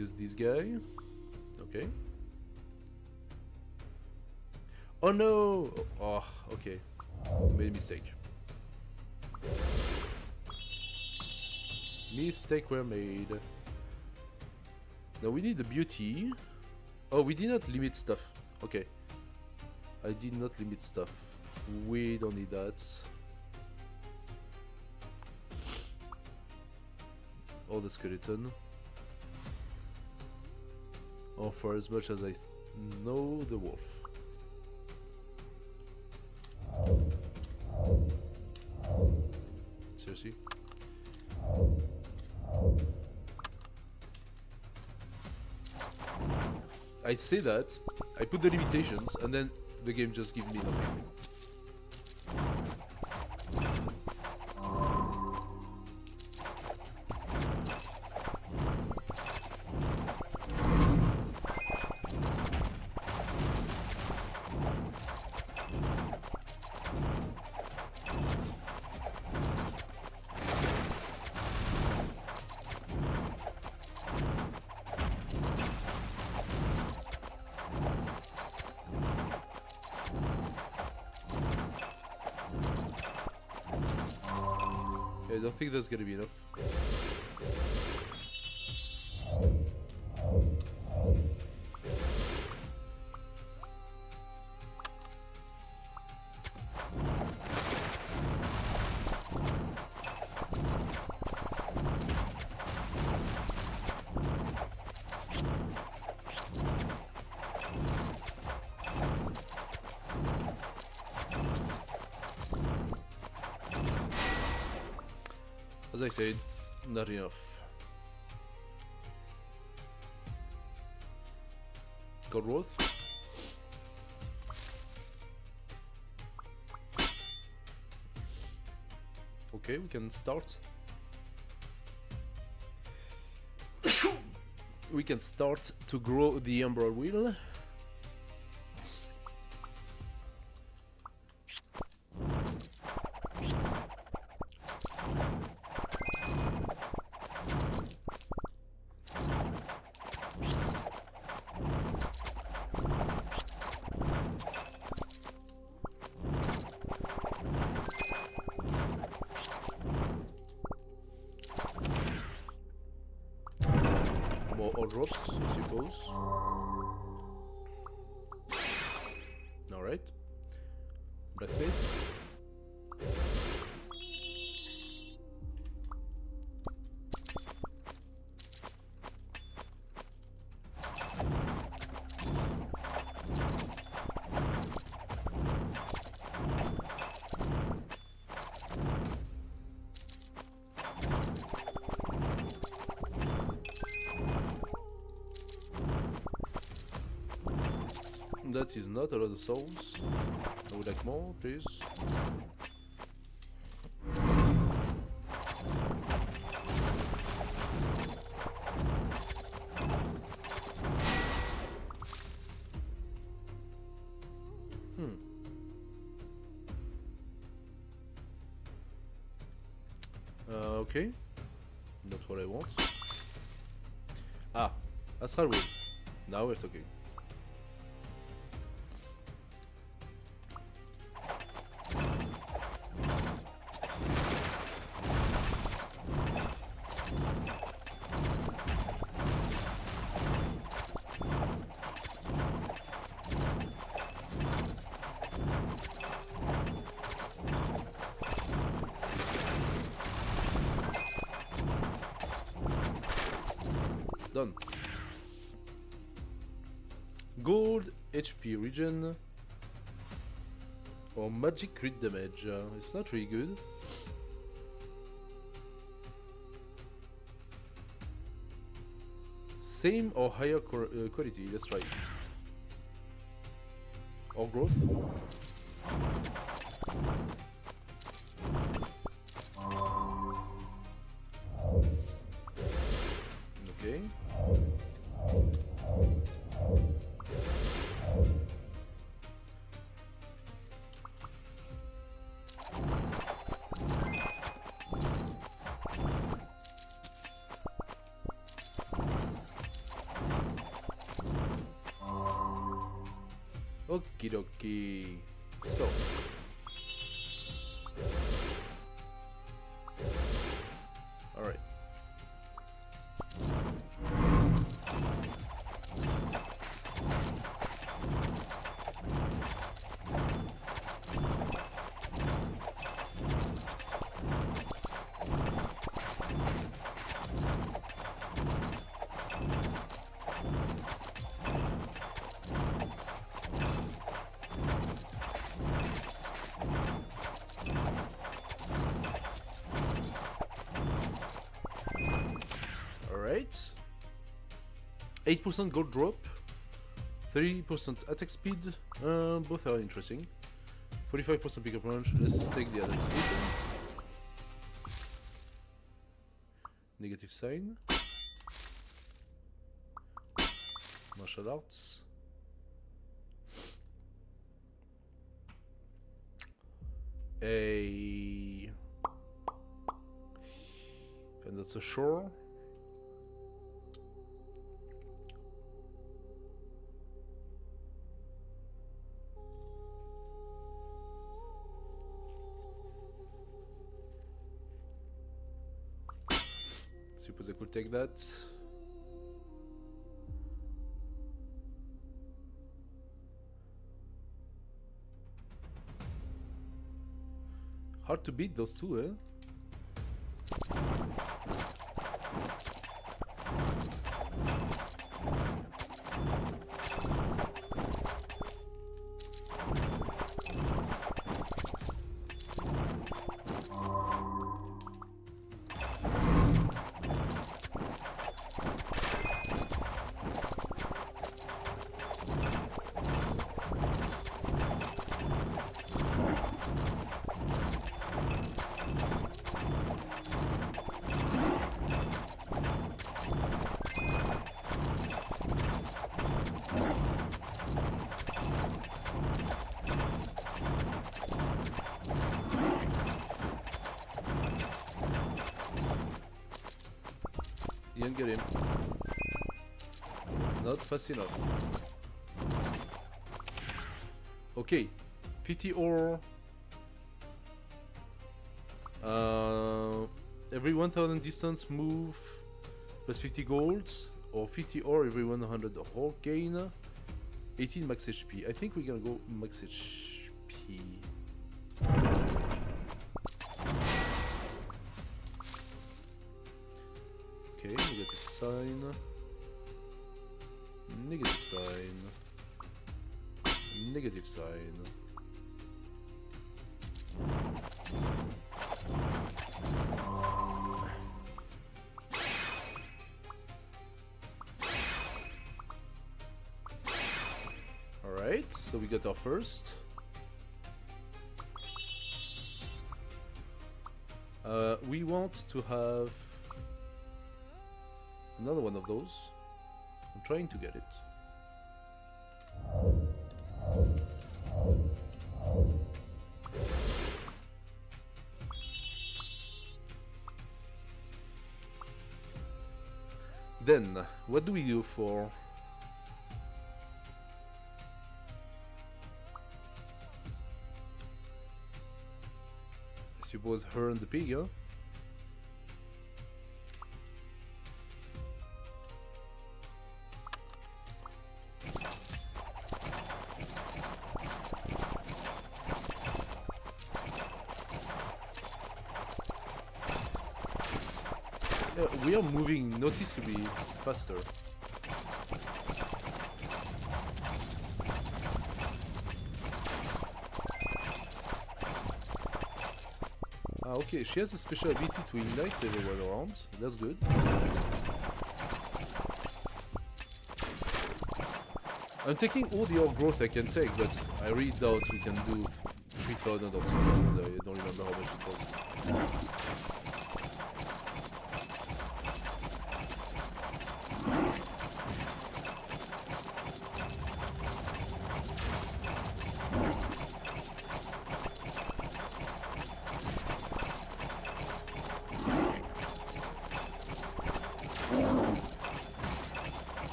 use this guy. Okay. Oh no! Oh, okay. Made a mistake. Mistake were made. Now we need the beauty. Oh, we did not limit stuff. Okay. I did not limit stuff. We don't need that. All the skeleton. Or for as much as I know the wolf. Seriously? I say that, I put the limitations, and then the game just gives me nothing. I don't think that's gonna be enough. As I said, not enough. Gold growth. Okay, we can start. We can start to grow the Umbral Wheel. More drops, I suppose. Alright. Blacksmith. That is not a lot of souls. I would like more, please. Okay. Not what I want. Ah, Astral Wheel. Now we're talking. Done. Gold HP regen or magic crit damage. It's not really good. Same or higher quality. Let's try. Or growth. Okay. Okie dokie. So. Alright. Alright. 8% gold drop. 30% attack speed. Both are interesting. 45% pickup punch. Let's take the attack speed. Negative sign. Martial arts. And that's a shore. Suppose I could take that. Hard to beat those two, eh? Didn't get him. It's not fast enough. Okay, PT ore. Every 1000 distance move plus 50 golds, or 50 ore every 100 ore gain. 18 max HP. I think we're gonna go max HP. Okay, negative sign. Negative sign. Negative sign. Alright, so we got our first. We want to have another one of those. I'm trying to get it. Then, what do we do for... I suppose her and the pig, huh? We are moving noticeably faster. Ah, okay, she has a special ability to ignite everyone around. That's good. I'm taking all the orc growth I can take, but I really doubt we can do 3000 or 6000. I don't remember how much it was.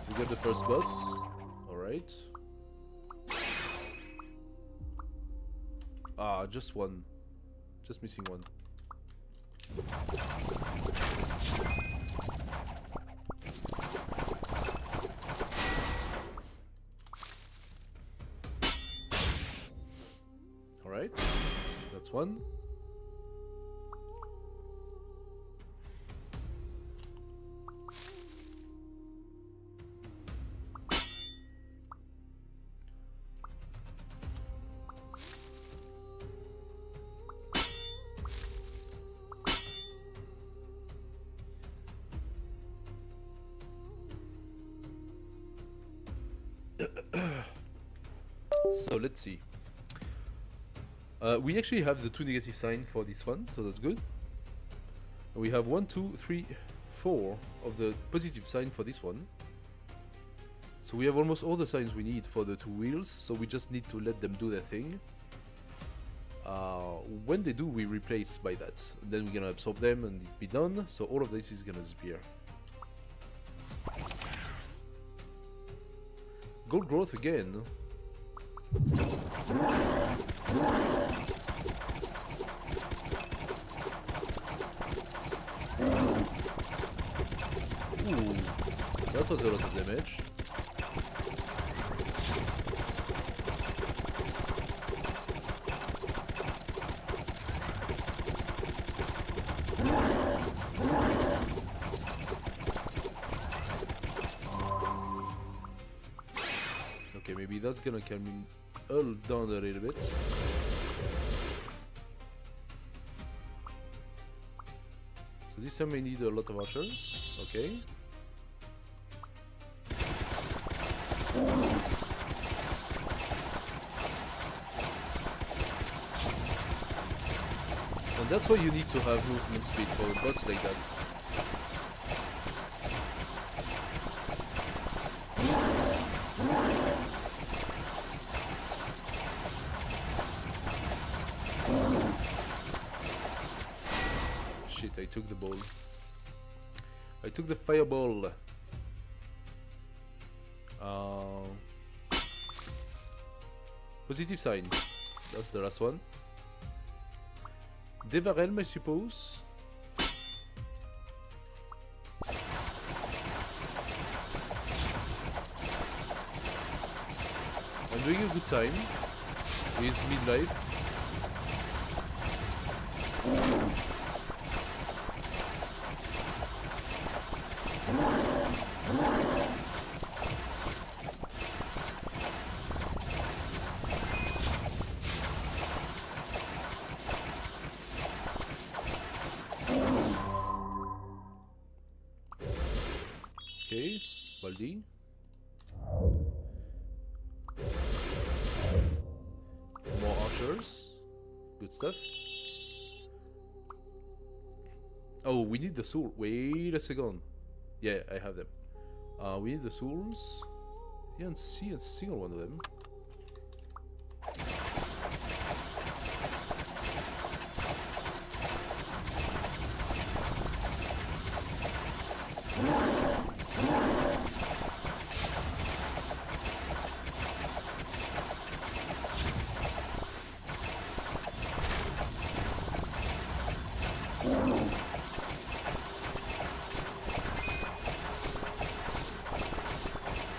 We get the first boss. Alright. Just one. Just missing one. Alright, that's one. So let's see. We actually have the 2 negative signs for this one, so that's good. We have 1, 2, 3, 4 of the positive sign for this one. So we have almost all the signs we need for the 2 wheels, so we just need to let them do their thing. When they do, we replace by that. Then we're gonna absorb them and it be done, so all of this is gonna disappear. Gold growth again. Ooh, that was a lot of damage. Okay, maybe that's gonna calm him all down a little bit. So this time we need a lot of archers. Okay. And that's why you need to have movement speed for a boss like that. Shit, I took the ball. I took the fireball. Positive sign. That's the last one. Devarelm, I suppose. I'm doing a good time with midlife. Okay, Baldi. More archers. Good stuff. Oh, we need the soul. Wait a second. Yeah, I have them. We need the souls. I can't see a single one of them.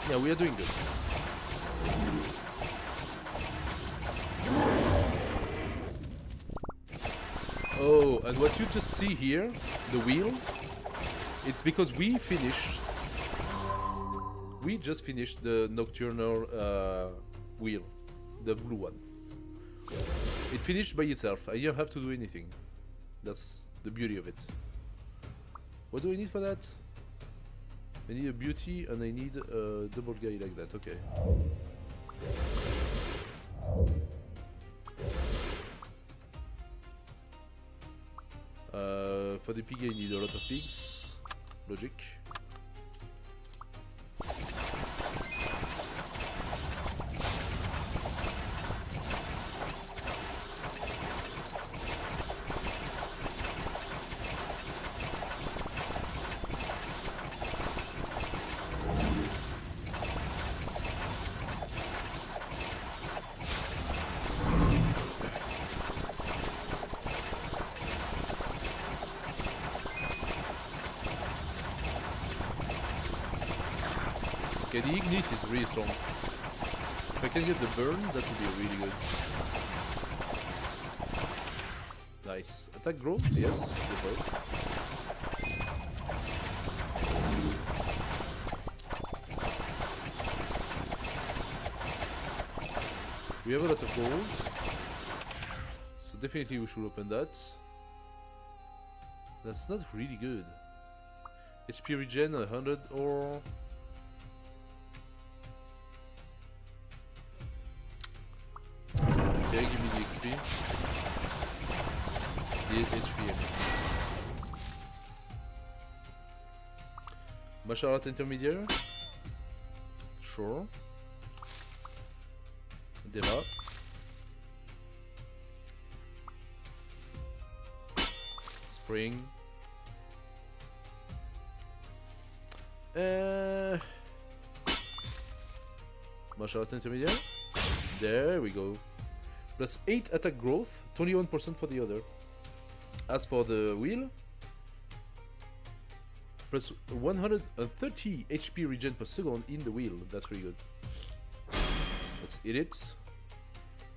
Yeah, we are doing good. Oh, and what you just see here, the wheel, it's because we just finished the nocturnal wheel, the blue one. It finished by itself. I don't have to do anything. That's the beauty of it. What do I need for that? I need a beauty and I need a double guy like that. Okay. For the pig I need a lot of pigs. Logic. Okay, the ignite is really strong. If I can get the burn, that would be really good. Nice. Attack growth? Yes, go for it. We have a lot of gold, so definitely we should open that. That's not really good. HP regen 100 or... Okay, give me the XP. The HP. Martial art intermediate? Sure. Deva. Spring. Martial art intermediate. There we go. Plus 8 attack growth, 21% for the other. As for the wheel, plus 130 HP regen per second in the wheel. That's really good. Let's hit it.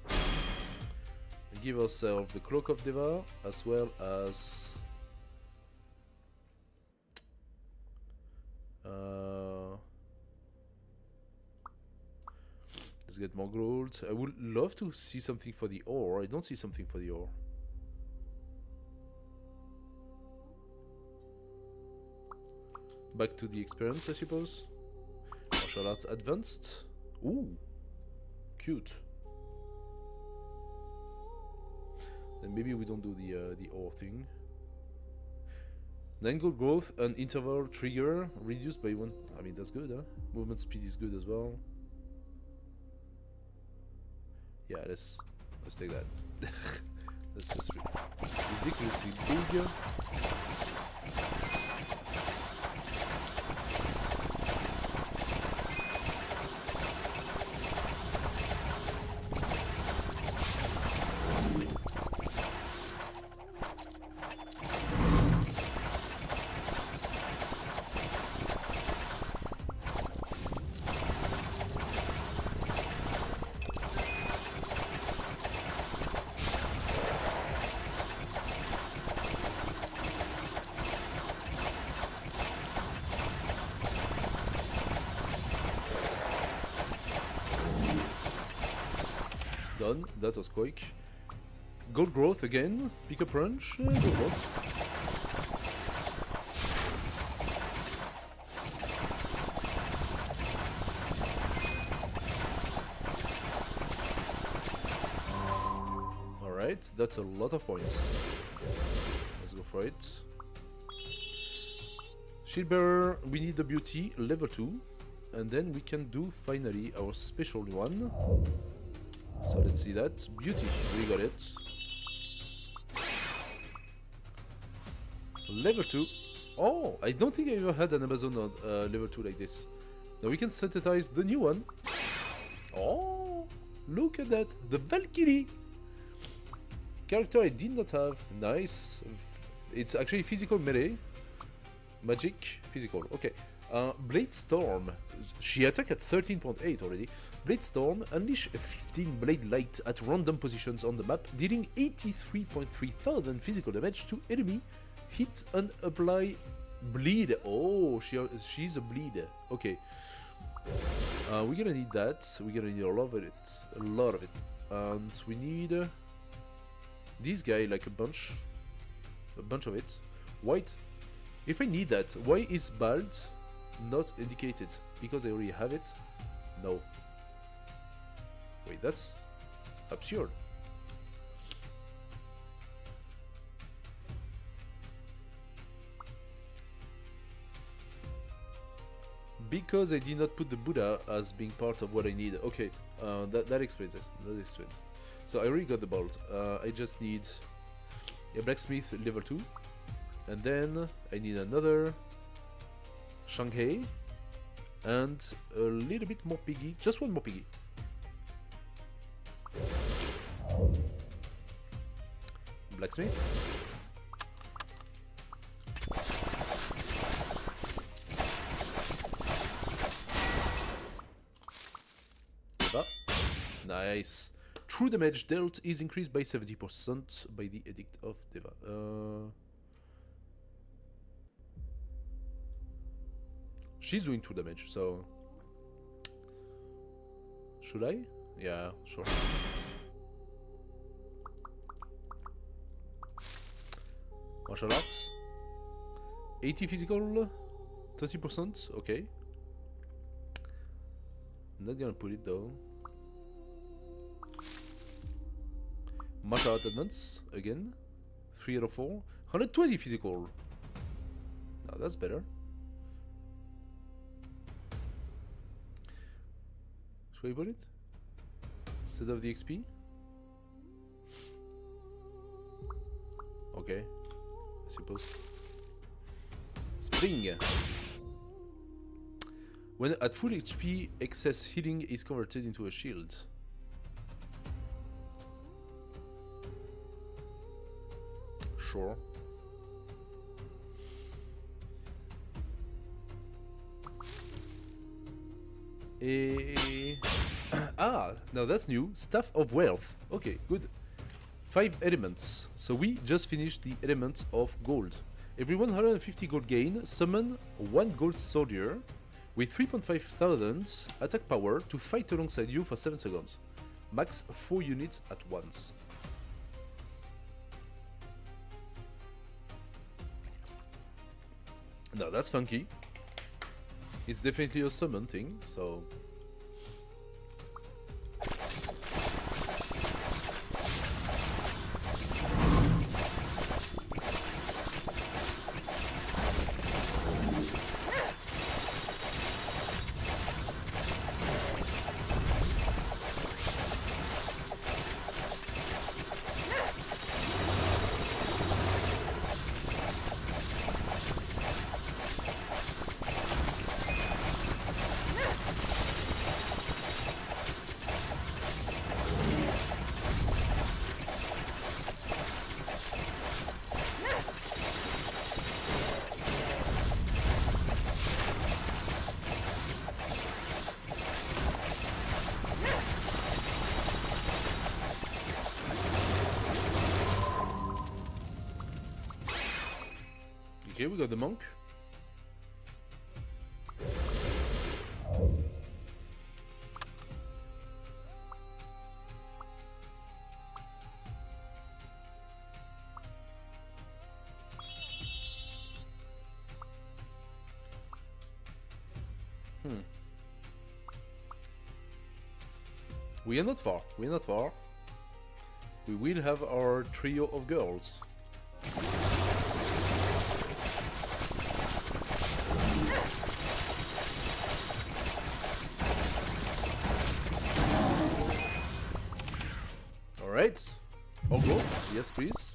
And give ourselves the Cloak of Deva as well as let's get more gold. I would love to see something for the ore. I don't see something for the ore. Back to the experience, I suppose. Martial arts advanced. Ooh, cute. Then maybe we don't do the ore thing. 9 gold growth and interval trigger reduced by 1. I mean, that's good, huh? Movement speed is good as well. Yeah, let's take that. That's just ridiculously big. Done. That was quick. Gold growth again. Pick up range. Gold growth. Alright, that's a lot of points. Let's go for it. Shield bearer, we need the beauty, level 2. And then we can do finally our special one. So let's see that. Beauty, we got it. Level 2. Oh, I don't think I ever had an Amazon on level 2 like this. Now we can synthesize the new one. Oh, look at that. The Valkyrie. Character I did not have. Nice. It's actually physical melee. Magic, physical. Okay. Blade Storm. She attacked at 13.8 already. Blade Storm, unleash a 15 blade light at random positions on the map, dealing 83.3 thousand physical damage to enemy. Hit and apply bleed. Oh, she's a bleed. Okay. We're gonna need that. We're gonna need a lot of it. A lot of it. And we need this guy like a bunch of it. White. If I need that, why is bald not indicated? Because I already have it? No. Wait, that's absurd. Because I did not put the Buddha as being part of what I need. Okay, that explains this. That explains it. So I already got the bolt. I just need a blacksmith level 2. And then I need another Shanghai and a little bit more piggy, just one more piggy. Blacksmith. Nice. True damage dealt is increased by 70% by the Edict of Deva. She's doing 2 damage, so... Should I? Yeah, sure. Martial arts. 80 physical, 30%, okay. I'm not gonna put it though. Martial art advance, again. 3 out of 4. 120 physical. Now that's better. Should I put it? Instead of the XP? Okay, I suppose. Spring. When at full HP, excess healing is converted into a shield. Sure. Now that's new. Staff of Wealth. Okay, good. 5 elements. So we just finished the element of gold. Every 150 gold gain, summon 1 gold soldier with 3,500 attack power to fight alongside you for 7 seconds. Max 4 units at once. Now that's funky. It's definitely a summon thing, so... Okay, we got the monk. We are not far. We are not far. We will have our trio of girls. Alright. All go. Yes, please.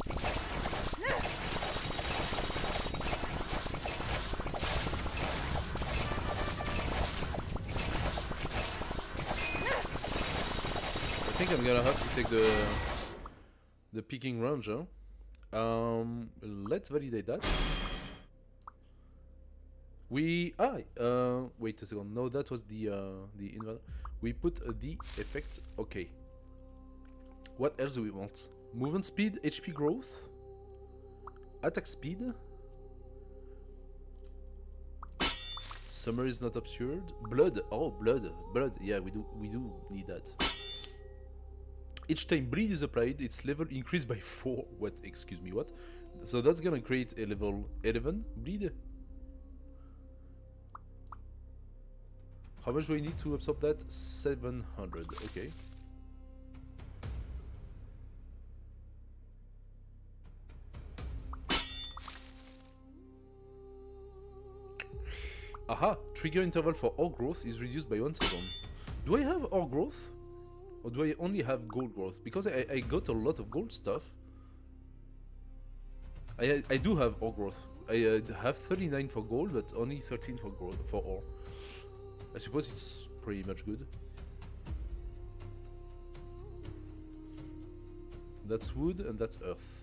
I think I'm gonna have to take the picking ranger. Let's validate that. Wait a second. No, that was the invalid. We put the effect. Okay. What else do we want? Movement speed, HP growth, attack speed. Summer is not absurd. Blood. Oh, blood. Yeah, we do need that. Each time bleed is applied, its level increased by 4. What? Excuse me, what? So that's gonna create a level 11 bleed. How much do I need to absorb that? 700. Okay. Aha! Trigger interval for ore growth is reduced by 1 second. Do I have ore growth? Or do I only have gold growth? Because I got a lot of gold stuff. I do have ore growth. I have 39 for gold, but only 13 for gold for ore. I suppose it's pretty much good. That's wood and that's earth.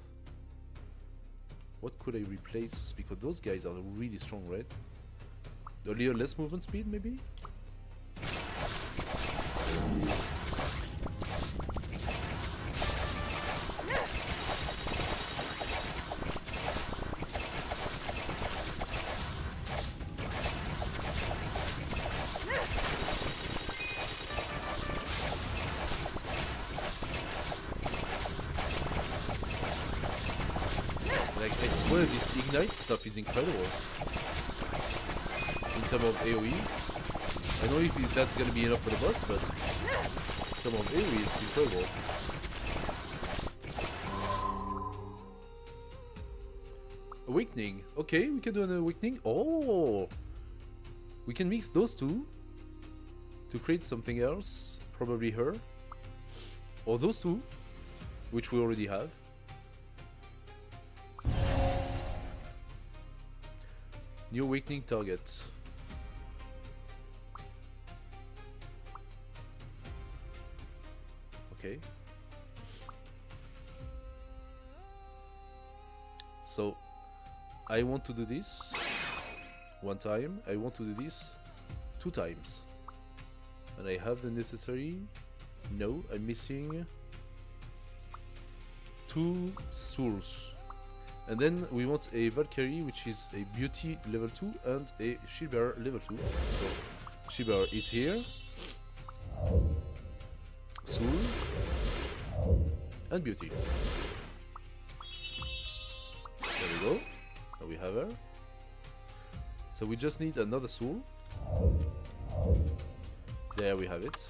What could I replace? Because those guys are really strong, right? A little less movement speed, maybe? Like, I swear this Ignite stuff is incredible. In terms of AoE. I don't know if that's gonna be enough for the boss, but in terms of AoE, it's incredible. Awakening. Okay, we can do an awakening. Oh! We can mix those two to create something else. Probably her. Or those two, which we already have. New awakening target. Okay. So I want to do this 1 time. I want to do this 2 times. And I have the necessary. No, I'm missing 2 souls. And then we want a Valkyrie, which is a beauty level 2 and a shield bearer level 2. So shield bearer is here. Soul and beauty. There we go. Now we have her. So we just need another soul. There we have it.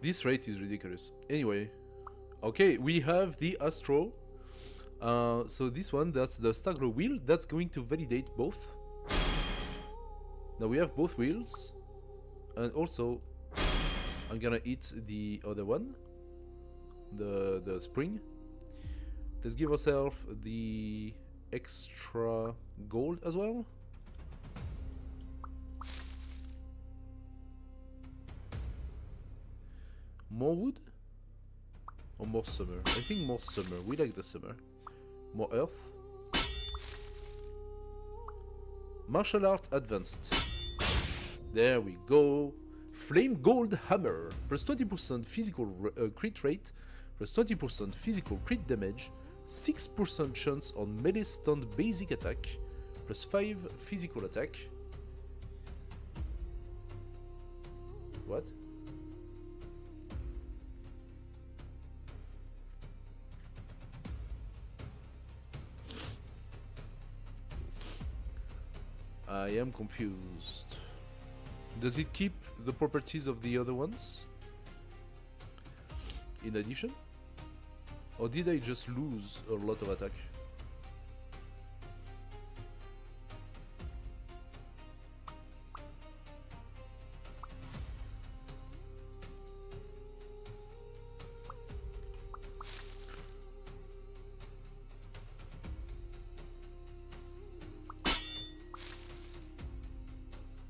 This rate is ridiculous. Anyway, okay, we have the Astro. So this one, that's the Stagro wheel. That's going to validate both. Now we have both wheels. And also, I'm gonna eat the other one. The spring. Let's give ourselves the extra gold as well. More wood? Or more summer? I think more summer. We like the summer. More earth. Martial art advanced. There we go. Flame gold hammer. Plus 20% physical crit rate. Plus 20% physical crit damage. 6% chance on melee stunned basic attack. Plus 5 physical attack. What? I am confused. Does it keep the properties of the other ones? In addition? Or did I just lose a lot of attack?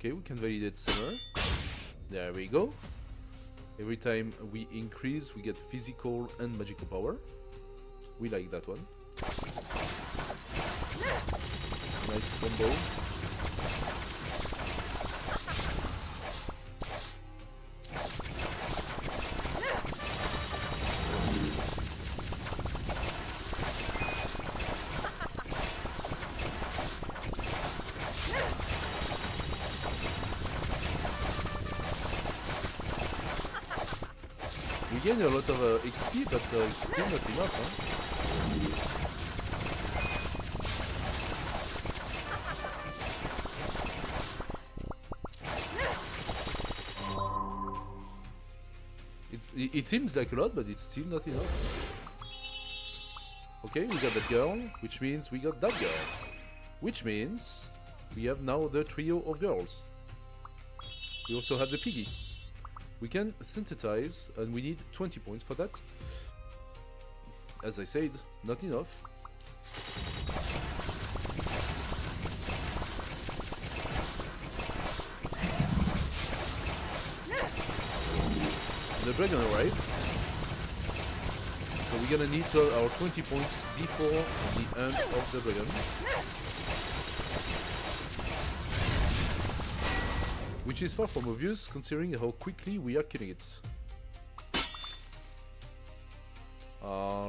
Okay, we can validate summer. There we go. Every time we increase, we get physical and magical power. We like that one. Nice combo. We gain a lot of XP, but it's still not enough, huh? It seems like a lot, but it's still not enough. Okay, we got that girl, which means we got that girl. Which means we have now the trio of girls. We also have the piggy. We can synthesize, and we need 20 points for that. As I said, not enough. the dragon arrived. So we're gonna need our 20 points before the end of the dragon. Which is far from obvious considering how quickly we are killing it.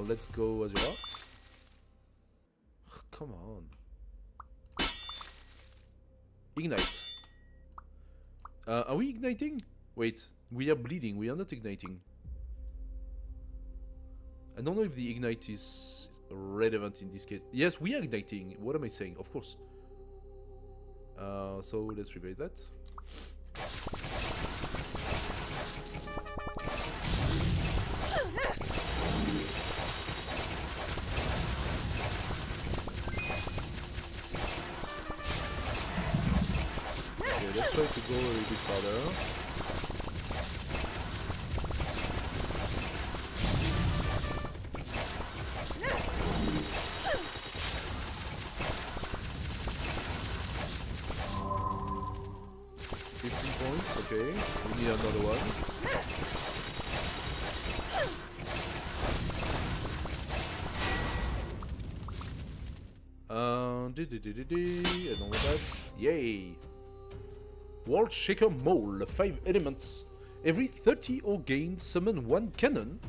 Let's go as you are. Come on. Ignite. Are we igniting? Wait, we are bleeding, we are not igniting. I don't know if the ignite is relevant in this case. Yes, we are igniting. What am I saying? Of course. So let's replay that. Okay, let's try to go a little bit farther. Okay, we need another one. I don't know that. Yay! World Shaker Mole, 5 elements. Every 30 or gain, summon 1 cannon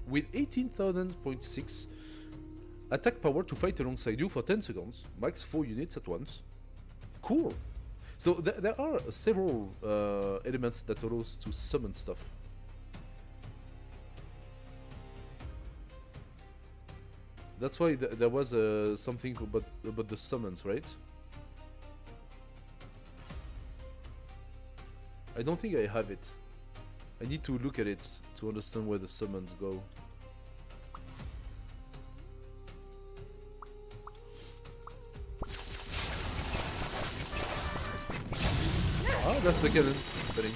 with 18,000.6 attack power to fight alongside you for 10 seconds. Max 4 units at once. Cool! So there are several elements that allow us to summon stuff. That's why there was something about the summons, right? I don't think I have it. I need to look at it to understand where the summons go. Ah, that's the cannon. Funny.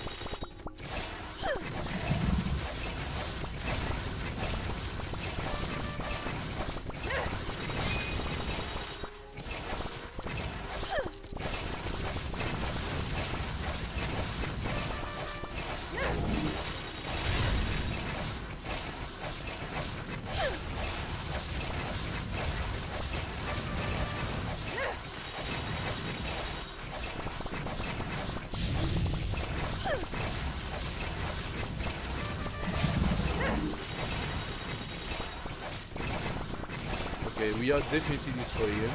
Okay, we are definitely destroying him.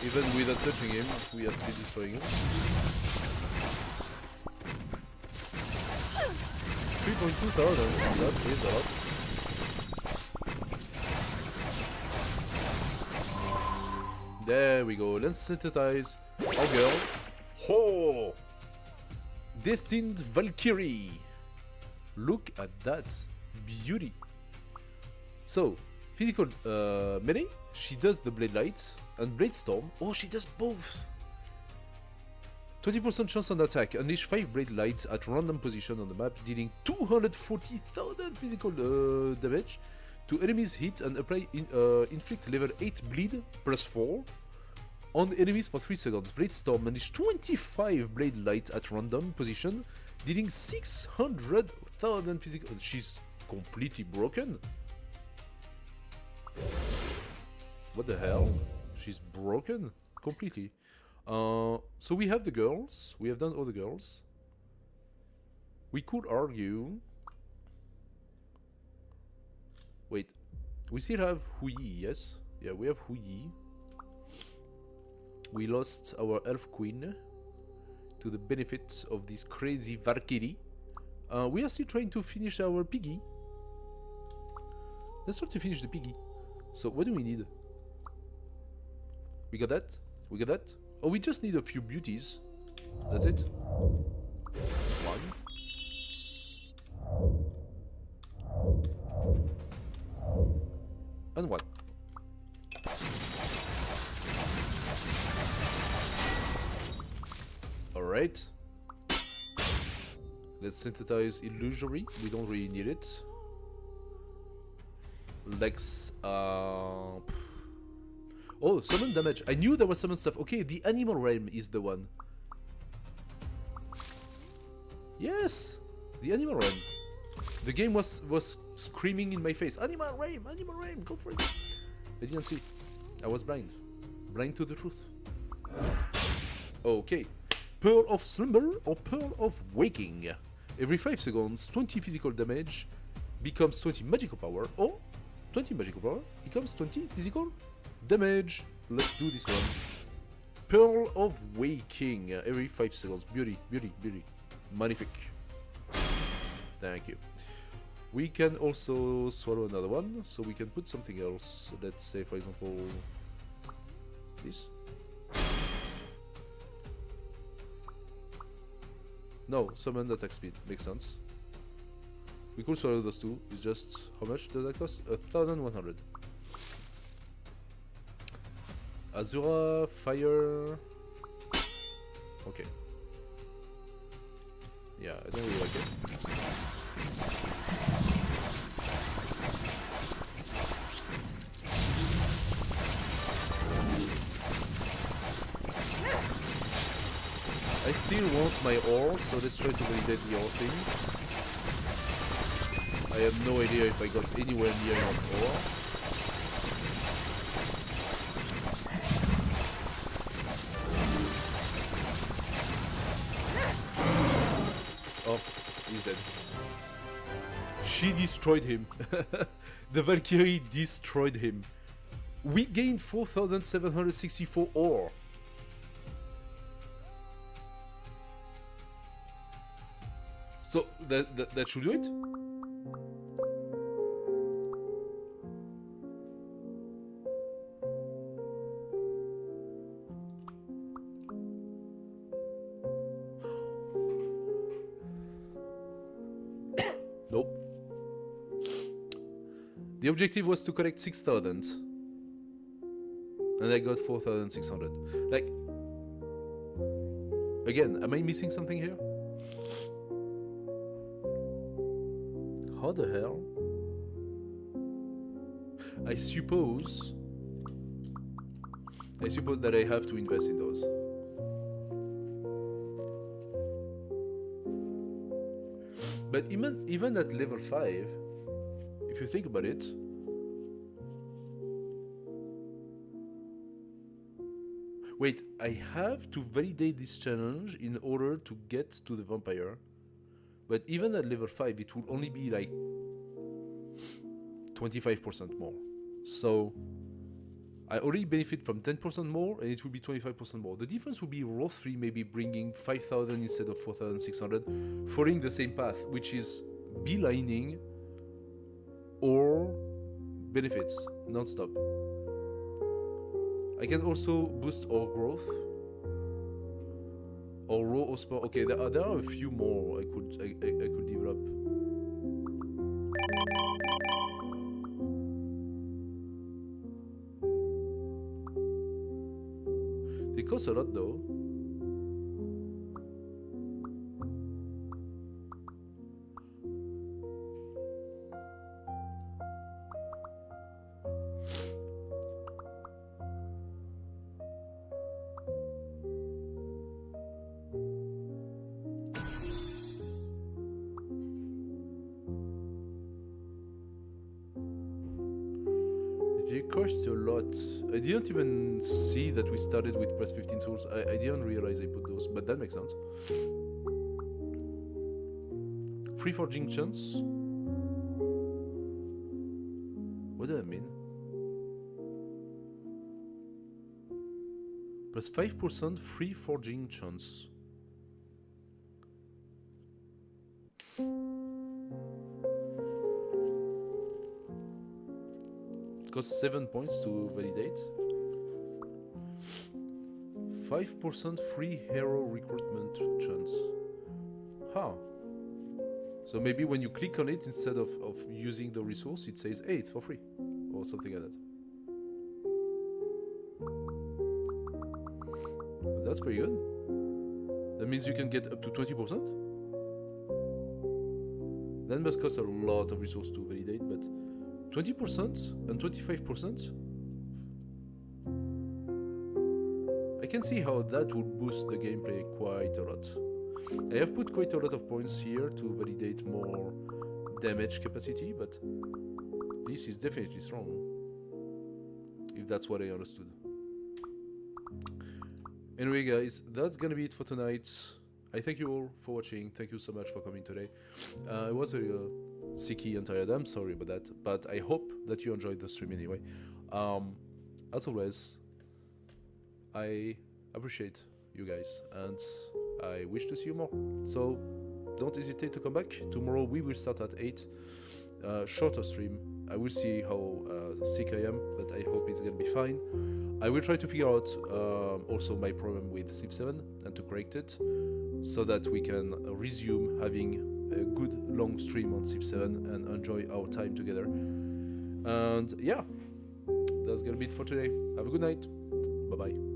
Even without touching him, we are still destroying him. 3.2 thousand, that is a lot. There we go, let's synthesize our girl. Oh! Destined Valkyrie! Look at that beauty. So, physical melee, she does the Blade Light, and Blade Storm, oh, she does both! 20% chance on attack, unleash 5 Blade Lights at random position on the map, dealing 240,000 physical damage to enemies hit and apply inflict level 8 bleed plus 4 on the enemies for 3 seconds. Blade Storm, unleash 25 Blade Lights at random position, dealing 600,000 physical... She's completely broken? What the hell? She's broken? Completely. So we have the girls. We have done all the girls. We could argue... Wait. We still have Hui, yes? Yeah, we have Hui. We lost our elf queen to the benefit of this crazy Valkyrie. We are still trying to finish our piggy. Let's try to finish the piggy. So what do we need? We got that? We got that? Oh, we just need a few beauties. That's it. 1. And 1. Alright. Let's synthesize Illusory. We don't really need it. Lex, oh, summon damage. I knew there was summon stuff. Okay, the animal realm is the one. Yes! The animal realm. The game was screaming in my face. Animal realm, go for it. I didn't see. I was blind. Blind to the truth. Okay. Pearl of Slumber or Pearl of Waking. Every 5 seconds, 20 physical damage becomes 20 magical power, or 20 magical power becomes 20 physical damage. Let's do this one. Pearl of Waking. Every 5 seconds. Beauty, beauty, beauty. Magnifique. Thank you. We can also swallow another one, so we can put something else. Let's say, for example, this. No, summon attack speed. Makes sense. We could swallow those two. It's just, how much does that cost? 1,100. Azura, fire. Okay. Yeah, I don't really like it. I still want my ore, so let's try to validate the ore thing. I have no idea if I got anywhere near enough ore. Oh, he's dead. She destroyed him. The Valkyrie destroyed him. We gained 4,764 ore. So that should do it. Nope. The objective was to collect 6,000. And I got 4,600. Like, again, am I missing something here? How the hell? I suppose that I have to invest in those. But even at level 5, if you think about it, wait, I have to validate this challenge in order to get to the vampire. But even at level 5, it will only be like 25% more. So I already benefit from 10% more, and it will be 25% more. The difference will be roughly maybe bringing 5,000 instead of 4,600, following the same path, which is beelining or benefits non-stop. I can also boost our growth. Or raw or spell. Okay, there are a few more I could develop. They cost a lot though. It cost a lot. I didn't even see that we started with plus 15 souls. I didn't realize I put those, but that makes sense. Free forging chance. What does that mean? Plus 5% free forging chance. Costs 7 points to validate. 5% free hero recruitment chance. Huh. So maybe when you click on it, instead of using the resource, it says, hey, it's for free. Or something like that. But that's pretty good. That means you can get up to 20%. That must cost a lot of resource to validate, but 20% and 25%. I can see how that would boost the gameplay quite a lot. I have put quite a lot of points here to validate more damage capacity, but this is definitely strong, if that's what I understood. Anyway guys, that's gonna be it for tonight. I thank you all for watching. Thank you so much for coming today. I was sicky and tired, I'm sorry about that, but I hope that you enjoyed the stream anyway. As always, I appreciate you guys and I wish to see you more. So don't hesitate to come back. Tomorrow we will start at 8. Shorter stream. I will see how sick I am, but I hope it's gonna be fine. I will try to figure out also my problem with Civ 7 and to correct it, so that we can resume having a good long stream on Civ 7 and enjoy our time together. And yeah, that's gonna be it for today. Have a good night. Bye bye.